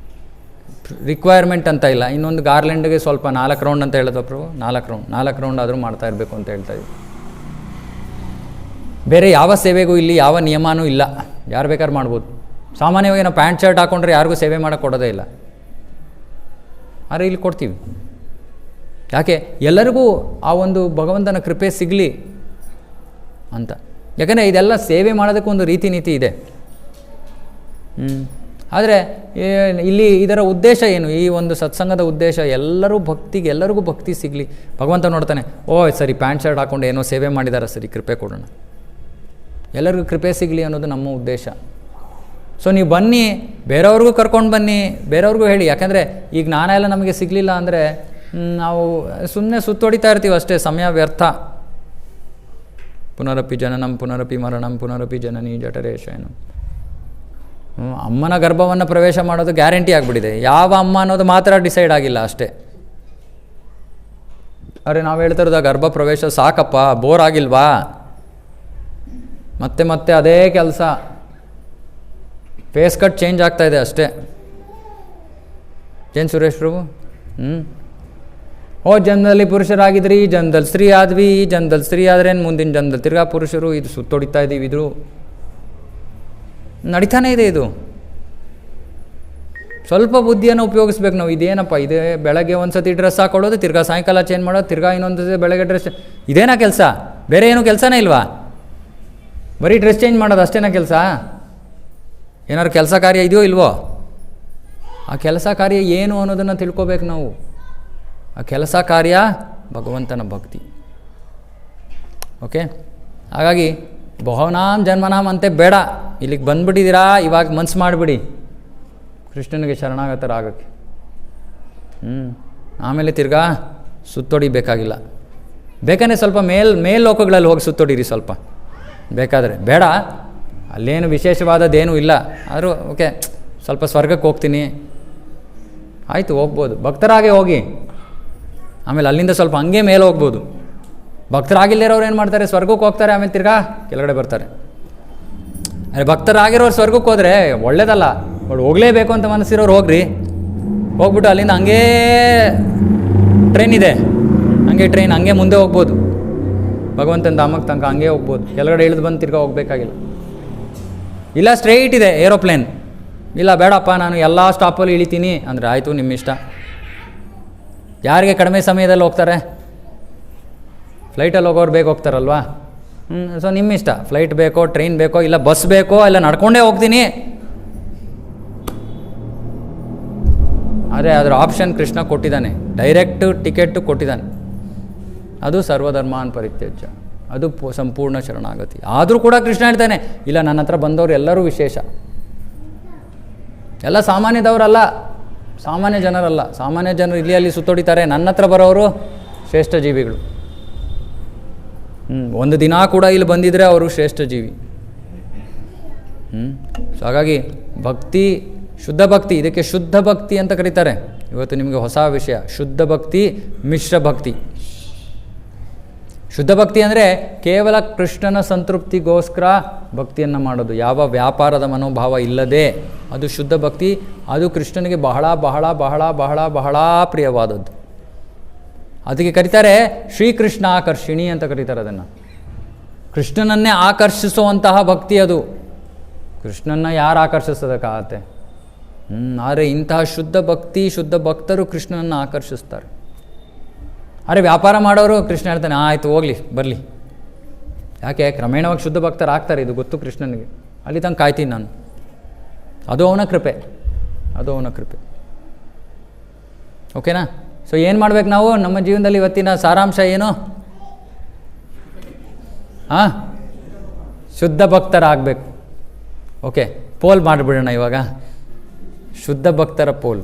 ರಿಕ್ವೈರ್ಮೆಂಟ್ ಅಂತ ಇಲ್ಲ. ಇನ್ನೊಂದು ಗಾರ್ಲೆಂಡ್ಗೆ ಸ್ವಲ್ಪ 4 ರೌಂಡ್ ಅಂತ ಹೇಳಿದ್ರು ಪ್ರಭು, 4 ರೌಂಡ್ ಆದರೂ ಮಾಡ್ತಾ ಇರಬೇಕು ಅಂತ ಹೇಳ್ತಾಯಿದ್ವಿ. ಬೇರೆ ಯಾವ ಸೇವೆಗೂ ಇಲ್ಲಿ ಯಾವ ನಿಯಮನೂ ಇಲ್ಲ, ಯಾರು ಬೇಕಾದ್ರೂ ಮಾಡ್ಬೋದು. ಸಾಮಾನ್ಯವಾಗಿ ನಾವು ಪ್ಯಾಂಟ್ ಶರ್ಟ್ ಹಾಕ್ಕೊಂಡ್ರೆ ಯಾರಿಗೂ ಸೇವೆ ಮಾಡೋಕ್ಕೆ ಕೊಡೋದೇ ಇಲ್ಲ, ಆದರೆ ಇಲ್ಲಿ ಕೊಡ್ತೀವಿ. ಯಾಕೆ? ಎಲ್ಲರಿಗೂ ಆ ಒಂದು ಭಗವಂತನ ಕೃಪೆ ಸಿಗಲಿ ಅಂತ. ಯಾಕಂದರೆ ಇದೆಲ್ಲ ಸೇವೆ ಮಾಡೋದಕ್ಕೆ ಒಂದು ರೀತಿ ನೀತಿ ಇದೆ. ಆದರೆ ಇಲ್ಲಿ ಇದರ ಉದ್ದೇಶ ಏನು? ಈ ಒಂದು ಸತ್ಸಂಗದ ಉದ್ದೇಶ ಎಲ್ಲರಿಗೂ ಭಕ್ತಿ ಸಿಗಲಿ. ಭಗವಂತ ನೋಡ್ತಾನೆ, ಸರಿ ಪ್ಯಾಂಟ್ ಶರ್ಟ್ ಹಾಕ್ಕೊಂಡು ಏನೋ ಸೇವೆ ಮಾಡಿದ್ದಾರೆ, ಸರಿ ಕೃಪೆ ಕೊಡೋಣ, ಎಲ್ಲರಿಗೂ ಕೃಪೆ ಸಿಗಲಿ ಅನ್ನೋದು ನಮ್ಮ ಉದ್ದೇಶ. ಸೊ ನೀವು ಬನ್ನಿ, ಬೇರೆಯವ್ರಿಗೂ ಕರ್ಕೊಂಡು ಬನ್ನಿ, ಬೇರೆಯವ್ರಿಗೂ ಹೇಳಿ. ಯಾಕಂದರೆ ಈ ಜ್ಞಾನ ಎಲ್ಲ ನಮಗೆ ಸಿಗಲಿಲ್ಲ ಅಂದರೆ ನಾವು ಸುಮ್ಮನೆ ಸುತ್ತೊಡಿತಾ ಇರ್ತೀವಿ ಅಷ್ಟೇ, ಸಮಯ ವ್ಯರ್ಥ. ಪುನರಪಿ ಜನನಂ ಪುನರಪಿ ಮರಣಂ ಪುನರಪಿ ಜನನಿ ಜಠರೇ ಶಯನಂ. ಅಮ್ಮನ ಗರ್ಭವನ್ನು ಪ್ರವೇಶ ಮಾಡೋದು ಗ್ಯಾರಂಟಿ ಆಗಿಬಿಟ್ಟಿದೆ. ಯಾವ ಅಮ್ಮ ಅನ್ನೋದು ಮಾತ್ರ ಡಿಸೈಡ್ ಆಗಿಲ್ಲ ಅಷ್ಟೇ. ಅರೆ ನಾವು ಹೇಳ್ತಾ ಇರೋದು ಗರ್ಭ ಪ್ರವೇಶ ಸಾಕಪ್ಪ, ಬೋರ್ ಆಗಿಲ್ವಾ? ಮತ್ತೆ ಅದೇ ಕೆಲಸ, ಫೇಸ್ ಕಟ್ ಚೇಂಜ್ ಆಗ್ತಾಯಿದೆ ಅಷ್ಟೇ. ಏನು ಸುರೇಶ್ ಪ್ರಭು? ಜನ್ಮದಲ್ಲಿ ಪುರುಷರಾಗಿದ್ರಿ, ಈ ಜನ್ಮದಲ್ಲಿ ಸ್ತ್ರೀ ಆದ್ವಿ, ಈ ಜನ್ಮದಲ್ಲಿ ಸ್ತ್ರೀ ಆದ್ರೇನು ಮುಂದಿನ ಜನ್ಮದಲ್ಲಿ ತಿರ್ಗಾ ಪುರುಷರು. ಇದು ಸುತ್ತೊಡಿತಾ ಇದ್ದೀವಿ, ಇದು ನಡೀತಾನೆ ಇದೆ. ಇದು ಸ್ವಲ್ಪ ಬುದ್ಧಿಯನ್ನು ಉಪಯೋಗಿಸ್ಬೇಕು ನಾವು. ಇದೇನಪ್ಪ, ಇದೇ ಬೆಳಗ್ಗೆ ಒಂದು ಸತಿ ಡ್ರೆಸ್ ಹಾಕೊಳ್ಳೋದು, ತಿರ್ಗಾ ಸಾಯಂಕಾಲ ಚೇಂಜ್ ಮಾಡೋದು, ತಿರ್ಗಾ ಇನ್ನೊಂದು ಸತಿ ಬೆಳಗ್ಗೆ ಡ್ರೆಸ್. ಇದೇನಾ ಕೆಲಸ? ಬೇರೆ ಏನೂ ಕೆಲಸನೇ ಇಲ್ವಾ? ಬರೀ ಡ್ರೆಸ್ ಚೇಂಜ್ ಮಾಡೋದು ಅಷ್ಟೇನಾ ಕೆಲಸ? ಏನಾದ್ರು ಕೆಲಸ ಕಾರ್ಯ ಇದೆಯೋ ಇಲ್ವೋ? ಆ ಕೆಲಸ ಕಾರ್ಯ ಏನು ಅನ್ನೋದನ್ನು ತಿಳ್ಕೊಬೇಕು ನಾವು. ಆ ಕೆಲಸ ಕಾರ್ಯ ಭಗವಂತನ ಭಕ್ತಿ. ಓಕೆ, ಹಾಗಾಗಿ ಬಹುನಾಮ್ ಜನ್ಮನಾಮ್ ಅಂತೆ ಬೇಡ. ಇಲ್ಲಿಗೆ ಬಂದುಬಿಟ್ಟಿದ್ದೀರಾ, ಇವಾಗ ಮನ್ಸು ಮಾಡಿಬಿಡಿ ಕೃಷ್ಣನಿಗೆ ಶರಣಾಗತರಾಗಕ್ಕೆ. ಆಮೇಲೆ ತಿರ್ಗಾ ಸುತ್ತೊಡಿಬೇಕಾಗಿಲ್ಲ. ಬೇಕಂದರೆ ಸ್ವಲ್ಪ ಮೇಲ್ಲೋಕಗಳಲ್ಲಿ ಹೋಗಿ ಸುತ್ತೊಡಿರಿ ಸ್ವಲ್ಪ ಬೇಕಾದರೆ. ಬೇಡ, ಅಲ್ಲೇನು ವಿಶೇಷವಾದದ್ದೇನೂ ಇಲ್ಲ. ಆದರೂ ಓಕೆ, ಸ್ವಲ್ಪ ಸ್ವರ್ಗಕ್ಕೆ ಹೋಗ್ತೀನಿ, ಆಯಿತು ಹೋಗ್ಬೋದು, ಭಕ್ತರಾಗೆ ಹೋಗಿ. ಆಮೇಲೆ ಅಲ್ಲಿಂದ ಸ್ವಲ್ಪ ಹಂಗೆ ಮೇಲೆ ಹೋಗ್ಬೋದು. ಭಕ್ತರಾಗಿಲ್ಲದಿರೋರು ಏನು ಮಾಡ್ತಾರೆ? ಸ್ವರ್ಗಕ್ಕೆ ಹೋಗ್ತಾರೆ, ಆಮೇಲೆ ತಿರ್ಗಾ ಕೆಳಗಡೆ ಬರ್ತಾರೆ. ಅರೆ ಭಕ್ತರಾಗಿರೋರು ಸ್ವರ್ಗಕ್ಕೆ ಹೋದರೆ ಒಳ್ಳೇದಲ್ಲ, ಬಟ್ ಹೋಗಲೇಬೇಕು ಅಂತ ಮನಸ್ಸಿರೋರು ಹೋಗ್ರಿ. ಹೋಗ್ಬಿಟ್ಟು ಅಲ್ಲಿಂದ ಹಂಗೇ ಟ್ರೈನ್ ಇದೆ, ಹಂಗೆ ಮುಂದೆ ಹೋಗ್ಬೋದು, ಭಗವಂತನ ಧಾಮಕ್ಕೆ ತನಕ ಹಂಗೆ ಹೋಗ್ಬೋದು. ಕೆಳಗಡೆ ಇಳಿದು ಬಂದು ತಿರ್ಗಾ ಹೋಗಬೇಕಾಗಿಲ್ಲ. ಇಲ್ಲ ಸ್ಟ್ರೈಟ್ ಇದೆ ಏರೋಪ್ಲೇನ್, ಇಲ್ಲ ಬೇಡಪ್ಪ ನಾನು ಎಲ್ಲ ಸ್ಟಾಪಲ್ಲಿ ಇಳಿತೀನಿ ಅಂದರೆ ಆಯಿತು, ನಿಮ್ಮ ಇಷ್ಟ. ಯಾರಿಗೆ ಕಡಿಮೆ ಸಮಯದಲ್ಲಿ ಹೋಗ್ತಾರೆ? ಫ್ಲೈಟಲ್ಲಿ ಹೋಗೋರು ಬೇಗ ಹೋಗ್ತಾರಲ್ವಾ? ಸೊ ನಿಮ್ಮ ಇಷ್ಟ, ಫ್ಲೈಟ್ ಬೇಕೋ, ಟ್ರೈನ್ ಬೇಕೋ, ಇಲ್ಲ ಬಸ್ ಬೇಕೋ, ಇಲ್ಲ ನಡ್ಕೊಂಡೇ ಹೋಗ್ತೀನಿ. ಆದರೆ ಅದರ ಆಪ್ಷನ್ ಕೃಷ್ಣ ಕೊಟ್ಟಿದ್ದಾನೆ, ಡೈರೆಕ್ಟ್ ಟಿಕೆಟ್ ಕೊಟ್ಟಿದ್ದಾನೆ. ಅದು ಸರ್ವಧರ್ಮಾನ್ ಪರಿತ್ಯಜ್ಯ, ಅದು ಸಂಪೂರ್ಣ ಶರಣಾಗತಿ. ಆದರೂ ಕೂಡ ಕೃಷ್ಣ ಹೇಳ್ತಾನೆ, ಇಲ್ಲ ನನ್ನ ಹತ್ರ ಬಂದವರು ಎಲ್ಲರೂ ವಿಶೇಷ, ಎಲ್ಲ ಸಾಮಾನ್ಯದವರಲ್ಲ, ಸಾಮಾನ್ಯ ಜನರಲ್ಲ. ಸಾಮಾನ್ಯ ಜನರು ಇಲ್ಲಿ ಅಲ್ಲಿ ಸುತ್ತೋಡಿತಾರೆ, ನನ್ನ ಹತ್ರ ಬರೋರು ಶ್ರೇಷ್ಠ ಜೀವಿಗಳು. ಒಂದು ದಿನ ಕೂಡ ಇಲ್ಲಿ ಬಂದಿದ್ದರೆ ಅವರು ಶ್ರೇಷ್ಠ ಜೀವಿ. ಸೊ ಹಾಗಾಗಿ ಭಕ್ತಿ, ಶುದ್ಧ ಭಕ್ತಿ, ಇದಕ್ಕೆ ಶುದ್ಧ ಭಕ್ತಿ ಅಂತ ಕರೀತಾರೆ. ಇವತ್ತು ನಿಮಗೆ ಹೊಸ ವಿಷಯ, ಶುದ್ಧ ಭಕ್ತಿ, ಮಿಶ್ರ ಭಕ್ತಿ. ಶುದ್ಧ ಭಕ್ತಿ ಅಂದರೆ ಕೇವಲ ಕೃಷ್ಣನ ಸಂತೃಪ್ತಿಗೋಸ್ಕರ ಭಕ್ತಿಯನ್ನು ಮಾಡೋದು, ಯಾವ ವ್ಯಾಪಾರದ ಮನೋಭಾವ ಇಲ್ಲದೆ, ಅದು ಶುದ್ಧ ಭಕ್ತಿ. ಅದು ಕೃಷ್ಣನಿಗೆ ಬಹಳ ಬಹಳ ಬಹಳ ಬಹಳ ಬಹಳ ಪ್ರಿಯವಾದದ್ದು. ಅದಕ್ಕೆ ಕರೀತಾರೆ ಶ್ರೀಕೃಷ್ಣ ಆಕರ್ಷಿಣಿ ಅಂತ ಕರೀತಾರೆ ಅದನ್ನು. ಕೃಷ್ಣನನ್ನೇ ಆಕರ್ಷಿಸುವಂತಹ ಭಕ್ತಿ ಅದು. ಕೃಷ್ಣನ ಯಾರು ಆಕರ್ಷಿಸೋದಕ್ಕಾಗತ್ತೆ? ಆದರೆ ಇಂತಹ ಶುದ್ಧ ಭಕ್ತಿ, ಶುದ್ಧ ಭಕ್ತರು ಕೃಷ್ಣನನ್ನು ಆಕರ್ಷಿಸ್ತಾರೆ. ಅರೆ ವ್ಯಾಪಾರ ಮಾಡೋರು ಕೃಷ್ಣ ಹೇಳ್ತಾನೆ, ಆಯಿತು ಹೋಗಲಿ ಬರಲಿ. ಯಾಕೆ? ಕ್ರಮೇಣವಾಗಿ ಶುದ್ಧ ಭಕ್ತರು ಆಗ್ತಾರೆ, ಇದು ಗೊತ್ತು ಕೃಷ್ಣನಿಗೆ. ಅಲ್ಲಿ ತನಕ ಕಾಯ್ತೀನಿ ನಾನು. ಅದು ಅವನ ಕೃಪೆ, ಅದು ಅವನ ಕೃಪೆ. ಓಕೆನಾ? ಸೊ ಏನು ಮಾಡ್ಬೇಕು ನಾವು ನಮ್ಮ ಜೀವನದಲ್ಲಿ? ಇವತ್ತಿನ ಸಾರಾಂಶ ಏನು? ಶುದ್ಧ ಭಕ್ತರಾಗಬೇಕು. ಓಕೆ, ಪೋಲ್ ಮಾಡಿಬಿಡೋಣ ಇವಾಗ. ಶುದ್ಧ ಭಕ್ತರ ಪೋಲ್.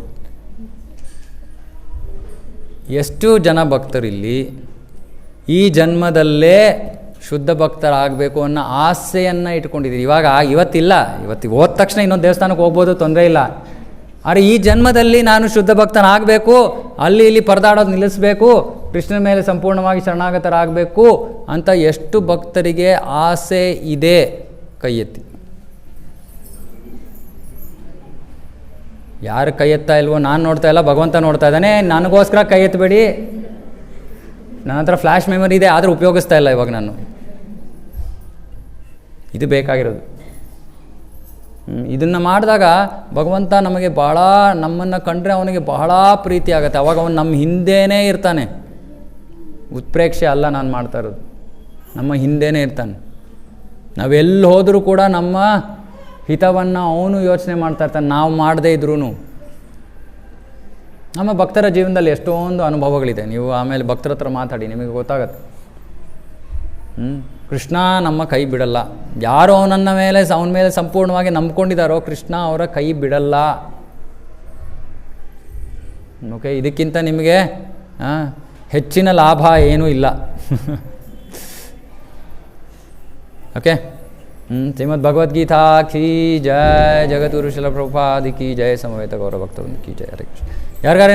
ಎಷ್ಟು ಜನ ಭಕ್ತರಿಲ್ಲಿ ಈ ಜನ್ಮದಲ್ಲೇ ಶುದ್ಧ ಭಕ್ತರಾಗಬೇಕು ಅನ್ನೋ ಆಸೆಯನ್ನು ಇಟ್ಕೊಂಡಿದ್ದೀರಿ? ಇವತ್ತಿಲ್ಲ, ಹೋದ ತಕ್ಷಣ ಇನ್ನೊಂದು ದೇವಸ್ಥಾನಕ್ಕೆ ಹೋಗ್ಬೋದು, ತೊಂದರೆ ಇಲ್ಲ. ಆದರೆ ಈ ಜನ್ಮದಲ್ಲಿ ನಾನು ಶುದ್ಧ ಭಕ್ತನಾಗಬೇಕು, ಅಲ್ಲಿ ಇಲ್ಲಿ ಪರದಾಡೋದು ನಿಲ್ಲಿಸಬೇಕು, ಕೃಷ್ಣನ ಮೇಲೆ ಸಂಪೂರ್ಣವಾಗಿ ಶರಣಾಗತರಾಗಬೇಕು ಅಂತ ಎಷ್ಟು ಭಕ್ತರಿಗೆ ಆಸೆ ಇದೆ? ಕೈ ಎತ್ತಿ. ಯಾರು ಕೈ ಎತ್ತಾ ಇಲ್ವೋ? ನಾನು ನೋಡ್ತಾ ಇಲ್ಲ, ಭಗವಂತ ನೋಡ್ತಾ ಇದ್ದಾನೆ. ನನಗೋಸ್ಕರ ಕೈ ಎತ್ತಬೇಡಿ. ನನ್ನ ಹತ್ರ ಫ್ಲ್ಯಾಶ್ ಮೆಮೊರಿ ಇದೆ, ಆದರೆ ಉಪಯೋಗಿಸ್ತಾ ಇಲ್ಲ ಇವಾಗ ನಾನು. ಇದು ಬೇಕಾಗಿರೋದು. ಇದನ್ನು ಮಾಡಿದಾಗ ಭಗವಂತ ನಮಗೆ ಬಹಳ, ನಮ್ಮನ್ನು ಕಂಡ್ರೆ ಅವನಿಗೆ ಬಹಳ ಪ್ರೀತಿ ಆಗುತ್ತೆ. ಅವಾಗ ಅವನು ನಮ್ಮ ಹಿಂದೆಯೇ ಇರ್ತಾನೆ. ಉತ್ಪ್ರೇಕ್ಷೆ ಅಲ್ಲ ನಾನು ಮಾಡ್ತಾ ಇರೋದು, ನಮ್ಮ ಹಿಂದೆಯೇ ಇರ್ತಾನೆ. ನಾವೆಲ್ಲಿ ಹೋದರೂ ಕೂಡ ನಮ್ಮ ಹಿತವನ್ನು ಅವನು ಯೋಚನೆ ಮಾಡ್ತಾ ಇರ್ತಾನೆ, ನಾವು ಮಾಡದೇ ಇದ್ರೂ. ನಮ್ಮ ಭಕ್ತರ ಜೀವನದಲ್ಲಿ ಎಷ್ಟೊಂದು ಅನುಭವಗಳಿದೆ. ನೀವು ಆಮೇಲೆ ಭಕ್ತರ ಹತ್ರ ಮಾತಾಡಿ, ನಿಮಗೆ ಗೊತ್ತಾಗತ್ತೆ. ಕೃಷ್ಣ ನಮ್ಮ ಕೈ ಬಿಡಲ್ಲ. ಯಾರು ಅವನ ಮೇಲೆ ಸಂಪೂರ್ಣವಾಗಿ ನಂಬ್ಕೊಂಡಿದ್ದಾರೋ ಕೃಷ್ಣ ಅವರ ಕೈ ಬಿಡಲ್ಲ. ಓಕೆ, ಇದಕ್ಕಿಂತ ನಿಮಗೆ ಹೆಚ್ಚಿನ ಲಾಭ ಏನೂ ಇಲ್ಲ. ಓಕೆ, ಶ್ರೀಮದ್ ಭಗವದ್ಗೀತಾ ಕೀ ಜಯ, ಜಗದ್ಗುರು ಶಿಲ ಪ್ರಭುಪಾದಿ ಕಿ ಜಯ, ಸಮವೇತ ಗೌರವ ಭಕ್ತವೃಂದ ಕಿ ಜಯ. ಹರೇ ಕೃಷ್ಣ. ಯಾರಿಗಾರ